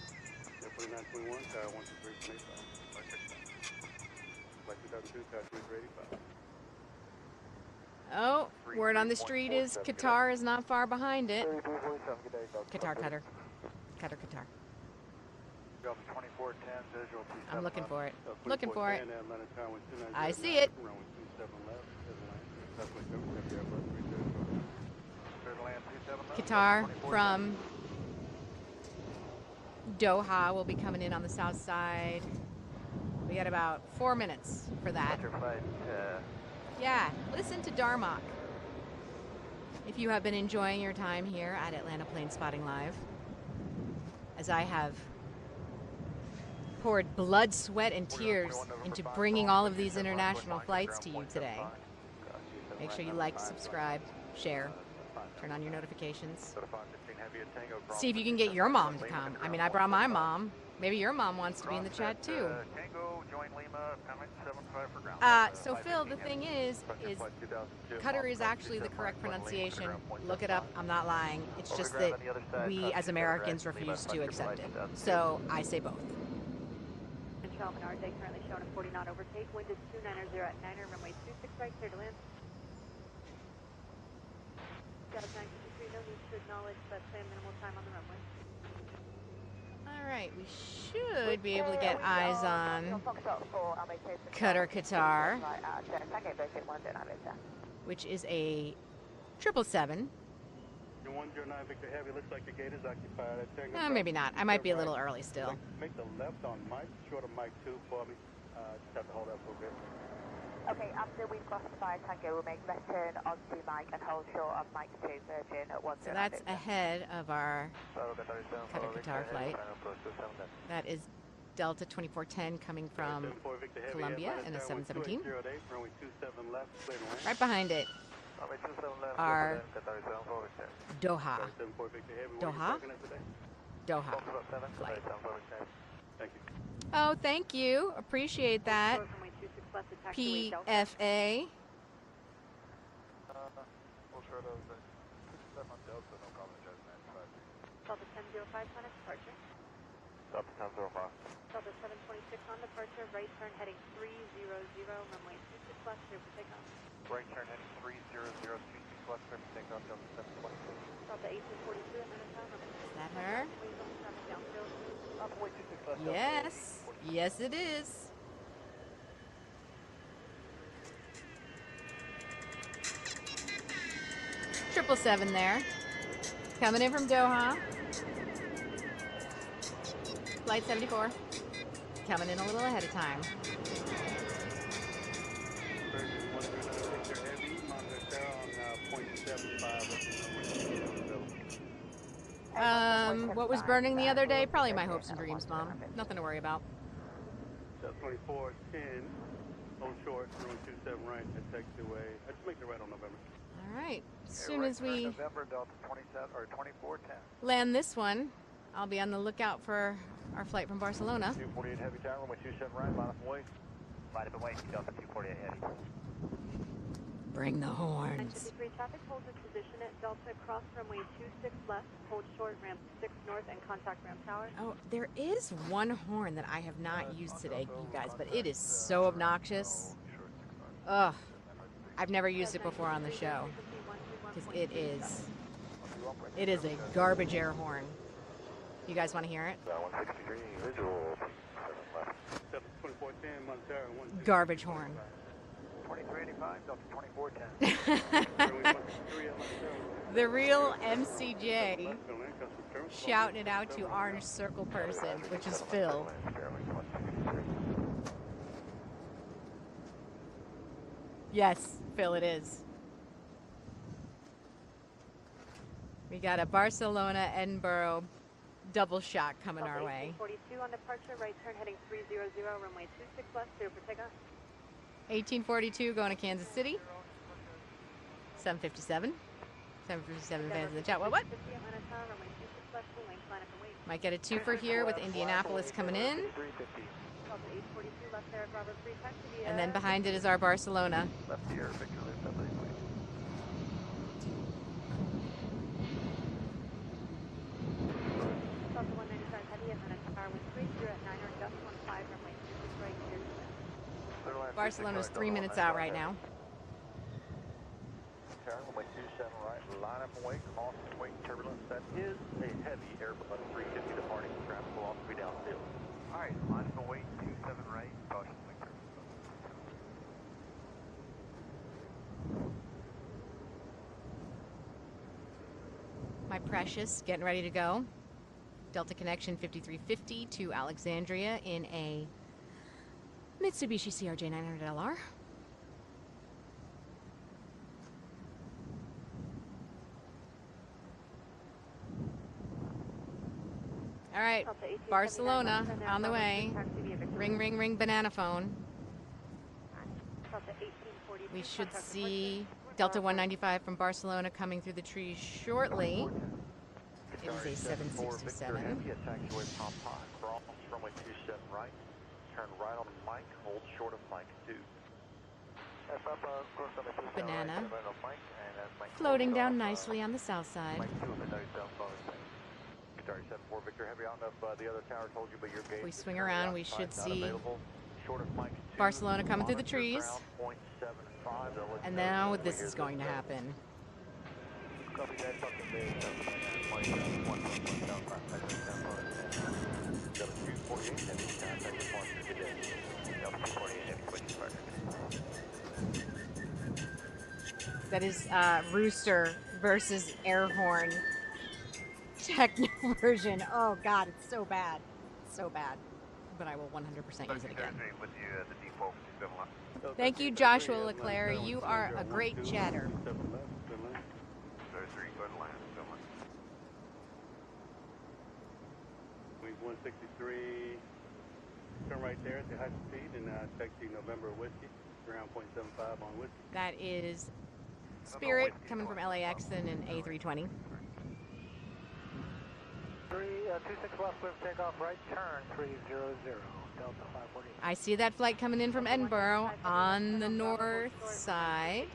Speaker 4: Oh, word on the street is Qatar is not far behind it. Qatar. Qatar. I'm looking for it. Looking for it. I see it. Qatar from Doha will be coming in on the south side. We got about 4 minutes for that. Yeah, listen to Darmok. If you have been enjoying your time here at Atlanta Plane Spotting Live, as I have poured blood, sweat, and tears into bringing all of these international flights to you today. Make sure you like, subscribe, share, turn on your notifications. See if you can get your mom to come. I mean, I brought my mom. Maybe your mom wants to be in the chat too. So Phil, the thing is Qatar is actually the correct pronunciation. Look it up. I'm not lying. It's just that we as Americans refuse to accept it. So I say both.
Speaker 12: Maynard Jackson currently showing a 40 knot overtake. Wind is 290 at 9er, runway 26 right, clear to land. Got 953, no need to acknowledge, but plan minimal time on the runway.
Speaker 4: All right, we should be able to get eyes on Qatar, which is a 777. Maybe not. I might be a little early still.
Speaker 9: Make the left on Mike, short of Mike 2 for me. Just have to hold up for a bit.
Speaker 8: Okay, after we've crossed the fire tango, we'll make left turn onto Mike and hold short of Mike 2, Virgin at 1.
Speaker 4: So that's ahead of our Qatar flight. That is Delta 2410 coming from Columbia in a 717. Right behind it are Doha. Doha? Doha flight. Oh, thank you. Appreciate that. PFA.
Speaker 12: Delta 1005 on departure.
Speaker 6: Delta 1005.
Speaker 12: Delta 726 on departure, right turn heading 300, runway 26 left, clear for takeoff.
Speaker 6: Right turn heading 300, 26 left, clear for takeoff, Delta 726.
Speaker 12: Delta 1842 at Minnesota, runway 26
Speaker 4: Is that her?
Speaker 12: traffic downfield.
Speaker 6: Runway 26 left.
Speaker 4: Yes. Yes, it is. Triple seven there. Coming in from Doha. Flight 74. Coming in a little ahead of time. What was burning the other day? Probably my hopes and dreams, Mom. Nothing to worry about.
Speaker 9: 2410, hold short, runway 27 right, at taxiway. I just make the right on November.
Speaker 4: All right. As soon as we
Speaker 6: November, Delta 27 or 2410.
Speaker 4: land this one, I'll be on the lookout for our flight from Barcelona.
Speaker 6: 248 heavy tower, runway 27 right, line up and wait. Line up and wait, Delta 248 heavy.
Speaker 4: Bring the horns.
Speaker 12: 953 traffic holds its position at Delta, cross runway 26 left, hold short, ramp 6 north, and contact ramp tower.
Speaker 4: Oh, there is one horn that I have not used today, you guys, but it is so obnoxious. Ugh. I've never used it before on the show because it is a garbage air horn. You guys want to hear it?
Speaker 6: 163 visual.
Speaker 4: Garbage horn.
Speaker 6: 2385, Delta 2410.
Speaker 4: The real MCJ shouting it out to Orange Circle person, which is Phil. Yes, Phil, it is. We got a Barcelona Edinburgh double shot coming our way.
Speaker 12: 1842 on departure, right turn heading 300, runway 26 left, clear for takeoff.
Speaker 4: 1842 going to Kansas City. 757. 757 fans in the chat. What? Might get a twofer here with Indianapolis coming in. And then behind it is our Barcelona.
Speaker 6: Left here, Victor Luke, W.
Speaker 12: Delta 195 heavy, Atlanta Tower, wind 30 at 9 or gust 15, runway 26 right, clear to
Speaker 4: Barcelona's 3 minutes out right now.
Speaker 6: Turn, runway 27 right, line up and wait, cross and wait, turbulence. That is a heavy Airbus 350 departing, traffic will also be downfield. All right, line up and wait, 27 right, caution, wing turbulence.
Speaker 4: My precious, getting ready to go. Delta Connection 5350 to Alexandria in a Mitsubishi CRJ900LR. All right, Barcelona on the way. Ring, ring, ring, banana phone. We should see Delta 195 from Barcelona coming through the trees shortly. It is a 767.
Speaker 6: Taxiway Pop High, cross runway 27 right, turn right on Mike, hold short of Mike 2.
Speaker 4: Banana. Floating down nicely on the south side.
Speaker 6: Mike 2 Sorry, 74 Victor Heavy. I don't know if the other tower told you, but your gate.
Speaker 4: If we swing around, we should see
Speaker 6: short of Mike 2,
Speaker 4: Barcelona coming through the trees. And now this is going to happen. That is Rooster versus Airhorn techno version. Oh God, it's so bad. It's so bad. But I will 100% use it again. Thank you, Joshua LeClaire. You are a great chatter.
Speaker 9: Wing 163, right there at the high speed, and taxi November Whiskey, ground 0.75 on Whiskey.
Speaker 4: That is Spirit coming from LAX in an A320.
Speaker 10: 26 left, clear for takeoff, right turn 300, Delta 540.
Speaker 4: I see that flight coming in from Edinburgh on the north side.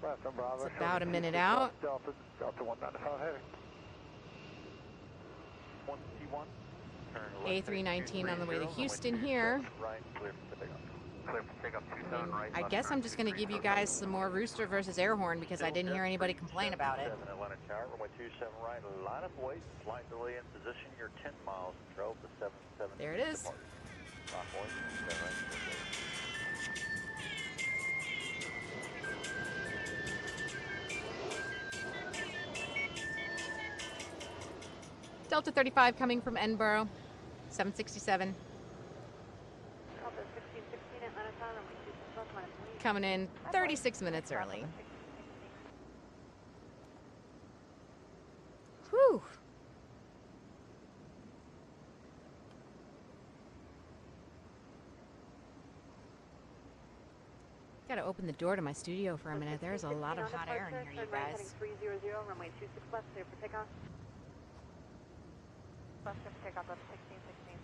Speaker 4: It's about a minute out.
Speaker 10: Delta 195 heavy.
Speaker 6: 1T1.
Speaker 4: A319 on the way to Houston here.
Speaker 6: Right, clear for takeoff. Clear for takeoff 27 right.
Speaker 4: I guess I'm just going to give you guys some more Rooster versus air horn because I didn't hear anybody complain about it.
Speaker 6: Atlanta Tower, runway 27 right, line up weight, flight delay in position, you're 10 miles control to 77.
Speaker 4: There it is. Delta 35 coming from Edinburgh, 767. Coming in 36 minutes early. Whew. Gotta open the door to my studio for a minute. There's a lot of hot air in here, you guys.
Speaker 12: 300, runway 26 left, clear for takeoff.
Speaker 8: Left for takeoff, left 1616.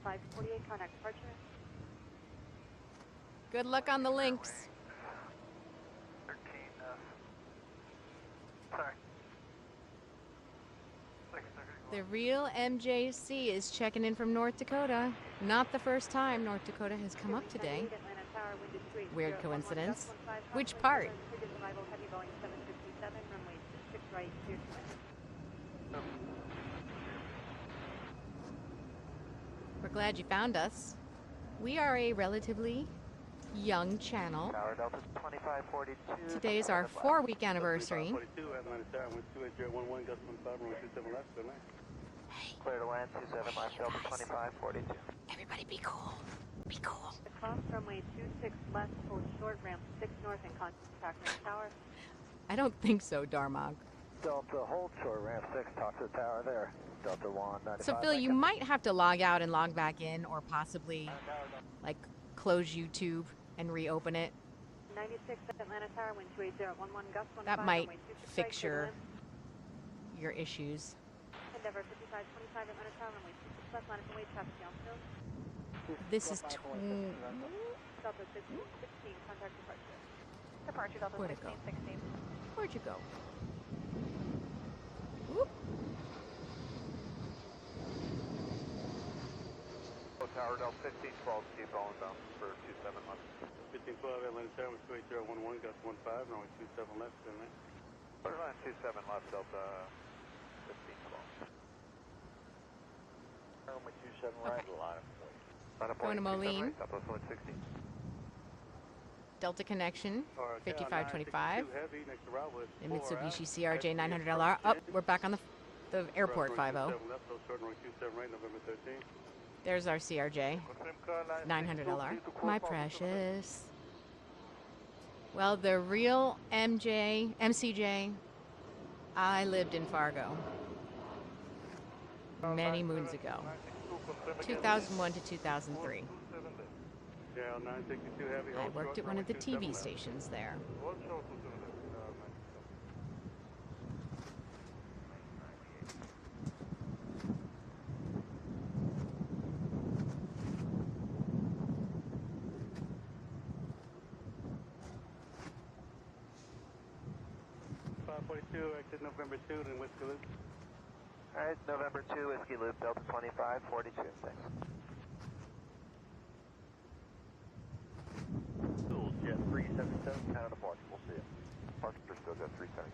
Speaker 12: 548, contact departure.
Speaker 4: Good luck on the links.
Speaker 10: 13, sorry.
Speaker 4: The real MJC is checking in from North Dakota. Not the first time North Dakota has come up today. Weird coincidence. Which part? We're glad you found us. We are a relatively young channel.
Speaker 10: Tower Delta 2542.
Speaker 4: Today is our 4-week anniversary. Hey.
Speaker 10: Clear to land 27 left, Delta 2542.
Speaker 4: Everybody be cool. Be cool.
Speaker 12: Across runway 26 left, hold short, ramp 6 north and contact main tower.
Speaker 4: I don't think so, Darmok.
Speaker 10: Delta hold short, ramp 6, talk to the tower there. Delta 195.
Speaker 4: So Phil, you might have to log out and log back in, or possibly like close YouTube and reopen it.
Speaker 12: 96 Atlanta Tower, wind 28011, gust 15.
Speaker 4: That might fix your issues.
Speaker 12: Endeavor 5525 Atlanta Tower, runway 26 left, line of way, traffic downfield.
Speaker 4: This is
Speaker 12: Delta 16, contact departure.
Speaker 8: Departure Delta
Speaker 4: Where'd it go?
Speaker 8: 1616.
Speaker 4: Where'd you go? Whoop.
Speaker 6: Tower Delta 1512, keep rolling down for 27 left.
Speaker 9: 1512 Atlanta Tower, 28011, gust 15, runway 27 left, in there.
Speaker 6: Clear line 27 left, Delta 1512. Runway 27 right, line up weight.
Speaker 4: Going to Moline.
Speaker 6: Southwest 160.
Speaker 4: Delta connection, 5525. The Mitsubishi CRJ 900LR. Oh, we're back on the airport 50. There's our CRJ 900LR. My precious. Well, the real MCJ, I lived in Fargo many moons ago. 2001 to 2003. I worked at one of the TV stations there.
Speaker 9: Exit November 2 and Whiskey Loop.
Speaker 10: Alright, November 2, Whiskey Loop, Delta 2542. Thanks.
Speaker 6: Jet 377, kind of departure, we'll see it. Departure still jet 377.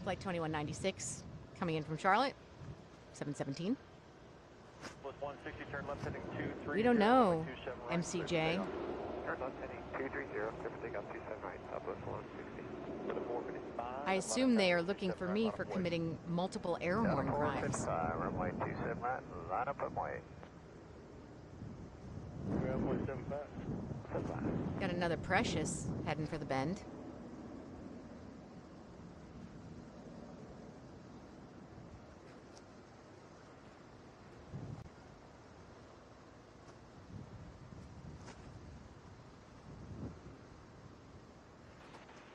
Speaker 4: Flight 2196 coming in from Charlotte, 717.
Speaker 6: Plus 160, turn left heading 230.
Speaker 4: We don't know, MCJ.
Speaker 10: Turn left heading 230, clear for takeoff 27 right, Southwest 160.
Speaker 4: I assume they are looking for me for committing multiple air horn crimes.
Speaker 10: Runway 27 right, line up runway.
Speaker 9: Grab 175.
Speaker 4: Got another Precious heading for the bend.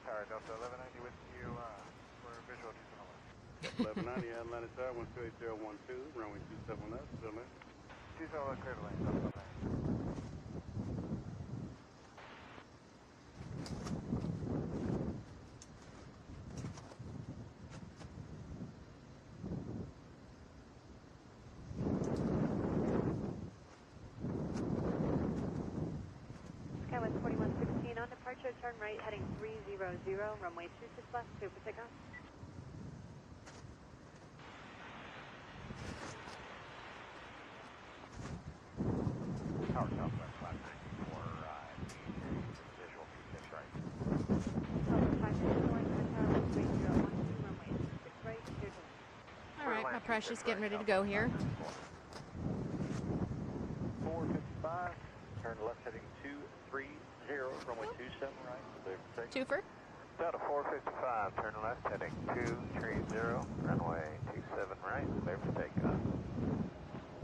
Speaker 10: Tower Delta 1190 with you for visual
Speaker 9: 1190, Atlanta Tower, 128012, runway 27 left, still in.
Speaker 10: 27 left, clear to lane, Delta 1190.
Speaker 12: Skywest 4116 on departure, turn right, heading 300, runway 26 left, clear for takeoff.
Speaker 6: Tower Southwest 594, visual 26 right.
Speaker 12: Southwest 594, Tower 3012, runway 26 right, clear to land.
Speaker 4: All right, my Precious getting ready to go here.
Speaker 6: 455, turn left heading 230, runway 27 right, clear for takeoff.
Speaker 4: Twofer.
Speaker 10: Delta 455, turn left heading 230, runway 27 right, clear for takeoff.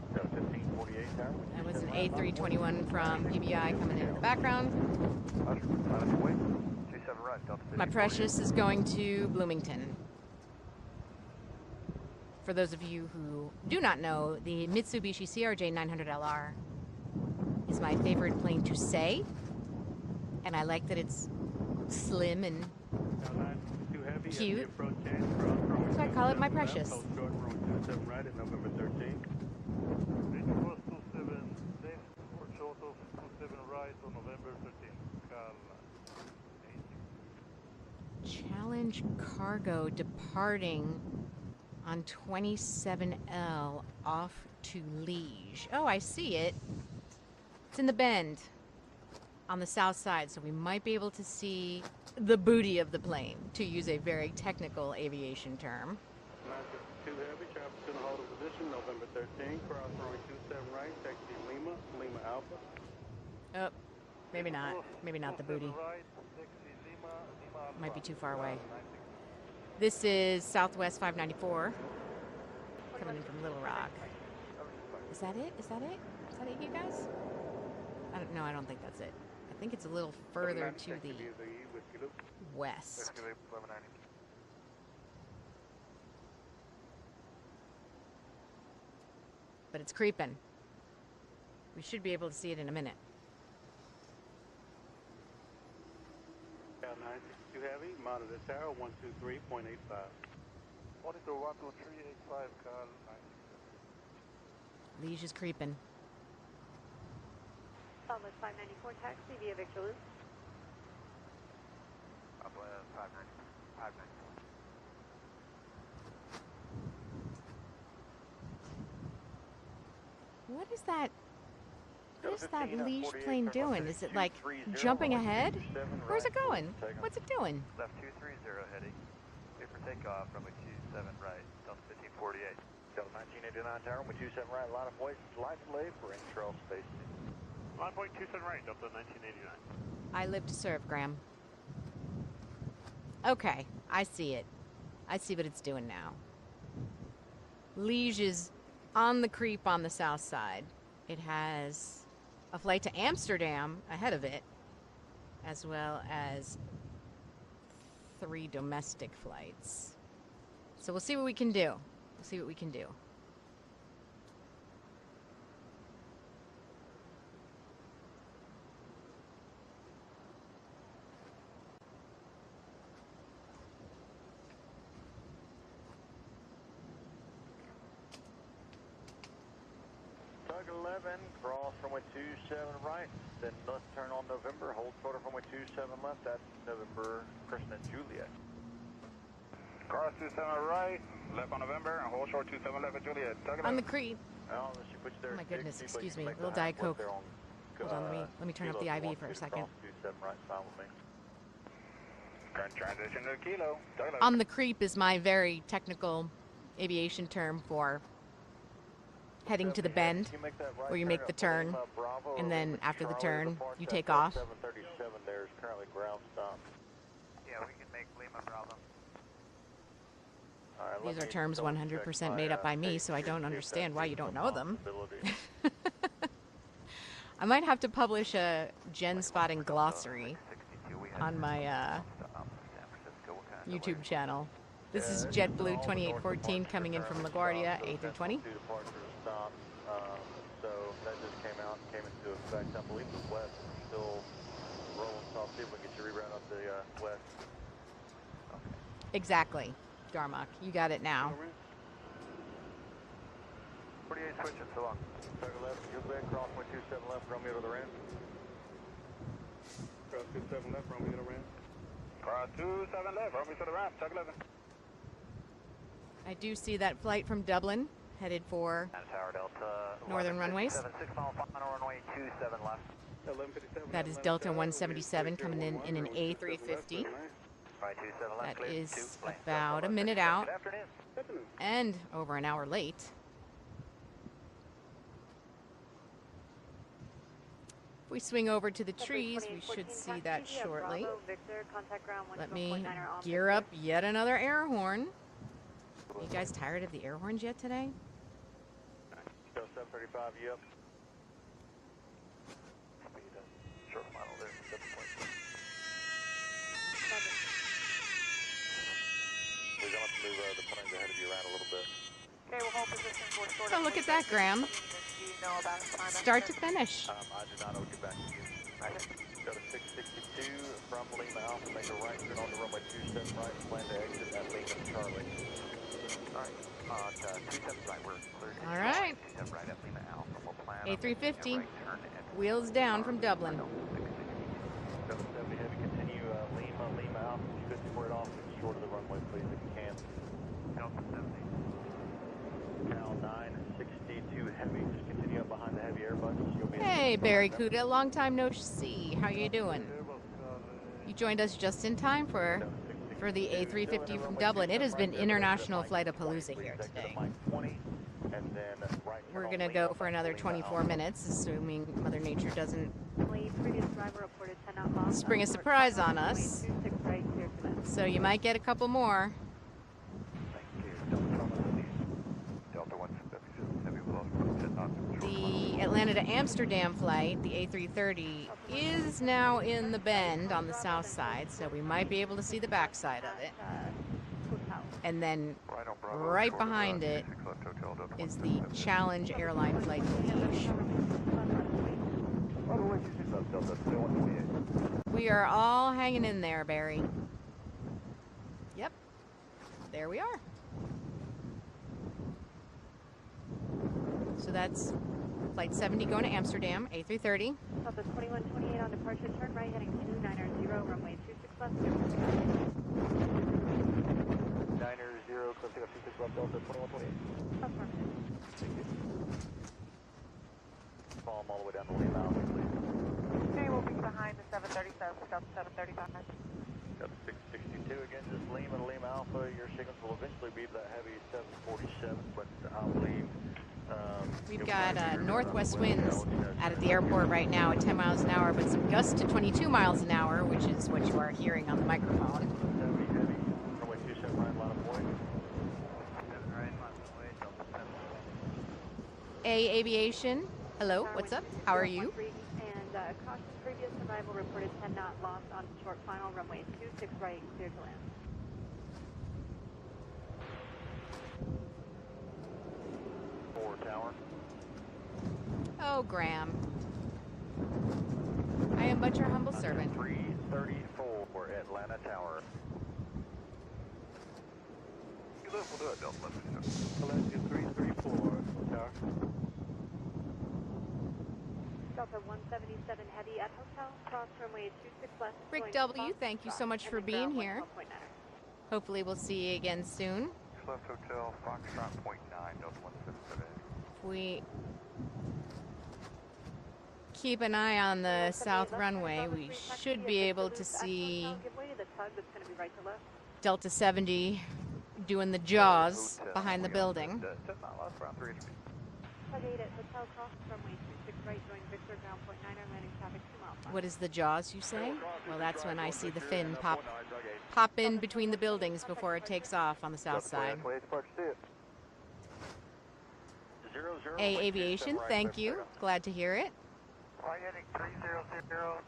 Speaker 6: Delta 1548 tower.
Speaker 4: That was an A321 from PBI coming in the background.
Speaker 10: Roger, line up and wait. 27 right, Delta 1548.
Speaker 4: My Precious is going to Bloomington. For those of you who do not know, the Mitsubishi CRJ 900LR is my favorite plane to say, and I like that it's slim and cute, so I call it my Precious.
Speaker 9: Hold short, runway 27 right at November 13th.
Speaker 11: Course 27 left, port short of 27 right on November 13th.
Speaker 4: Challenge cargo departing on 27L off to Liege. Oh, I see it. It's in the bend on the south side, so we might be able to see the booty of the plane, to use a very technical aviation term.
Speaker 9: 952 heavy, traffic to the hold of position, November 13th, cross runway 27 right, taxi Lima, Lima Alpha.
Speaker 4: Oh, maybe not. Maybe not the booty. Might be too far away. This is Southwest 594, coming in from Little Rock. Is that it? Is that it? Is that it, you guys? I don't know. I don't think that's it. I think it's a little further to the west. But it's creeping. We should be able to see it in a minute.
Speaker 9: 962 heavy, monitor tower 123.85.
Speaker 11: Monitor 123.85, Carl 967.
Speaker 4: Liege is creeping.
Speaker 12: Southwest 594, taxi via Victor Loop.
Speaker 10: Southwest 594.
Speaker 4: What is that? What is that Liege plane doing? Is it like jumping ahead? Where's it going? What's it doing?
Speaker 10: Left 230 heading. Clear for takeoff, runway 27 right, Delta 1548.
Speaker 6: Delta 1989 tower, runway 27 right, line of way, light delay for intrail space.
Speaker 11: Line point 27 right, Delta 1989.
Speaker 4: I live to serve, Graham. Okay, I see it. I see what it's doing now. Liege is on the creep on the south side. It has a flight to Amsterdam ahead of it, as well as 3 domestic flights. So we'll see what we can do. We'll see what we can do.
Speaker 6: Tug 11, cross runway 27 right, then left turn on November, hold short of runway 27 left, that's November, Krishna Juliet.
Speaker 11: Cross 27 right, left on November, and hold short 27 left at Juliet. Tug 11.
Speaker 4: On the creep.
Speaker 6: Oh, she puts there.
Speaker 4: Oh my goodness, excuse me. A little Diet Coke. Hold on, let me turn up the IV for a second.
Speaker 6: 27 right, fine with me.
Speaker 11: Current transition to Kilo. Tug 11.
Speaker 4: On the creep is my very technical aviation term for heading to the bend where you make the turn, and then after the turn, you take off.
Speaker 6: 737, there's currently ground stop.
Speaker 10: Yeah, we can make Lima Bravo.
Speaker 4: These are terms 100% made up by me, so I don't understand why you don't know them. I might have to publish a Jen spotting glossary on my YouTube channel. This is JetBlue 2814 coming in from LaGuardia, A320.
Speaker 6: So that just came out and came into effect. I believe the west is still rolling, so I'll see if we can get you reroute up the west.
Speaker 4: Exactly, Darmok. You got it now.
Speaker 6: 48 switching, so long. Turn left, you'll be crosswind 27 left, Romeo to the ramp.
Speaker 9: Cross 27 left, Romeo to the ramp.
Speaker 6: Cross 27 left, Romeo to the ramp, check 11.
Speaker 4: I do see that flight from Dublin headed for
Speaker 10: Tower Delta.
Speaker 4: northern runways.
Speaker 10: 76 final runway 27 left.
Speaker 4: That is Delta 177 coming in an A350. That is about a minute out and over an hour late. If we swing over to the trees, we should see that shortly. Let me gear up yet another air horn. You guys tired of the air horns yet today?
Speaker 6: Go 735, you up? Short final there, 7.6. We're going to have to move the planes ahead of you around a little bit.
Speaker 8: Okay, we'll hold position for short.
Speaker 4: Oh, look at that, Graham. Start to finish.
Speaker 6: I do not owe you back to you. Go to 662 from Lima Alpha, make a right turn on the runway 27 right, plan to exit at Lima Charlie. Alright, 27 right, we're clear.
Speaker 4: Alright.
Speaker 6: 27 right at Lima Alpha, we'll plan
Speaker 4: A350, wheels down from Dublin.
Speaker 6: 770 heavy, continue Lima Alpha, 250 squared off, short of the runway, please, if you can. Delta 70. Cal 962 heavy, just continue up behind the heavy Airbus. You'll be
Speaker 4: Hey, Barry Kuda, long time no see. How you doing? You joined us just in time for the A350 from Dublin. It has been International Flight-a-Palooza here today. We're going to go for another 24 minutes, assuming Mother Nature doesn't spring a surprise on us. So you might get a couple more. The Atlanta to Amsterdam flight, the A330, is now in the bend on the south side, so we might be able to see the backside of it. And then right behind it is the Challenge airline flight to Liège. We are all hanging in there, Barry. Yep, there we are. So that's flight 70 going to Amsterdam, A330.
Speaker 12: Delta 2128 on departure, turn right, heading 290, runway 26 left.
Speaker 6: 90, clip 26 left, Delta 2128. Thank you. Follow them all the way down to Lima Alpha, please.
Speaker 8: Okay, we'll be behind the 737, Delta 735.
Speaker 6: Delta 662 again, just Lima to Lima Alpha. Your signals will eventually be the heavy 747, but I believe
Speaker 4: we've got northwest winds out at the airport right now at 10 miles an hour, but some gusts to 22 miles an hour, which is what you are hearing on the microphone.
Speaker 6: 70 heavy, runway 27 right, line of point.
Speaker 10: 7 right, line of way, Delta 7.
Speaker 4: Aviation, hello, what's up? How are you?
Speaker 12: And caution, previous arrival reported 10 knot lost on short final, runway 26 right, clear to land.
Speaker 6: Tower.
Speaker 4: Oh, Graham. I am but your humble servant.
Speaker 6: 334 Atlanta Tower. You live, we'll do it, Delta.
Speaker 9: Valencia 334, Tower.
Speaker 12: Delta 177 heavy at hotel, cross runway 26 left.
Speaker 4: Rick W., thank you so much for being here. Hopefully we'll see you again soon.
Speaker 6: Left hotel, Foxtrot .9, Delta 177.
Speaker 4: We keep an eye on the south runway. We should be able to see Delta 70 doing the jaws behind the building.
Speaker 12: Tug 8 at Hotel Cross, runway 26 right, join Victor, ground point 9, landing traffic 2 miles.
Speaker 4: What is the jaws, you say? Well, that's when I see the fin pop in between the buildings before it takes off on the south side. A Aviation, thank you. Glad to hear it.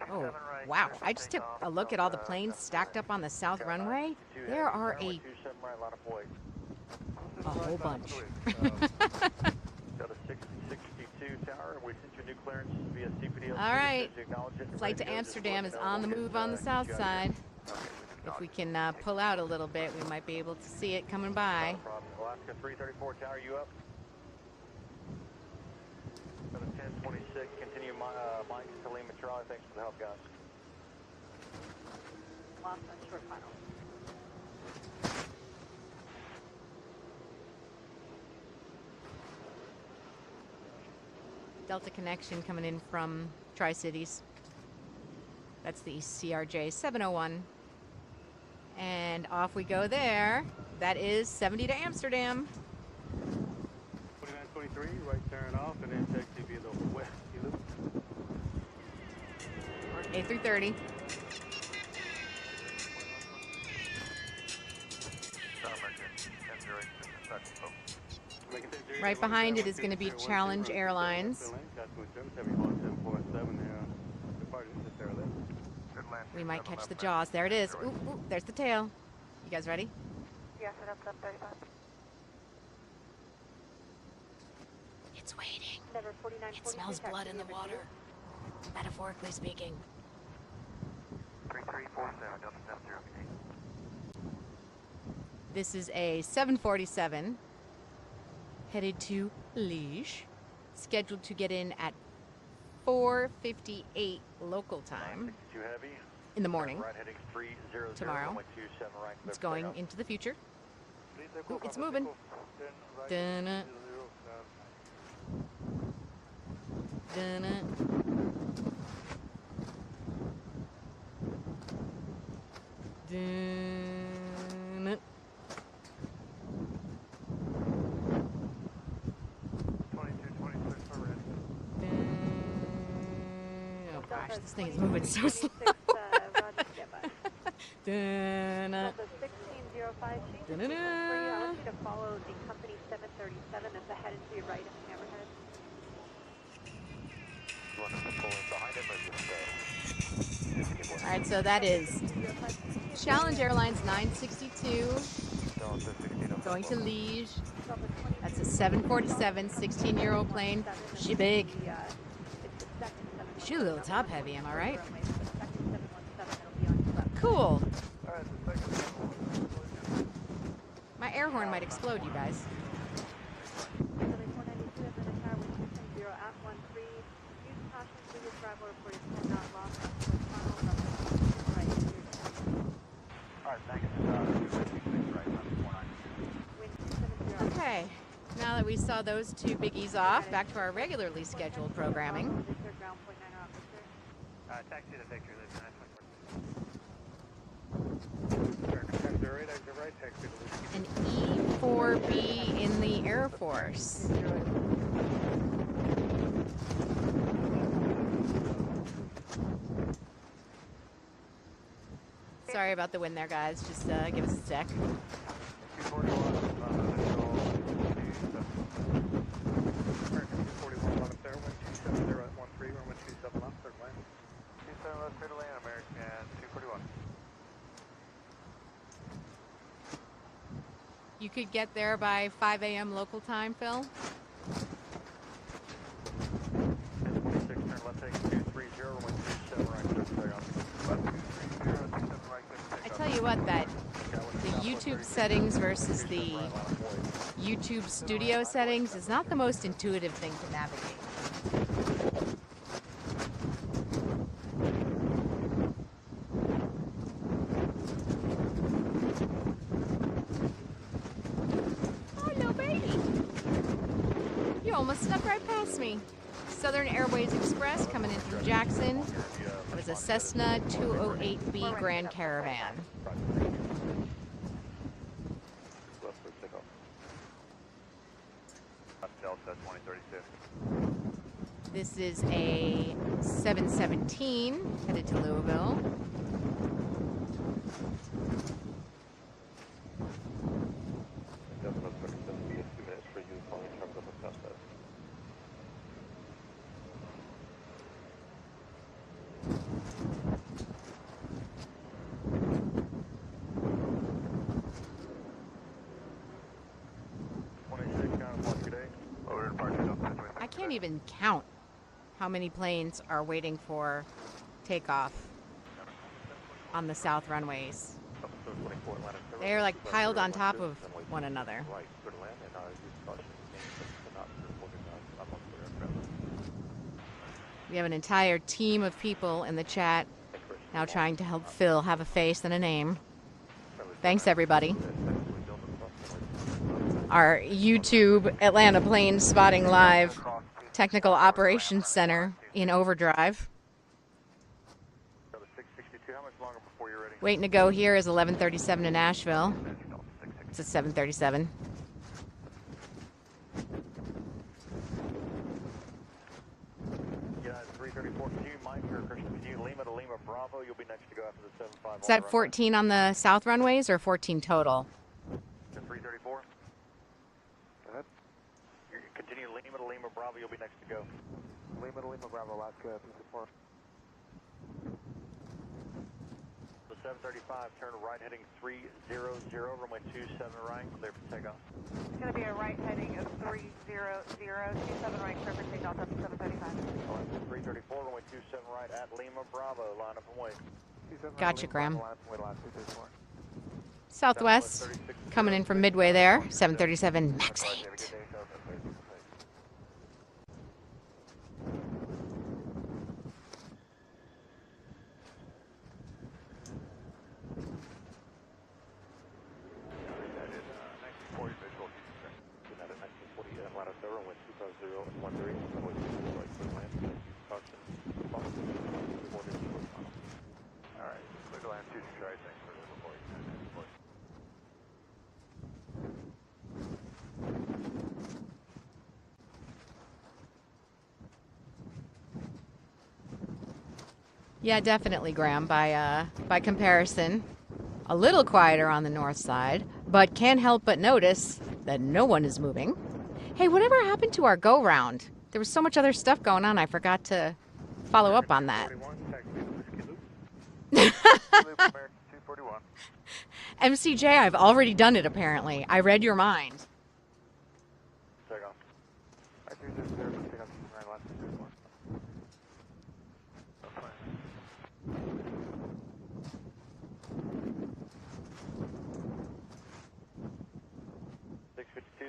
Speaker 4: Oh, wow. I just took a look at all the planes stacked up on the south runway. There are a whole bunch. All right. Flight to Amsterdam is on the move on the south side. If we can pull out a little bit, we might be able to see it coming by.
Speaker 6: Alaska 334 tower, you up? 1026, continue Mike to Lima Charlie. Thanks for the help, guys.
Speaker 12: Lost on short final.
Speaker 4: Delta connection coming in from Tri-Cities. That's the CRJ 701. And off we go there. That is 70 to Amsterdam.
Speaker 9: 2923, right turn off, and then taxi via the west.
Speaker 4: A330. Right behind it is going to be Challenge Airlines. We might catch the jaws. There it is. Ooh, ooh, there's the tail. You guys ready?
Speaker 8: Yes, it up 35.
Speaker 4: It's waiting.
Speaker 12: Number 49,
Speaker 4: It smells blood in the water, metaphorically speaking.
Speaker 10: 3347, Delta 70.
Speaker 4: This is a 747 headed to Liège, scheduled to get in at 4:58 local time in the morning tomorrow. It's going into the future. Ooh, it's moving. Dun-na. Dun-na. Dun-na. Oh gosh, this thing is moving so slow. Dun-na.
Speaker 12: Delta 1605, change
Speaker 4: Dun-na-na.
Speaker 12: I want you to follow the company 737 that's ahead and to your right of the hammerhead.
Speaker 4: All right, so that is Challenge Airlines 962 going to Liège. That's a 747, 16-year-old plane. She big. She's a little top heavy, am I right? Cool. My air horn might explode, you guys. Okay, now that we saw those two biggies off, back to our regularly scheduled programming.
Speaker 10: Taxi to Victor,
Speaker 4: An E4B in the Air Force. Sorry about the wind there, guys. Just give us a sec. You could get there by 5 a.m. local time, Phil? I tell you what, that the YouTube settings versus the YouTube studio settings is not the most intuitive thing to navigate. Almost snuck right past me. Southern Airways Express coming in from Jackson. It was a Cessna 208B Grand Caravan.
Speaker 6: Delta 26
Speaker 4: This is a 717 headed to Louisville. I can't even count how many planes are waiting for takeoff on the south runways. They are like piled on top of one another. We have an entire team of people in the chat now trying to help Phil have a face and a name. Thanks, everybody. Our YouTube Atlanta Planes Spotting Live Technical Operations Center in overdrive. Waiting to go here is 11:37 to Nashville. It's a 737. Is that 14 on the south runways or 14 total?
Speaker 6: 334. Go ahead. Continue Lima to Lima Bravo, you'll be next to go. Lima to Lima Bravo, last go, 364. The 735, turn right heading 300, runway 27 right, clear for takeoff.
Speaker 8: It's going to be a right heading of 300, 27 right, clear for takeoff up to 735.
Speaker 6: 334, runway 27 right at Lima Bravo, line up and wait.
Speaker 4: Gotcha, Graham. Southwest, coming in from Midway there, 737 MAX 8. Yeah, definitely, Graham, by comparison. A little quieter on the north side, but can't help but notice that no one is moving. Hey, whatever happened to our go-round? There was so much other stuff going on, I forgot to follow up on that. MCJ, I've already done it, apparently. I read your mind.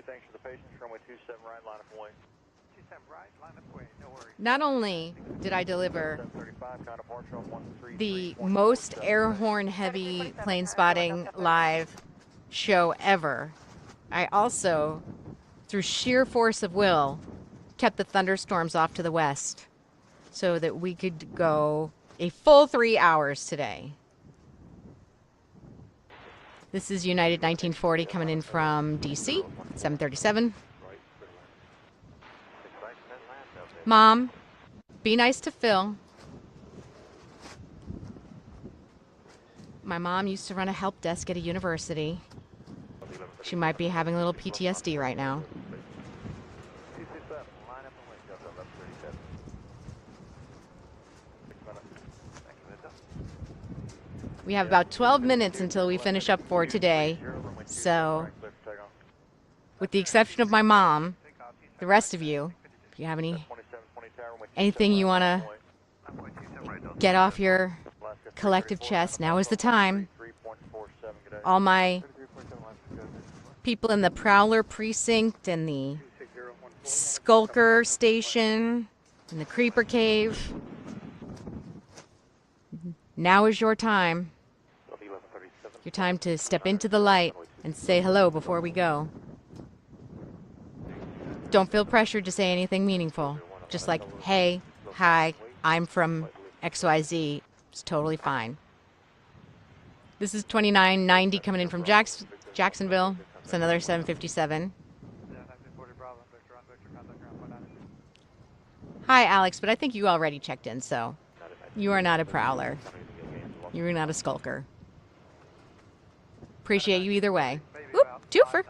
Speaker 6: Thanks for the patience. Runway 27 right, line up and wait.
Speaker 3: 27 right, line up and wait, no worries.
Speaker 4: Not only did I deliver the most air horn heavy plane spotting live show ever, I also, through sheer force of will, kept the thunderstorms off to the west so that we could go a full 3 hours today. This is United 1940 coming in from DC, 737. Mom, be nice to Phil. My mom used to run a help desk at a university. She might be having a little PTSD right now. We have about 12 minutes until we finish up for today, so with the exception of my mom, the rest of you, if you have anything you want to get off your collective chest, now is the time. All my people in the Prowler Precinct and the Skulker Station and the Creeper Cave, now is your time. Your time to step into the light and say hello before we go. Don't feel pressured to say anything meaningful. Just like, hey, hi, I'm from XYZ. It's totally fine. This is 2990 coming in from Jacksonville. It's another 757. Hi, Alex, but I think you already checked in, so you are not a prowler. You are not a skulker. Appreciate you either way. Oop, twofer.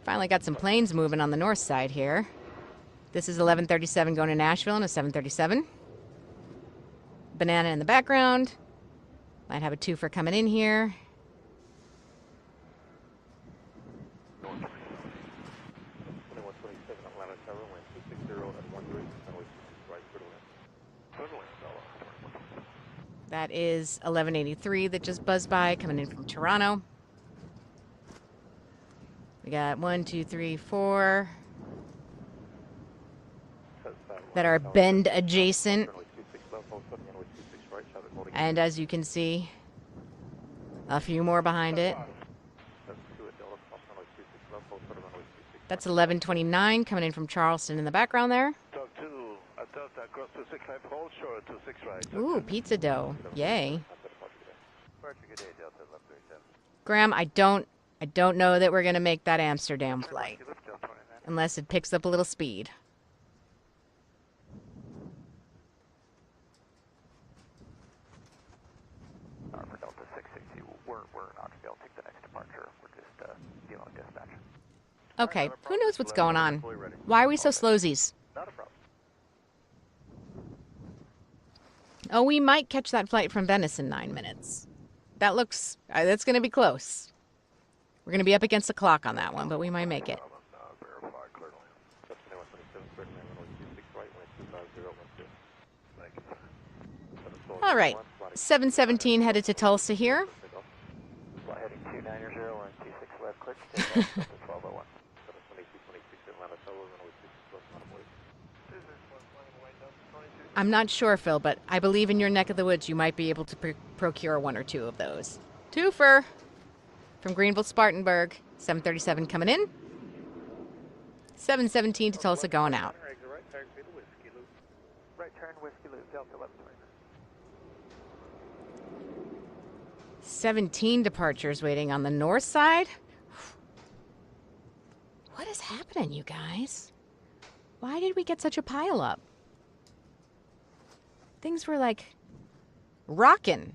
Speaker 4: Finally got some planes moving on the north side here. This is 1137 going to Nashville in a 737. Banana in the background. Might have a twofer coming in here. That is 1183 that just buzzed by, coming in from Toronto. We got 1, 2, 3, 4 that are bend adjacent. And as you can see, a few more behind it. That's 1129 coming in from Charleston in the background there. Ooh, pizza dough. Yay. Graham, I don't know that we're going to make that Amsterdam flight unless it picks up a little speed.
Speaker 6: For Delta 660, we're not going to be able to take the next departure. We're just dealing with dispatch.
Speaker 4: Okay, who knows what's going on? Why are we so slowsies?
Speaker 6: Not a problem.
Speaker 4: Oh, we might catch that flight from Venice in 9 minutes. That looks, that's going to be close. We're going to be up against the clock on that one, but we might make it. All right, 717 headed to Tulsa here.
Speaker 6: Fly heading 290, we're in 26 left, clear to take off, Delta 1201.
Speaker 4: I'm not sure, Phil, but I believe in your neck of the woods you might be able to procure 1 or 2 of those. Twofer from Greenville, Spartanburg. 737 coming in. 717 to Tulsa going out.
Speaker 10: Right turn, Whiskey Loop, Delta 1129.
Speaker 4: 17 departures waiting on the north side. What is happening, you guys? Why did we get such a pileup? Things were like rocking.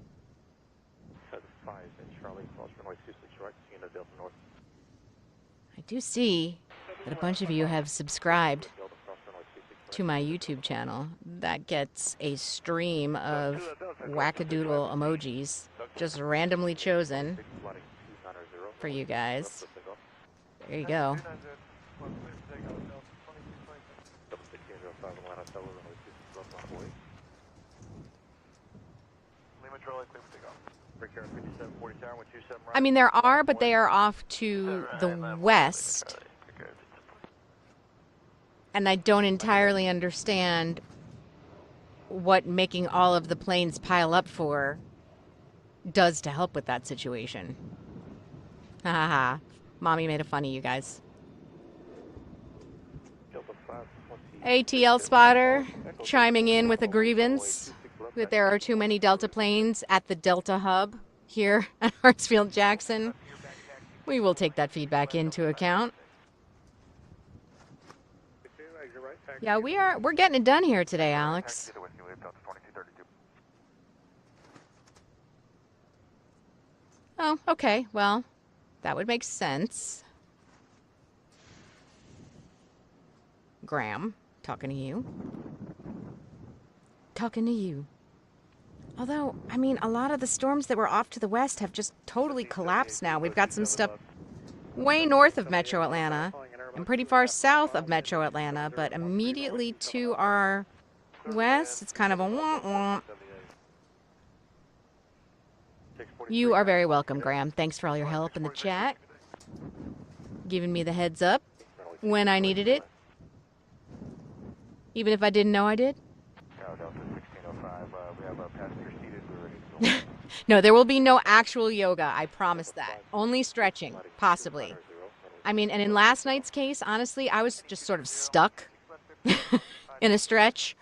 Speaker 4: I do see that a bunch of you have subscribed to my YouTube channel. That gets a stream of wackadoodle emojis just randomly chosen for you guys. There you go. I mean, there are, but they are off to the west. And I don't entirely understand what making all of the planes pile up for does to help with that situation. Ha ha ha. Mommy made a fun of you guys. ATL spotter chiming in with a grievance that there are too many Delta planes at the Delta hub here at Hartsfield-Jackson. We will take that feedback into account. Yeah, we're getting it done here today, Alex. Oh, okay. Well, that would make sense. Graham, talking to you. Talking to you. Although, I mean, a lot of the storms that were off to the west have just totally collapsed now. We've got some stuff way north of Metro Atlanta and pretty far south of Metro Atlanta, but immediately to our west, it's kind of a womp-womp. You are very welcome, Graham. Thanks for all your help in the chat. Giving me the heads up when I needed it. Even if I didn't know I did. No, there will be no actual yoga. I promise that. Only stretching, possibly. I mean, and in last night's case, honestly, I was just sort of stuck in a stretch.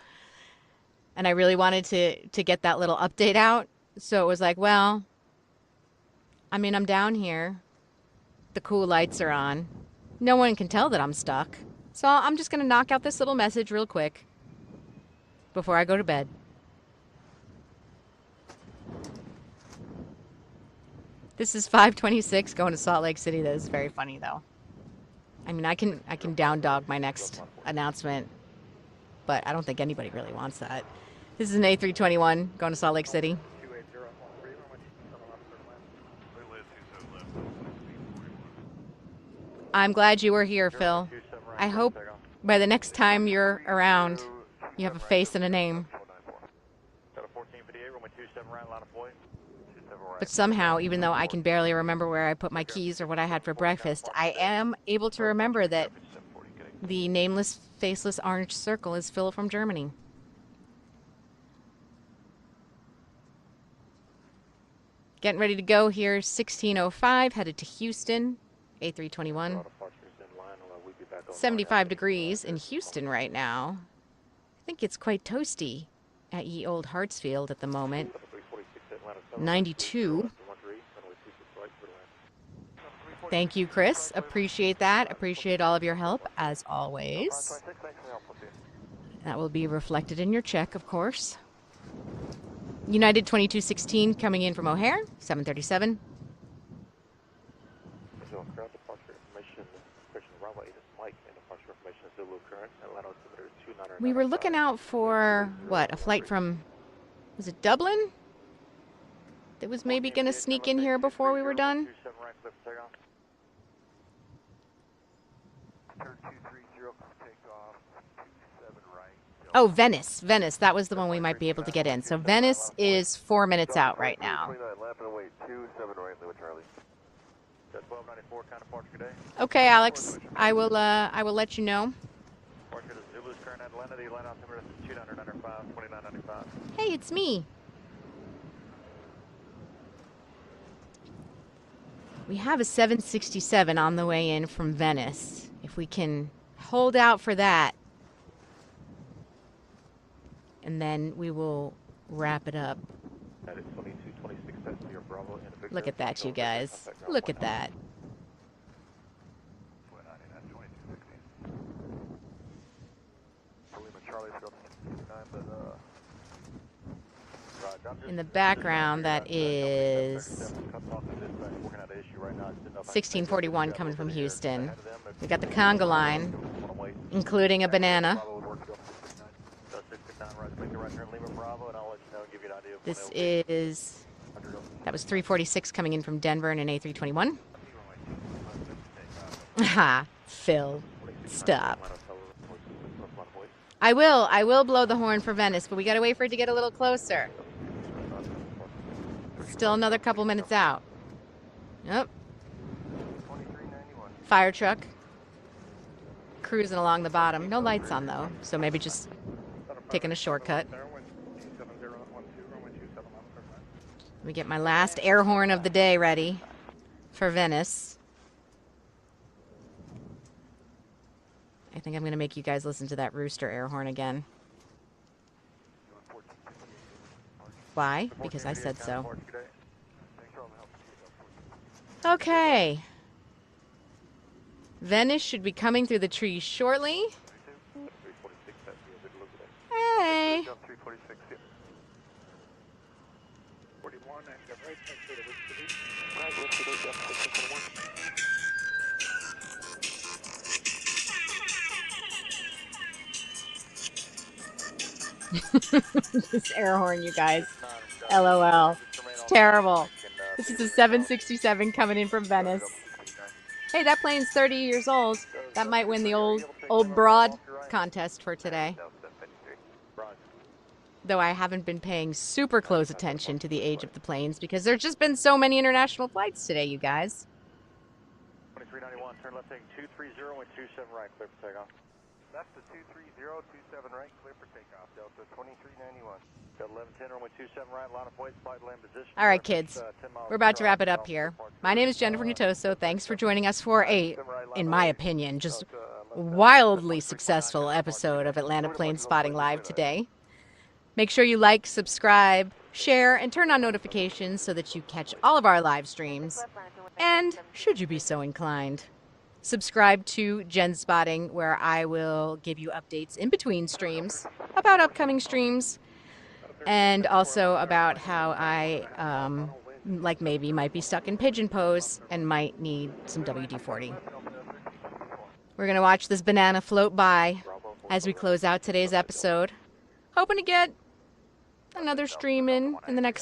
Speaker 4: And I really wanted to get that little update out. So it was like, well, I mean, I'm down here. The cool lights are on. No one can tell that I'm stuck. So I'm just going to knock out this little message real quick before I go to bed. This is 5:26 going to Salt Lake City. That is very funny, though. I mean, I can down dog my next announcement, but I don't think anybody really wants that. This is an A321 going to Salt Lake City. I'm glad you were here, Phil. I hope by the next time you're around, you have a face and a name. But somehow, even though I can barely remember where I put my keys or what I had for breakfast, I am able to remember that the nameless, faceless orange circle is Phil from Germany. Getting ready to go here, 16:05, headed to Houston, A321. 75 degrees in Houston right now. I think it's quite toasty at ye old Hartsfield at the moment. 92. Thank you, Chris. Appreciate that. Appreciate all of your help, as always. That will be reflected in your check, of course. United 2216 coming in from O'Hare, 737. We were looking out for, what, a flight from, was it Dublin? That was maybe going to sneak in here before we were done? Oh, Venice. Venice. That was the one we might be able to get in. So Venice is 4 minutes out right now. Okay, Alex. I will let you know. Hey, it's me. We have a 767 on the way in from Venice. If we can hold out for that, and then we will wrap it up. Look at that, you guys. Look at that. In the background, that is 1641 coming from Houston. We got the conga line, including a banana. This is, that was 346 coming in from Denver in an A321. Ha, Phil, stop. I will blow the horn for Venice, but we gotta wait for it to get a little closer. Still another couple minutes out. Yep. Fire truck. Cruising along the bottom. No lights on though, so maybe just taking a shortcut. Let me get my last air horn of the day ready for Venice. I think I'm going to make you guys listen to that rooster air horn again. Why? Because I said so. Okay. Venice should be coming through the trees shortly. Hey. This air horn, you guys. LOL. It's terrible. This is a 767 coming in from Venice. Hey, that plane's 30 years old. That might win the old broad contest for today. Though I haven't been paying super close attention to the age of the planes because there's just been so many international flights today, you guys.
Speaker 6: 2391, turn left heading 230 and 27 right, clear for takeoff. Left to 230, 27 right, clear for takeoff. Delta 2391. Delta 1110, runway 27 right, line of flight, flight land position.
Speaker 4: All right, kids. We're about to wrap it up here. My name is Jennifer Nittoso. Thanks for joining us for a, in my opinion, just wildly successful episode of Atlanta Plane Spotting Live today. Make sure you like, subscribe, share, and turn on notifications so that you catch all of our live streams. And, should you be so inclined, subscribe to Jen Spotting, where I will give you updates in between streams about upcoming streams and also about how I, like maybe might be stuck in pigeon pose and might need some WD-40. We're going to watch this banana float by as we close out today's episode. Hoping to get another stream in the next